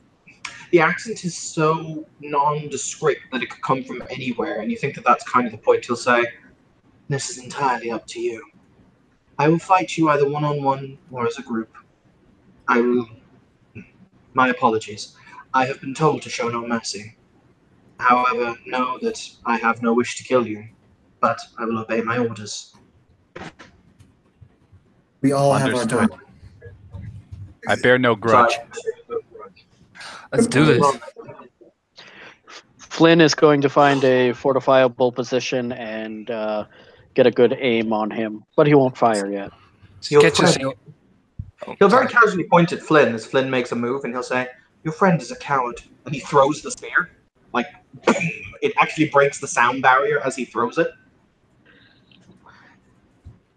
the accent is so nondescript that it could come from anywhere, and you think that that's kind of the point. He'll say, "This is entirely up to you. I will fight you either one-on-one or as a group. My apologies. I have been told to show no mercy. However, know that I have no wish to kill you, but I will obey my orders." We all have our Understood. time. I bear no grudge. Let's do this. Flynn is going to find a fortifiable position and get a good aim on him, but he won't fire yet. He'll very casually point at Flynn as Flynn makes a move, and he'll say, "Your friend is a coward." And he throws the spear. Like, it actually breaks the sound barrier as he throws it.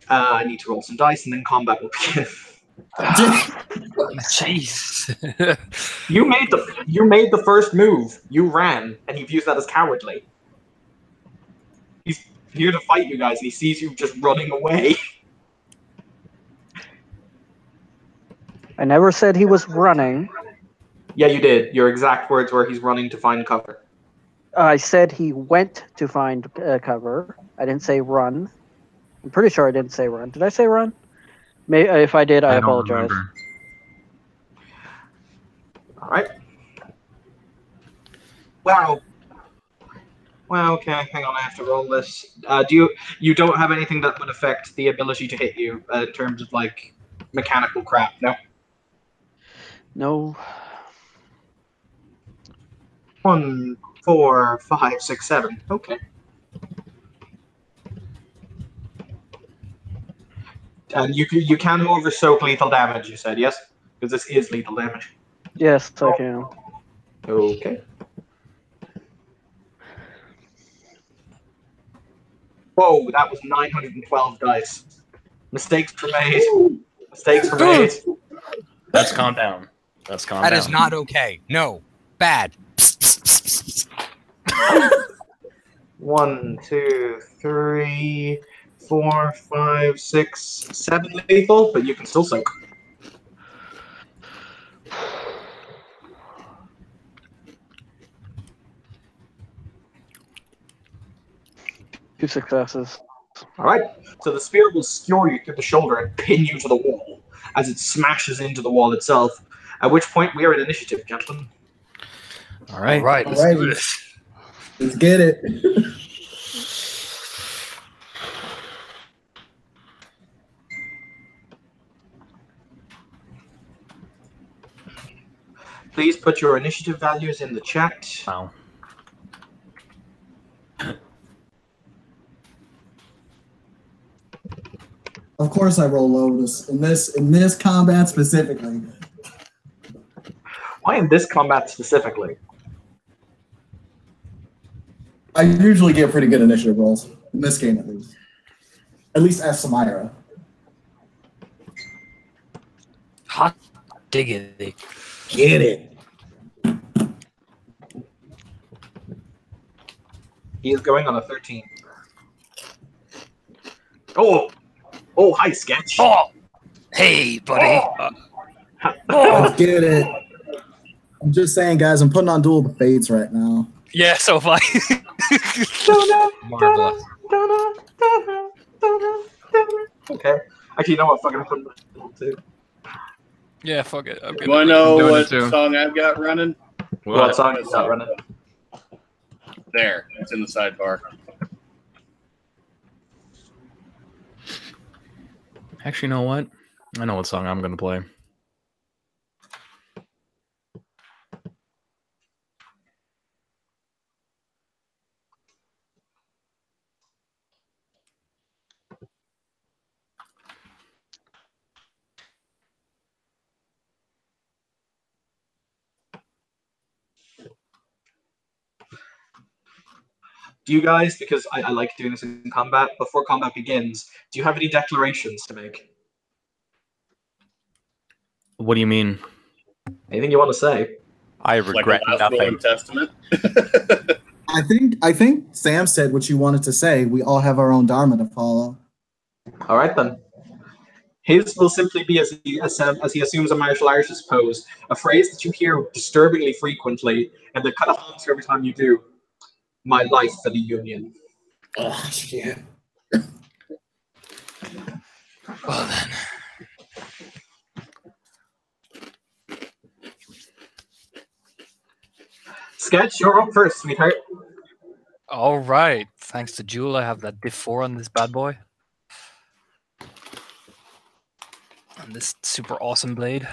I need to roll some dice, and then combat will begin. Jeez. You made the first move. You ran, and he views that as cowardly. He's here to fight you guys, and he sees you just running away. I never said he was running. Yeah, you did. Your exact words were, "He's running to find cover." I said he went to find cover. I didn't say run. I'm pretty sure I didn't say run. Did I say run? If I did, I apologize. Remember. All right. Wow. Well, okay. Hang on. I have to roll this. You don't have anything that would affect the ability to hit you in terms of like mechanical crap? No. No. 1, 4, 5, 6, 7. Okay. And you can, however, soak lethal damage, you said, yes? Because this is lethal damage. Yes, I can. Okay. Whoa, that was 912 dice. Mistakes were made. Mistakes were made. Let's calm down. Let's calm down. That is not okay. No. Bad. 1, 2, 3, 4, 5, 6, 7 lethal, but you can still soak. Two successes. All right. So the spear will skewer you through the shoulder and pin you to the wall as it smashes into the wall itself. At which point we are at initiative, gentlemen. All right. All right. Let's do this. Let's get it. Please put your initiative values in the chat. Wow. Of course, I roll low in this combat specifically. Why in this combat specifically? I usually get pretty good initiative rolls in this game, at least. At least as Samira. Hot diggity. Get it. He is going on a 13. Oh, hi, Sketch. Oh, hey, buddy. Let's get it. I'm just saying, guys, I'm putting on Duel of the Fates right now. Yeah, so far. Marvelous. Okay. Actually, you know what? Fucking put on too. Yeah, fuck it. You want to know doing what it too. song I've got running? What song is that running? There, it's in the sidebar. Actually, you know what? I know what song I'm going to play. Do you guys, because I like doing this in combat, before combat begins, do you have any declarations to make? What do you mean? Anything you want to say? I Like regret the last will nothing. and testament. I think Sam said what you wanted to say. We all have our own dharma to follow. All right, then. His will simply be, as he assumes a martial artist pose, a phrase that you hear disturbingly frequently, and that kind of haunts you every time you do. My life for the Union. Oh, shit. Well then. Sketch, you're up first, sweetheart. All right. Thanks to Jewel, I have that diff 4 on this bad boy. And this super awesome blade.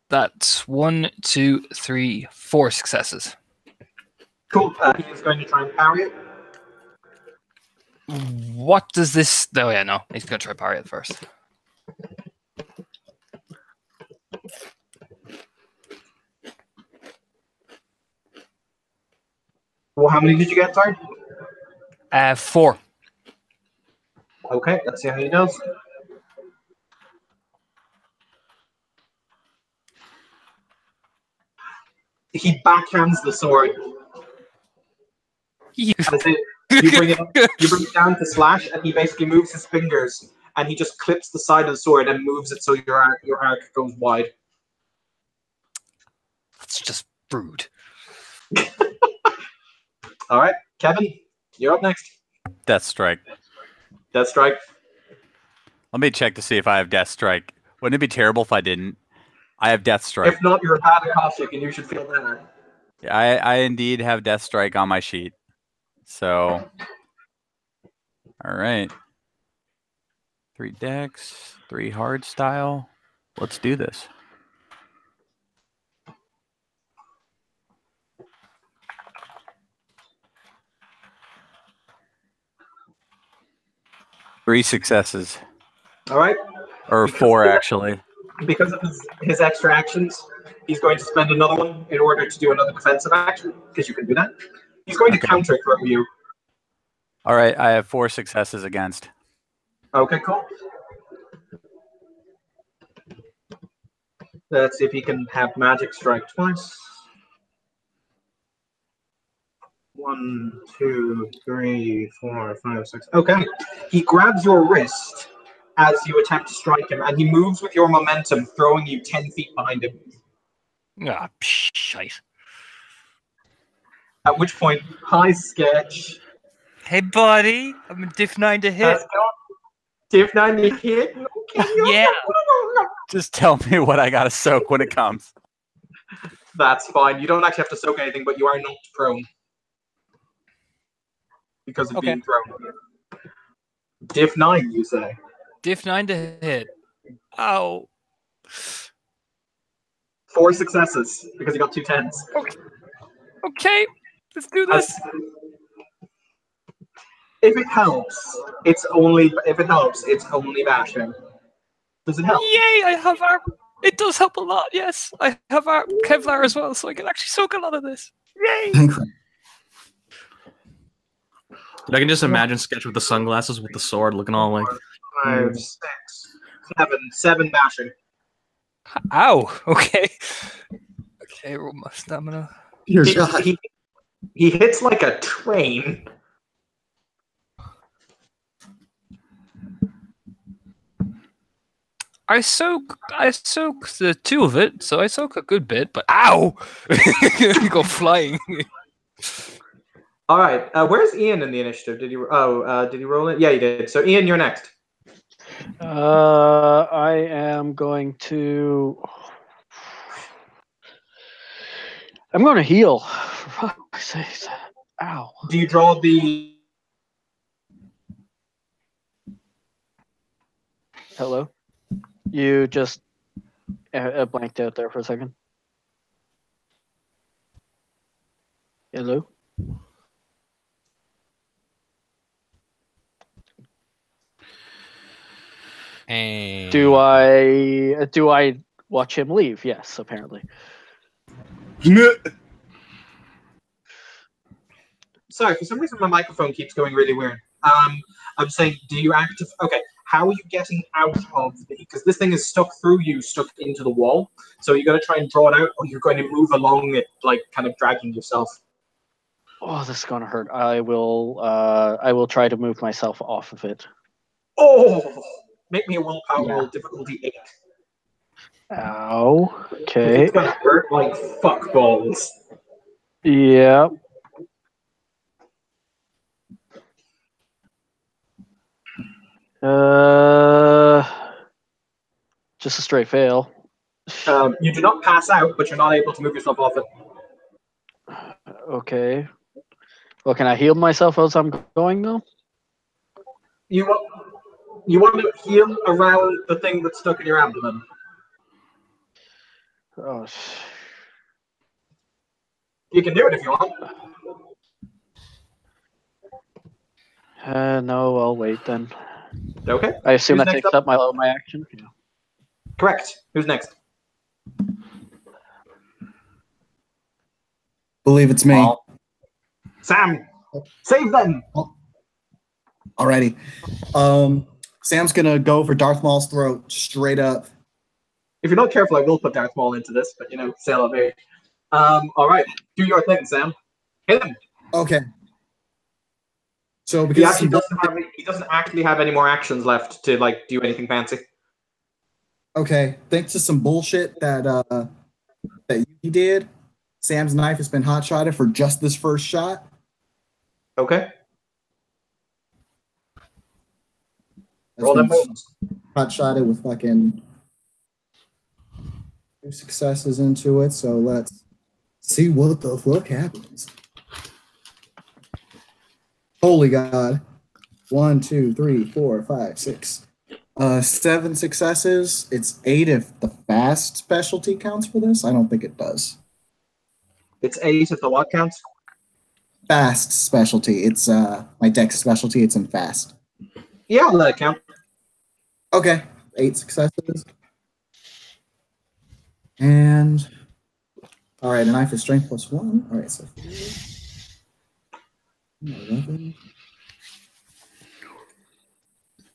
That's 1, 2, 3, 4 successes. Cool. He is going to try and parry it. what does this? Oh yeah, no, he's gonna try parry it first. Well, how many did you get, sorry? 4. Okay, let's see how he does. He backhands the sword. You As in, you bring it down to slash, and he basically moves his fingers, and he just clips the side of the sword and moves it so your arc goes wide. That's just rude. All right, Kevin, you're up next. Death Strike. Death Strike. Let me check to see if I have Death Strike. Wouldn't it be terrible if I didn't? I have Death Strike. If not, you're a bad Akashic, and you should feel better. I indeed have Death Strike on my sheet. So, all right. 3 decks, 3 hard style. Let's do this. Three successes. All right. Or 4, actually. Because of his extra actions, he's going to spend another one in order to do another defensive action, because you can do that. He's going to counter throw you. All right, I have 4 successes against. Okay, cool. Let's see if he can have magic strike twice. 1, 2, 3, 4, 5, 6. Okay. He grabs your wrist as you attempt to strike him, and he moves with your momentum, throwing you 10 feet behind him. Ah, shite. At which point, hi, Sketch. Hey, buddy. I'm a diff 9 to hit. Diff 9 to hit? Okay. Yeah. Just tell me what I got to soak when it comes. That's fine. You don't actually have to soak anything, but you are knocked prone. Because of being thrown. Diff 9, you say? Diff 9 to hit. Ow. 4 successes, because you got 2 10s. Okay, let's do this. If it helps, it's only bashing. Does it help? Yay, I have our... It does help a lot, yes. I have our Kevlar as well, so I can actually soak a lot of this. Yay! I can just imagine Sketch with the sunglasses with the sword looking all like... 5, 6, 7 bashing. Ow, okay. Okay, roll my stamina. He hits like a train. I soak the 2 of it, so I soak a good bit, but ow! Go flying. All right, where's Ian in the initiative? Did he roll it? Yeah, he did. So Ian, you're next. I am going to. I'm going to heal. For fuck's sake. Ow. Do you draw the? Hello. You just blanked out there for a second. Hello. And Do I watch him leave? Yes, apparently. Sorry, for some reason my microphone keeps going really weird. I'm saying, do you okay, how are you getting out of because this thing is stuck into the wall. So you got to try and draw it out, or you're going to move along it, like kind of dragging yourself. Oh, this is gonna hurt. I will try to move myself off of it. Oh, make me a willpower roll, difficulty 8. Ow. Okay. It's gonna hurt like fuck balls. Yeah. Just a straight fail. You do not pass out, but you're not able to move yourself off it. Okay. Well, can I heal myself as I'm going though? You want to heal around the thing that's stuck in your abdomen. Oh. You can do it if you want. No, I'll wait then. Okay. I assume Who's that next takes up my action. Yeah. Correct. Who's next? Believe it's me. Sam, save them. Alrighty. Sam's gonna go for Darth Maul's throat straight up. If you're not careful, I will put Darth Maul into this, but say it me. All right, do your thing, Sam. Hit him. Okay. So because he doesn't actually have any more actions left to do anything fancy. Okay, thanks to some bullshit that you did, Sam's knife has been hot-shotted for just this first shot. Okay. Roll them moves. Hot-shotted with fucking 2 successes into it, so let's see what the fuck happens. Holy God. 1, 2, 3, 4, 5, 6. 7 successes. It's 8 if the fast specialty counts for this. I don't think it does. It's 8 if the what counts? Fast specialty. It's my dex specialty. It's in fast. Yeah, I'll let it count. Okay. 8 successes. And all right, a knife is strength +1. All right, so 11.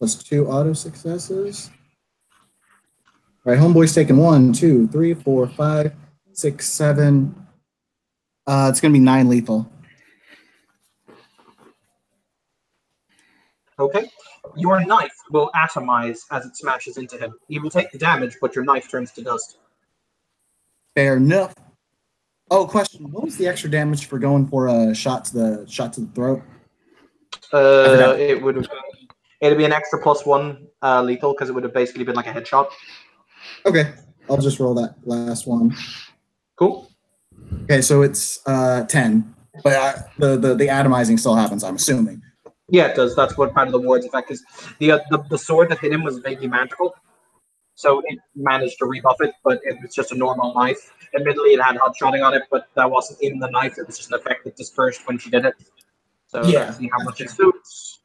+2 auto successes. All right, homeboy's taking 1, 2, 3, 4, 5, 6, 7. It's gonna be 9 lethal. Okay. Your knife will atomize as it smashes into him. You will take the damage, but your knife turns to dust. Fair enough. Oh, question: what was the extra damage for going for a shot to the throat? It'd be an extra +1 lethal because it would have basically been like a headshot. Okay, I'll just roll that last one. Cool. Okay, so it's 10, but the atomizing still happens. I'm assuming. Yeah, it does. That's what part of the ward's effect is. The sword that hit him was vaguely magical, so it managed to rebuff it, but it was just a normal knife. Admittedly, it had hot shotting on it, but that wasn't in the knife. It was just an effect that dispersed when she did it. So let's see how much it suits.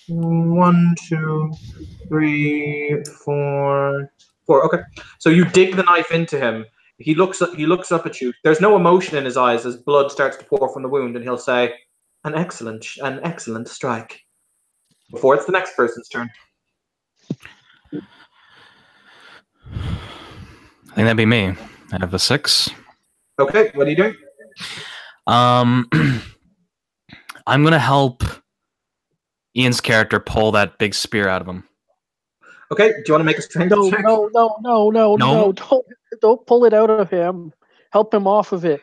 1, 2, 3, 4. Okay, so you dig the knife into him. He looks up at you. There's no emotion in his eyes as blood starts to pour from the wound, and he'll say, An excellent strike." Before it's the next person's turn. I think that'd be me. I have a 6. Okay, what are you doing? I'm gonna help Ian's character pull that big spear out of him. Okay, do you want to make a strength check? No. Don't pull it out of him. Help him off of it.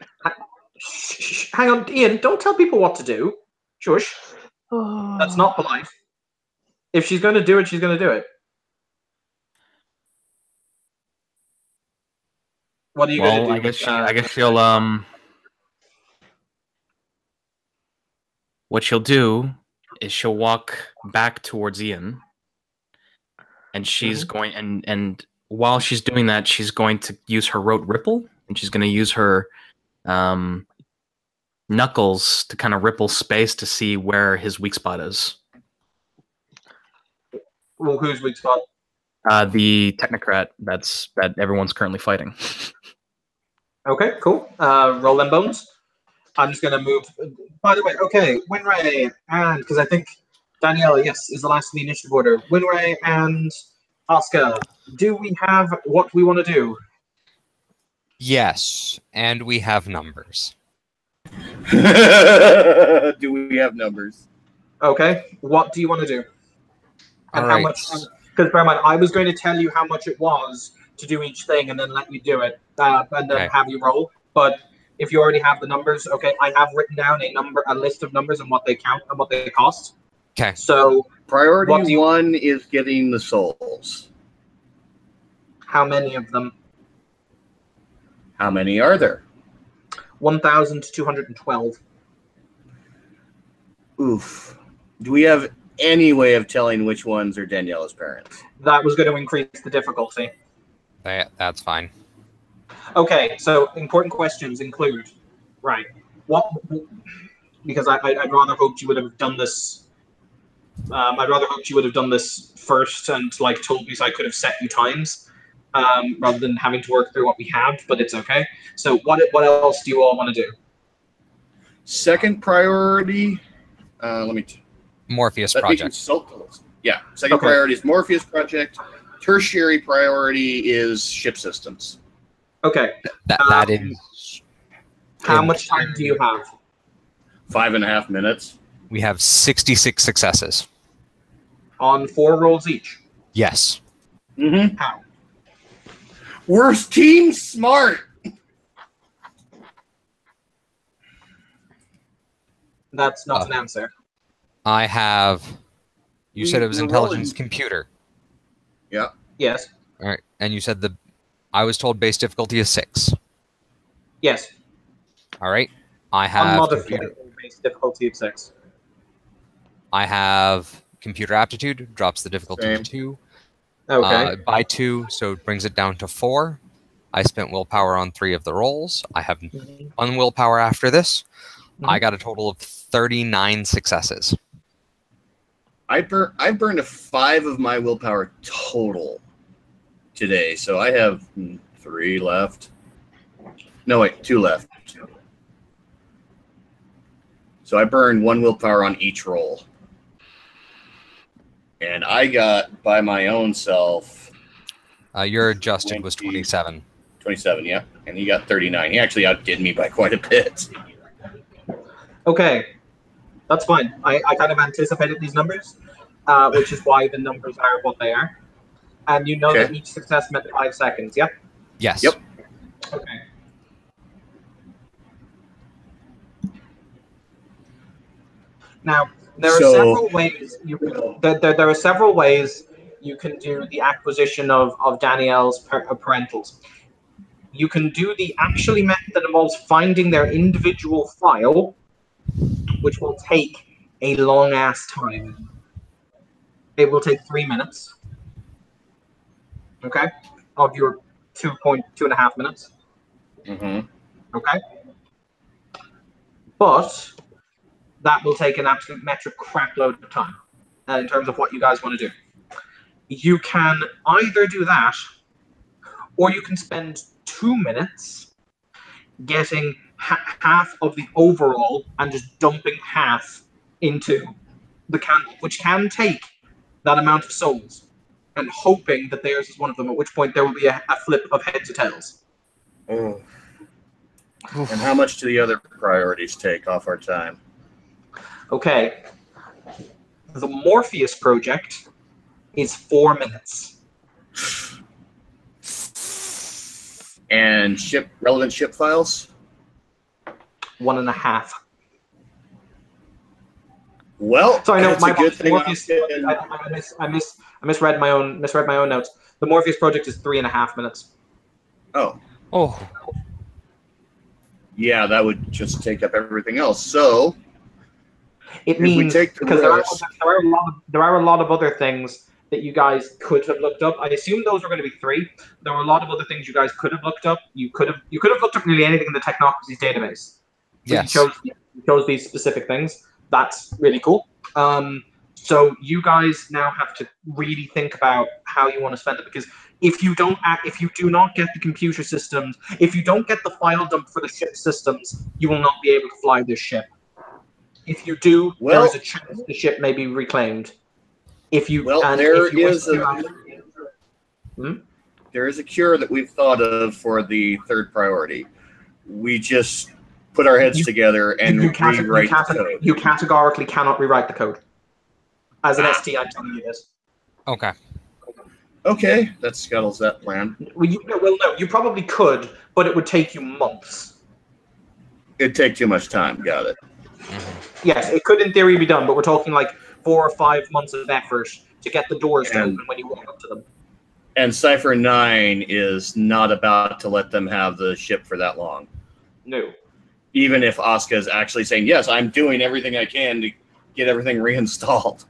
Hang on, Ian, don't tell people what to do. Shush. That's not polite. If she's going to do it, she's going to do it. What are you going to do? I guess she'll what she'll do is she'll walk back towards Ian, and she's going and while she's doing that, she's going to use her rote ripple, and she's going to use her knuckles to kind of ripple space to see where his weak spot is. Well, whose weak spot? The technocrat that everyone's currently fighting. Okay, cool. Roll them bones. I'm just going to move. By the way, okay, Winray and because I think Daniela, yes, is the last in the initiative order. Winray and Oscar, do we have what we want to do? Yes, and we have numbers. Do we have numbers? Okay, what do you want to do? And how much? Because bear in mind, I was going to tell you how much it was to do each thing, and then let you do it, and then have you roll. But if you already have the numbers, okay, I have written down a list of numbers and what they count and what they cost. Okay. So priority 1 is getting the souls. How many of them? How many are there? 1,212. Oof. Do we have any way of telling which ones are Daniela's parents? That was going to increase the difficulty. That's fine. Okay, so important questions include, right, because I'd rather hoped you would have done this. I'd rather hoped you would have done this first and like told me so I could have set you times, rather than having to work through what we have. But it's okay. So what else do you all want to do? Second priority. Morpheus project. Yeah. Second priority is Morpheus project. Tertiary priority is ship systems. Okay. That is. How much time do you have? 5.5 minutes. We have 66 successes. On 4 rolls each? Yes. Mm-hmm. How? We're team smart. That's not an answer. I have... You said it was intelligence computer. Yeah. Yes. All right. And you said I was told base difficulty is 6. Yes. All right. I have unmodified base difficulty of 6. I have computer aptitude, drops the difficulty to 2. Okay. By 2, so it brings it down to 4. I spent willpower on 3 of the rolls. I have 1 willpower after this. I got a total of 39 successes. I burned 5 of my willpower total today, so I have 3 left. No, wait, 2 left. So I burned 1 willpower on each roll. And I got, by my own self... your adjusted was 27. 27, yeah. And he got 39. He actually outdid me by quite a bit. Okay. That's fine. I kind of anticipated these numbers, which is why the numbers are what they are. And you know that each success meant 5 seconds, yeah? Yes. Yep. Okay. Now, there are several ways you can, there are several ways you can do the acquisition of Danielle's parentals. You can do the actually method that involves finding their individual file, which will take a long ass time. It will take 3 minutes. Okay, of your 2.5 minutes. Okay, but that will take an absolute metric crapload of time in terms of what you guys want to do. You can either do that, or you can spend 2 minutes getting half of the overall and just dumping half into the can, which can take that amount of souls, and hoping that theirs is one of them, at which point there will be a flip of heads or tails. Oh. And how much do the other priorities take off our time? Okay. The Morpheus project is 4 minutes. And relevant ship files? 1.5. Well, sorry, no, that's my a good thing. Morpheus, I misread my own notes. The Morpheus project is 3.5 minutes. Oh. Oh. Yeah, that would just take up everything else. So it means because there are a lot of other things that you guys could have looked up. I assume those are going to be 3. There were a lot of other things you guys could have looked up. You could have looked up nearly anything in the Technocracy's database. Yes. You chose these specific things. That's really cool. So you guys now have to really think about how you want to spend it, because if you do not get the computer systems, if you don't get the file dump for the ship systems, you will not be able to fly this ship. If you do, there is a chance the ship may be reclaimed. There is a cure that we've thought of for the third priority. We just put our heads together and rewrite the code. You categorically cannot rewrite the code. As an ST, I'm telling you this. Okay. Okay, that scuttles that plan. Well, no, you probably could, but it would take you months. It'd take too much time. Got it. Yes, it could in theory be done, but we're talking like 4 or 5 months of effort to get the doors open when you walk up to them. And Cypher 9 is not about to let them have the ship for that long. No. Even if Asuka is actually saying, yes, I'm doing everything I can to get everything reinstalled.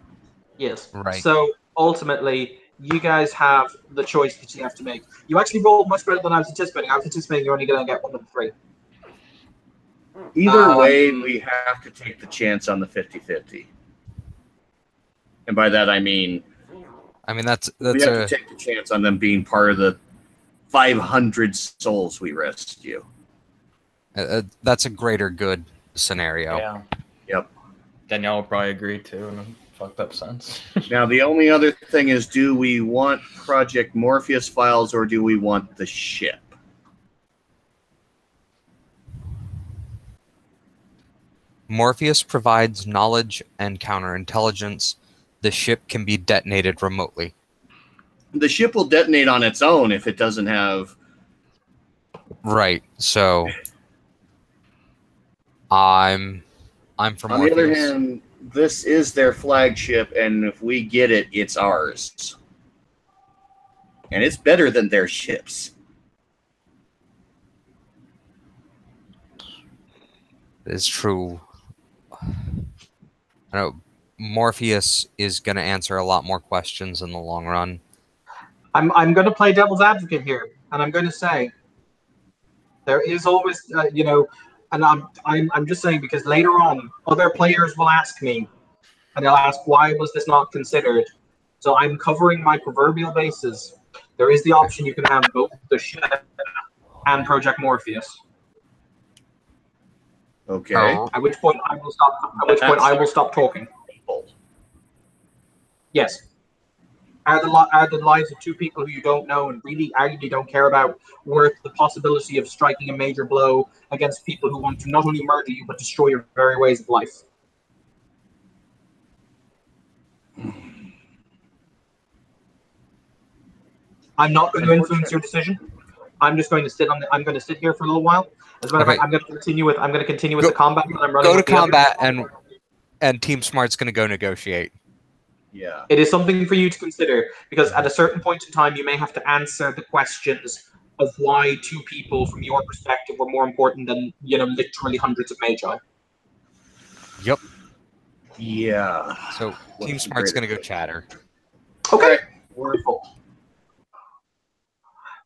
Yes. Right. So ultimately, you guys have the choice that you have to make. You actually rolled much better than I was anticipating. I was anticipating you're only going to get 1 of the 3. Either way, we have to take the chance on the 50-50. And by that I mean that's we have to take the chance on them being part of the 500 souls we rescue. That's a greater good scenario. Yeah. Yep. Danielle will probably agree too in a fucked up sense. Now the only other thing is, do we want Project Morpheus files or do we want the ship? Morpheus provides knowledge and counterintelligence. The ship can be detonated remotely. The ship will detonate on its own if it doesn't have... Right, so... I'm for Morpheus. On the other hand, this is their flagship, and if we get it, it's ours. And it's better than their ships. It's true. I know Morpheus is going to answer a lot more questions in the long run. I'm going to play devil's advocate here, and I'm going to say there is always, and I'm just saying because later on other players will ask me, and they'll ask why was this not considered. So I'm covering my proverbial bases. There is the option you can have both the ship and Project Morpheus. Okay. At which point I will stop. At which point I will stop talking. Yes. Are the lives of two people who you don't know and really arguably don't care about worth the possibility of striking a major blow against people who want to not only murder you but destroy your very ways of life? I'm not going to influence your decision. I'm just going to sit on the. I'm going to sit here for a little while. As a matter of fact, I'm going to continue with. I'm going to continue with the combat. I'm running. Go to combat, and Team Smart's going to go negotiate. Yeah. It is something for you to consider because at a certain point in time, you may have to answer the questions of why two people, from your perspective, were more important than literally hundreds of magi. Yep. Yeah. So Team Smart's going to go chatter. Okay. Wonderful.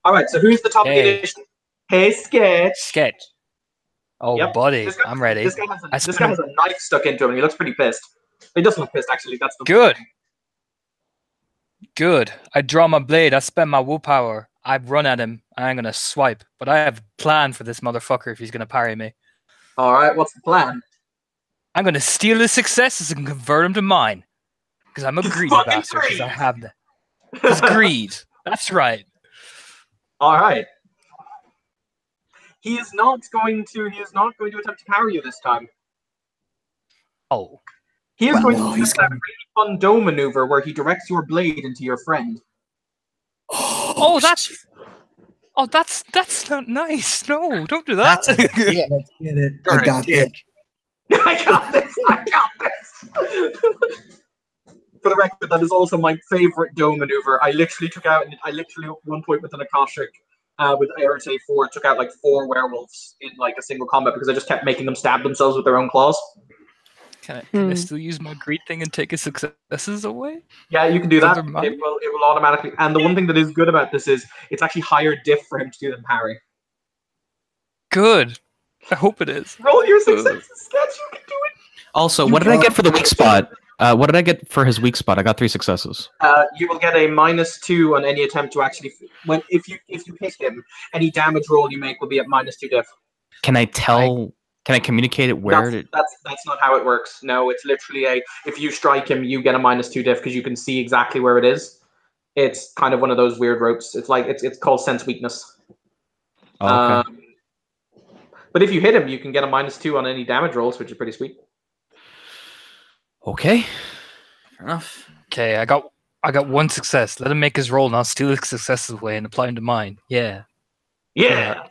All right. So who's the top of the edition? Hey, Sketch. Sketch. Oh, Yep. buddy, This guy- I'm ready. This guy has a knife stuck into him, and he looks pretty pissed. He doesn't look pissed, actually. That's the Good. Good. I draw my blade. I spend my willpower. I run at him. And I'm gonna swipe. But I have a plan for this motherfucker if he's gonna parry me. All right. What's the plan? I'm gonna steal his successes and convert them to mine. Because I'm a greedy fucking bastard. Because greed. I have them. It's greed. That's right. All right. He is not going to attempt to parry you this time. Oh. He is going to no, do that really fun dome maneuver where he directs your blade into your friend. Oh, that's not nice. No, don't do that. Let's get it. You're I a got dick. it. I got this. I got this. For the record, that is also my favorite dome maneuver. I literally at one point with an Akashic, with Arete 4, took out like 4 werewolves in like a single combat because I just kept making them stab themselves with their own claws. Can I still use my greed thing and take his successes away? Yeah, you can do that. Those are mine? It will automatically. And the one thing that is good about this is it's actually higher diff for him to do than parry. Good. I hope it is. Roll your successes, Sketch. You can do it. Also, what did I get for the weak spot? What did I get for his weak spot? I got 3 successes. You will get a -2 on any attempt to actually. If you hit him, any damage roll you make will be at -2 diff. Can I tell? Can I communicate it where? That's not how it works. No, it's literally if you strike him, you get a -2 diff because you can see exactly where it is. It's kind of one of those weird ropes. It's like it's called sense weakness. Oh, okay. But if you hit him, you can get a -2 on any damage rolls, which is pretty sweet. Okay. Fair enough. Okay, I got 1 success. Let him make his roll, and I'll steal his successes away and apply them to mine. Yeah. Yeah.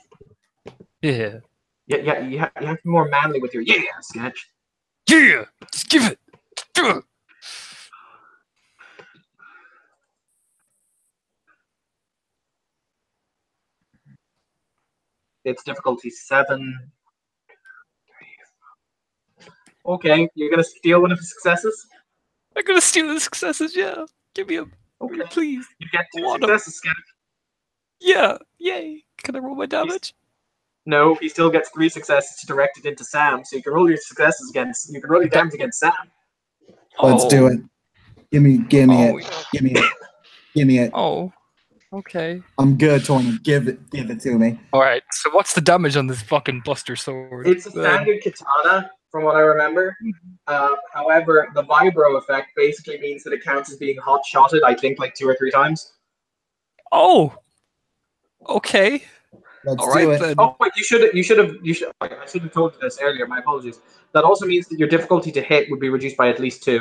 Yeah. Yeah. You have to be more manly with your Sketch. Yeah. Just give it. Do it. It's difficulty 7. Okay, you're gonna steal one of his successes? I'm gonna steal his successes, yeah. Give me a please. You get 2 successes, Sketch. Yeah, yay. Can I roll my damage? No, he still gets 3 successes directed into Sam, so you can roll your successes against. You can roll your damage against Sam. Let's do it. Give me it. Give me it. Oh, okay. I'm good, Tony. Give it to me. All right. So what's the damage on this fucking Buster Sword? It's a standard katana, from what I remember. However, the vibro effect basically means that it counts as being hot-shotted, I think, like 2 or 3 times. Oh. Okay. Let's All right, do it. then. Oh wait, I should have told you this earlier. My apologies. That also means that your difficulty to hit would be reduced by at least 2.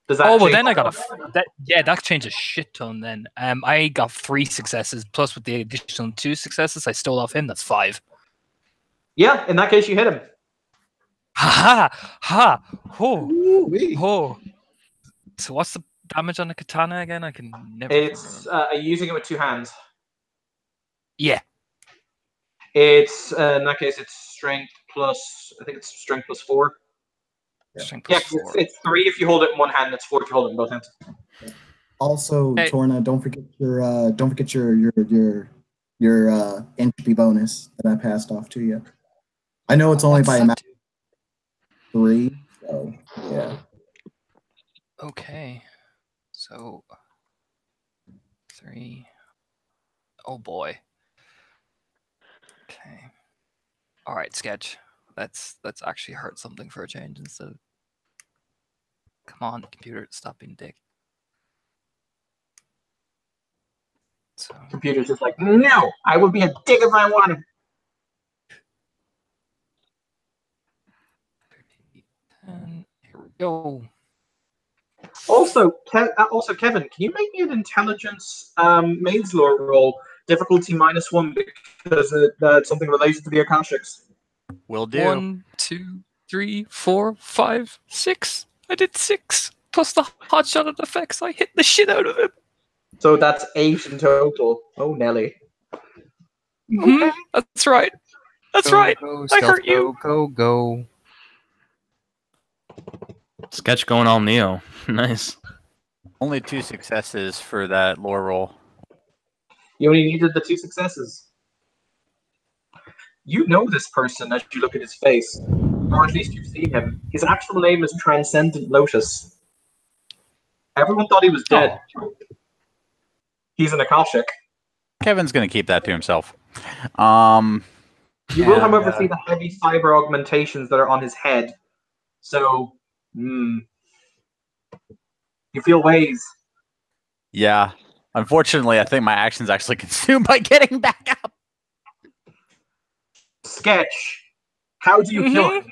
Does that? Oh well, change- then I got that changes shit ton. Then I got 3 successes plus with the additional 2 successes I stole off him. That's 5. Yeah, in that case, you hit him. Ha ha! Oh, Ooh-wee. oh. So what's the damage on the katana again? I can never. It's using it with 2 hands. Yeah. It's in that case, it's strength plus. I think it's strength plus 4. Strength Yeah, plus 4. it's 3 if you hold it in one hand. And it's 4 if you hold it in both hands. Also, Hey. Torna, don't forget your entropy bonus that I passed off to you. I know it's only What's by a that matter do? of 3, so yeah. Okay. So 3. Oh boy. Okay. All right, Sketch. Let's actually hurt something for a change instead. Come on, computer, stop being dick. So Computer's just like, no, I would be a dick if I wanted. 10. Here we go. Also, Kevin, can you make me an intelligence maze lore roll? Difficulty -1 because that's something related to the Akashics. Will do. 1, 2, 3, 4, 5, 6. I did 6 plus the hot shot of effects. I hit the shit out of him. So that's 8 in total. Oh, Nelly. Mhm, that's right. That's right. I hurt you. Go. Sketch going all Neo. Nice. Only 2 successes for that lore roll. You only needed the 2 successes. You know this person as you look at his face, or at least you've seen him. His actual name is Transcendent Lotus. Everyone thought he was dead. He's an Akashic. Kevin's gonna keep that to himself. You will, And, however, see the heavy cyber augmentations that are on his head. So, you feel ways. Yeah. Unfortunately, I think my action's actually consumed by getting back up. Sketch. How do you kill him?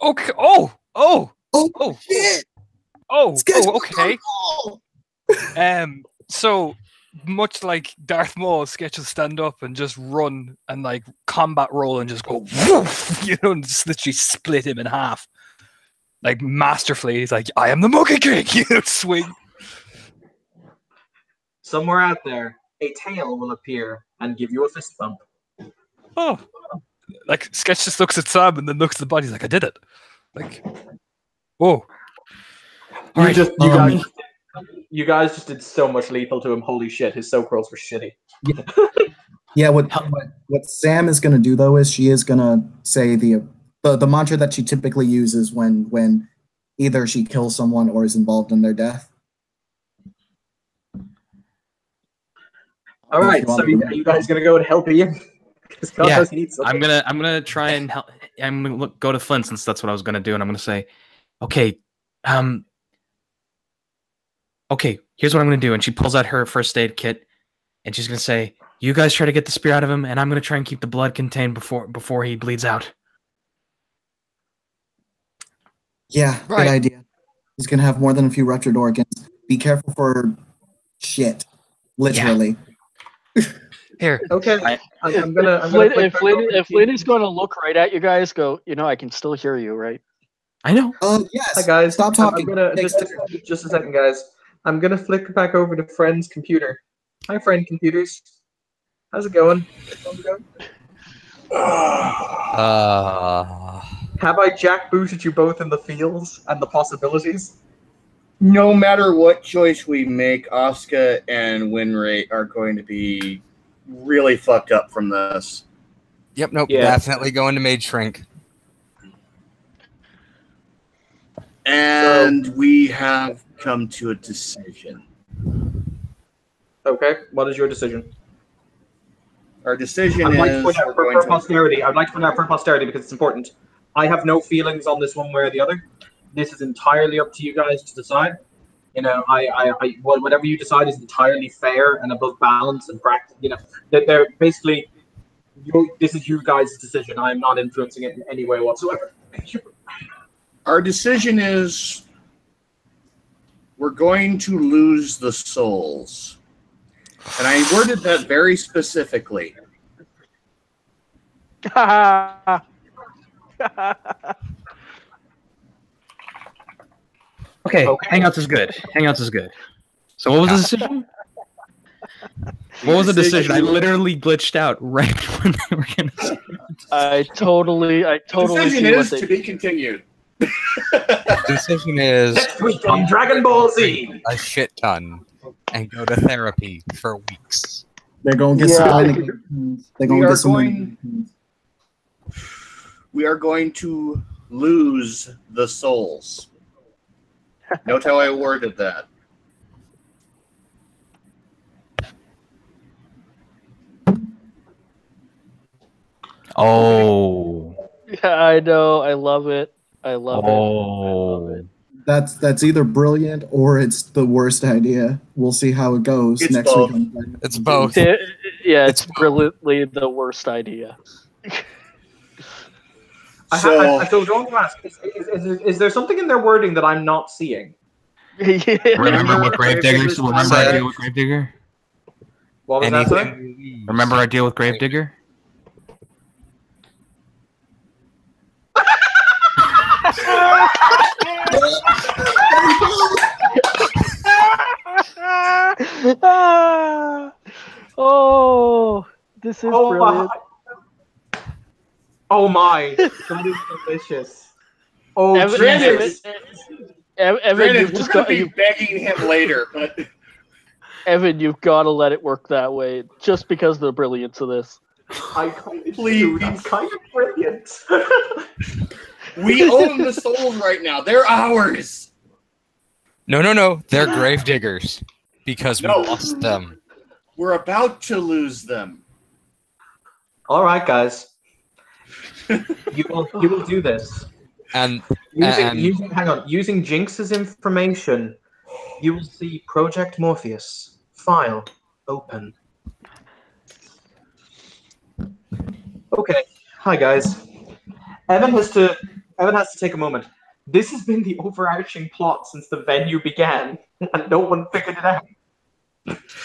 Okay. Shit! Okay. So much like Darth Maul, Sketch will stand up and just run and like combat roll and just go woof, and just literally split him in half. Like masterfully. He's like, I am the Monkey King, swing. Somewhere out there, a tail will appear and give you a fist bump. Oh. Like Sketch just looks at Sam and then looks at the body. He's like, I did it. Like, whoa. You guys just did so much lethal to him. Holy shit, his soak rolls were shitty. Yeah, what Sam is going to do, though, is she is going to say the mantra that she typically uses when either she kills someone or is involved in their death. All right, so are you guys going to go and help Ian? Yeah, I'm gonna try and help. I'm gonna go to Flint since that's what I was gonna do, and I'm gonna say, okay, okay, here's what I'm gonna do. And she pulls out her first aid kit, and she's gonna say, "You guys try to get the spear out of him, and I'm gonna try and keep the blood contained before he bleeds out." Yeah, Right. good idea. He's gonna have more than a few ruptured organs. Be careful for shit, literally. Here. Okay, I'm gonna If Flynn is going to look right at you guys, go. I can still hear you, right? I know. Yes. Hi guys, Stop talking. I'm gonna just a second, guys. I'm gonna flick back over to Friend's computer. Hi, Friend Computers. How's it going? Have I jackbooted you both in the fields and the possibilities? No matter what choice we make, Asuka and win rate are going to be really fucked up from this. Yep, nope, Yeah. definitely going to Mage Shrink. And we have come to a decision. Okay, what is your decision? Our decision I'd like to is point out we're for going to posterity. I'd like to point out for posterity because it's important. I have no feelings on this one way or the other. This is entirely up to you guys to decide. You know, whatever you decide is entirely fair and above balance and practice. You know, that they're basically. This is you guys' decision. I am not influencing it in any way whatsoever. Our decision is we're going to lose the souls. And I worded that very specifically. Okay, Hangouts is good. Hangouts is good. So what was the decision? What was the decision? I literally glitched out right when they were gonna say I totally The decision see what is they to be continued. The decision is Next week on Dragon Ball Z. a shit ton and go to therapy for weeks. They're going to get some renegades. They're going to get some renegades. We are going to lose the souls. Note how I worded that. Oh. Yeah, I know. I love it. I love it. Oh. That's either brilliant or it's the worst idea. We'll see how it goes It's next both. week. It's both. Yeah, it's brilliantly the worst idea. So, So don't ask. Is there something in their wording that I'm not seeing? Remember what Gravedigger? Remember our deal with Gravedigger? What was that? Sorry? Anything. Remember our deal with Gravedigger? Oh, this is brilliant. Oh my! That is delicious. Oh Evan, Jesus! Evan, granted, you've we're just going got to be you. begging him later, but Evan, you've got to let it work that way, just because of the brilliance of this. I kind of Please. That's kind of brilliant. we own the souls right now. They're ours. No. They're Gravediggers because we No. lost them. We're about to lose them. All right, guys. You will do this. And Using Jinx's information, you will see Project Morpheus file open. Okay, hi guys. Evan has to take a moment. This has been the overarching plot since the venue began, and no one figured it out.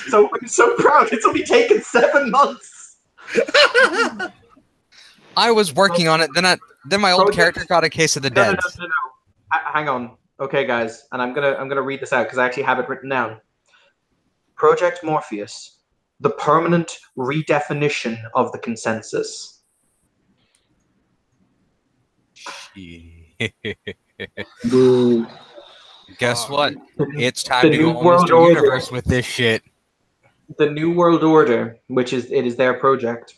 So I'm so proud. It's only taken 7 months. I was working on it. Then my old character got a case of the dead. No. Hang on. Okay, guys, and I'm gonna read this out because I actually have it written down. Project Morpheus, the permanent redefinition of the consensus. Guess what? It's time The to New go World on Mr. Order. Universe with this shit. The New World Order, which is their project,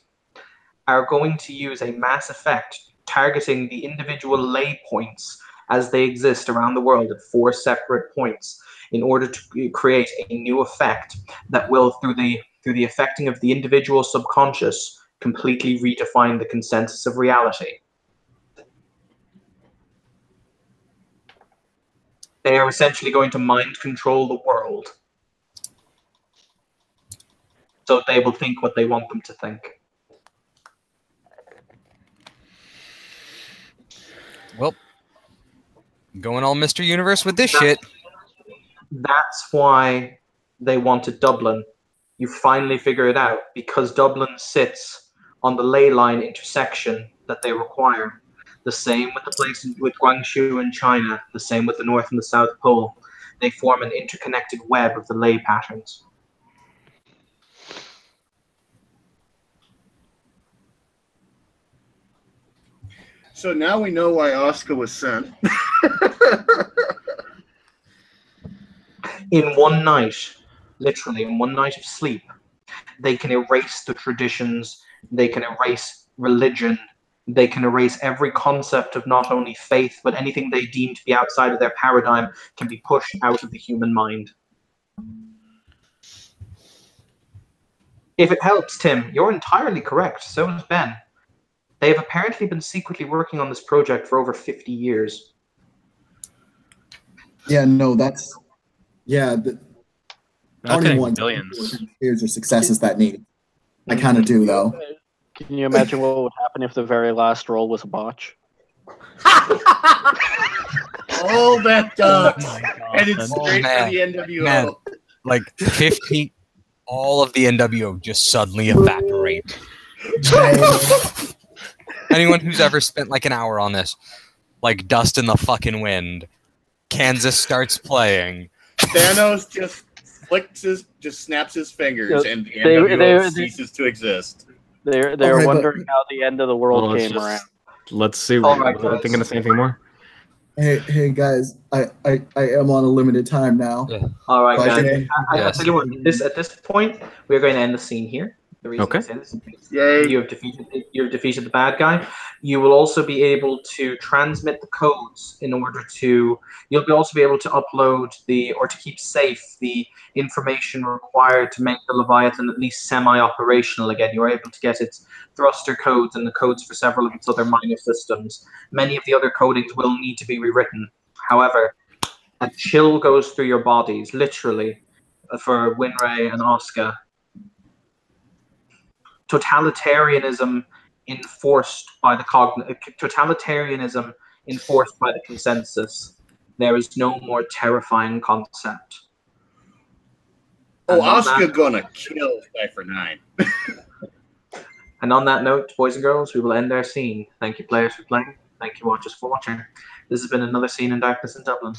are going to use a mass effect targeting the individual lay points as they exist around the world at 4 separate points in order to create a new effect that will, through the affecting of the individual subconscious, completely redefine the consensus of reality. They are essentially going to mind control the world. So they will think what they want them to think. Well, going all Mr. Universe with this shit. That's why they wanted Dublin. You finally figure it out because Dublin sits on the ley line intersection that they require. The same with the place with Guangzhou in China. The same with the North and the South Pole. They form an interconnected web of the ley patterns. So now we know why Oscar was sent. In one night, literally in one night of sleep, they can erase the traditions, they can erase religion. They can erase every concept of not only faith, but anything they deem to be outside of their paradigm can be pushed out of the human mind. If it helps, Tim, you're entirely correct. So is Ben. They have apparently been secretly working on this project for over 50 years. Yeah, no, that's... Yeah, I don't even want billions. Here's your successes that need. I kind of do, though. Can you imagine what would happen if the very last roll was a botch? Oh, that does. And it's Oh, straight man. for the NWO. Man. Like 15, all of the NWO just suddenly evaporate. Anyone who's ever spent like an hour on this, like dust in the fucking wind, Kansas starts playing. Thanos just snaps his fingers, and the NWO ceases to exist. They're Alright, wondering how the end of the world came around. Let's see. All right, I think gonna say anything more. Hey guys, I am on a limited time now. Yeah. All right, But I guys. think- I tell you what, at this point, we're going to end the scene here. The reason Okay. I say this is because Yay. you have defeated the bad guy. You will also be able to transmit the codes in order to. You'll also be able to upload or to keep safe the information required to make the Leviathan at least semi-operational again. You're able to get its thruster codes and the codes for several of its other minor systems. Many of the other codings will need to be rewritten. However, a chill goes through your bodies, literally, for Winray and Oscar. Totalitarianism enforced by the totalitarianism enforced by the consensus. There is no more terrifying concept. Oh, And on Oscar that- gonna kill Cypher 9. And on that note, boys and girls, we will end our scene. Thank you, players, for playing. Thank you, watchers, for watching. This has been another scene in Darkness in Dublin.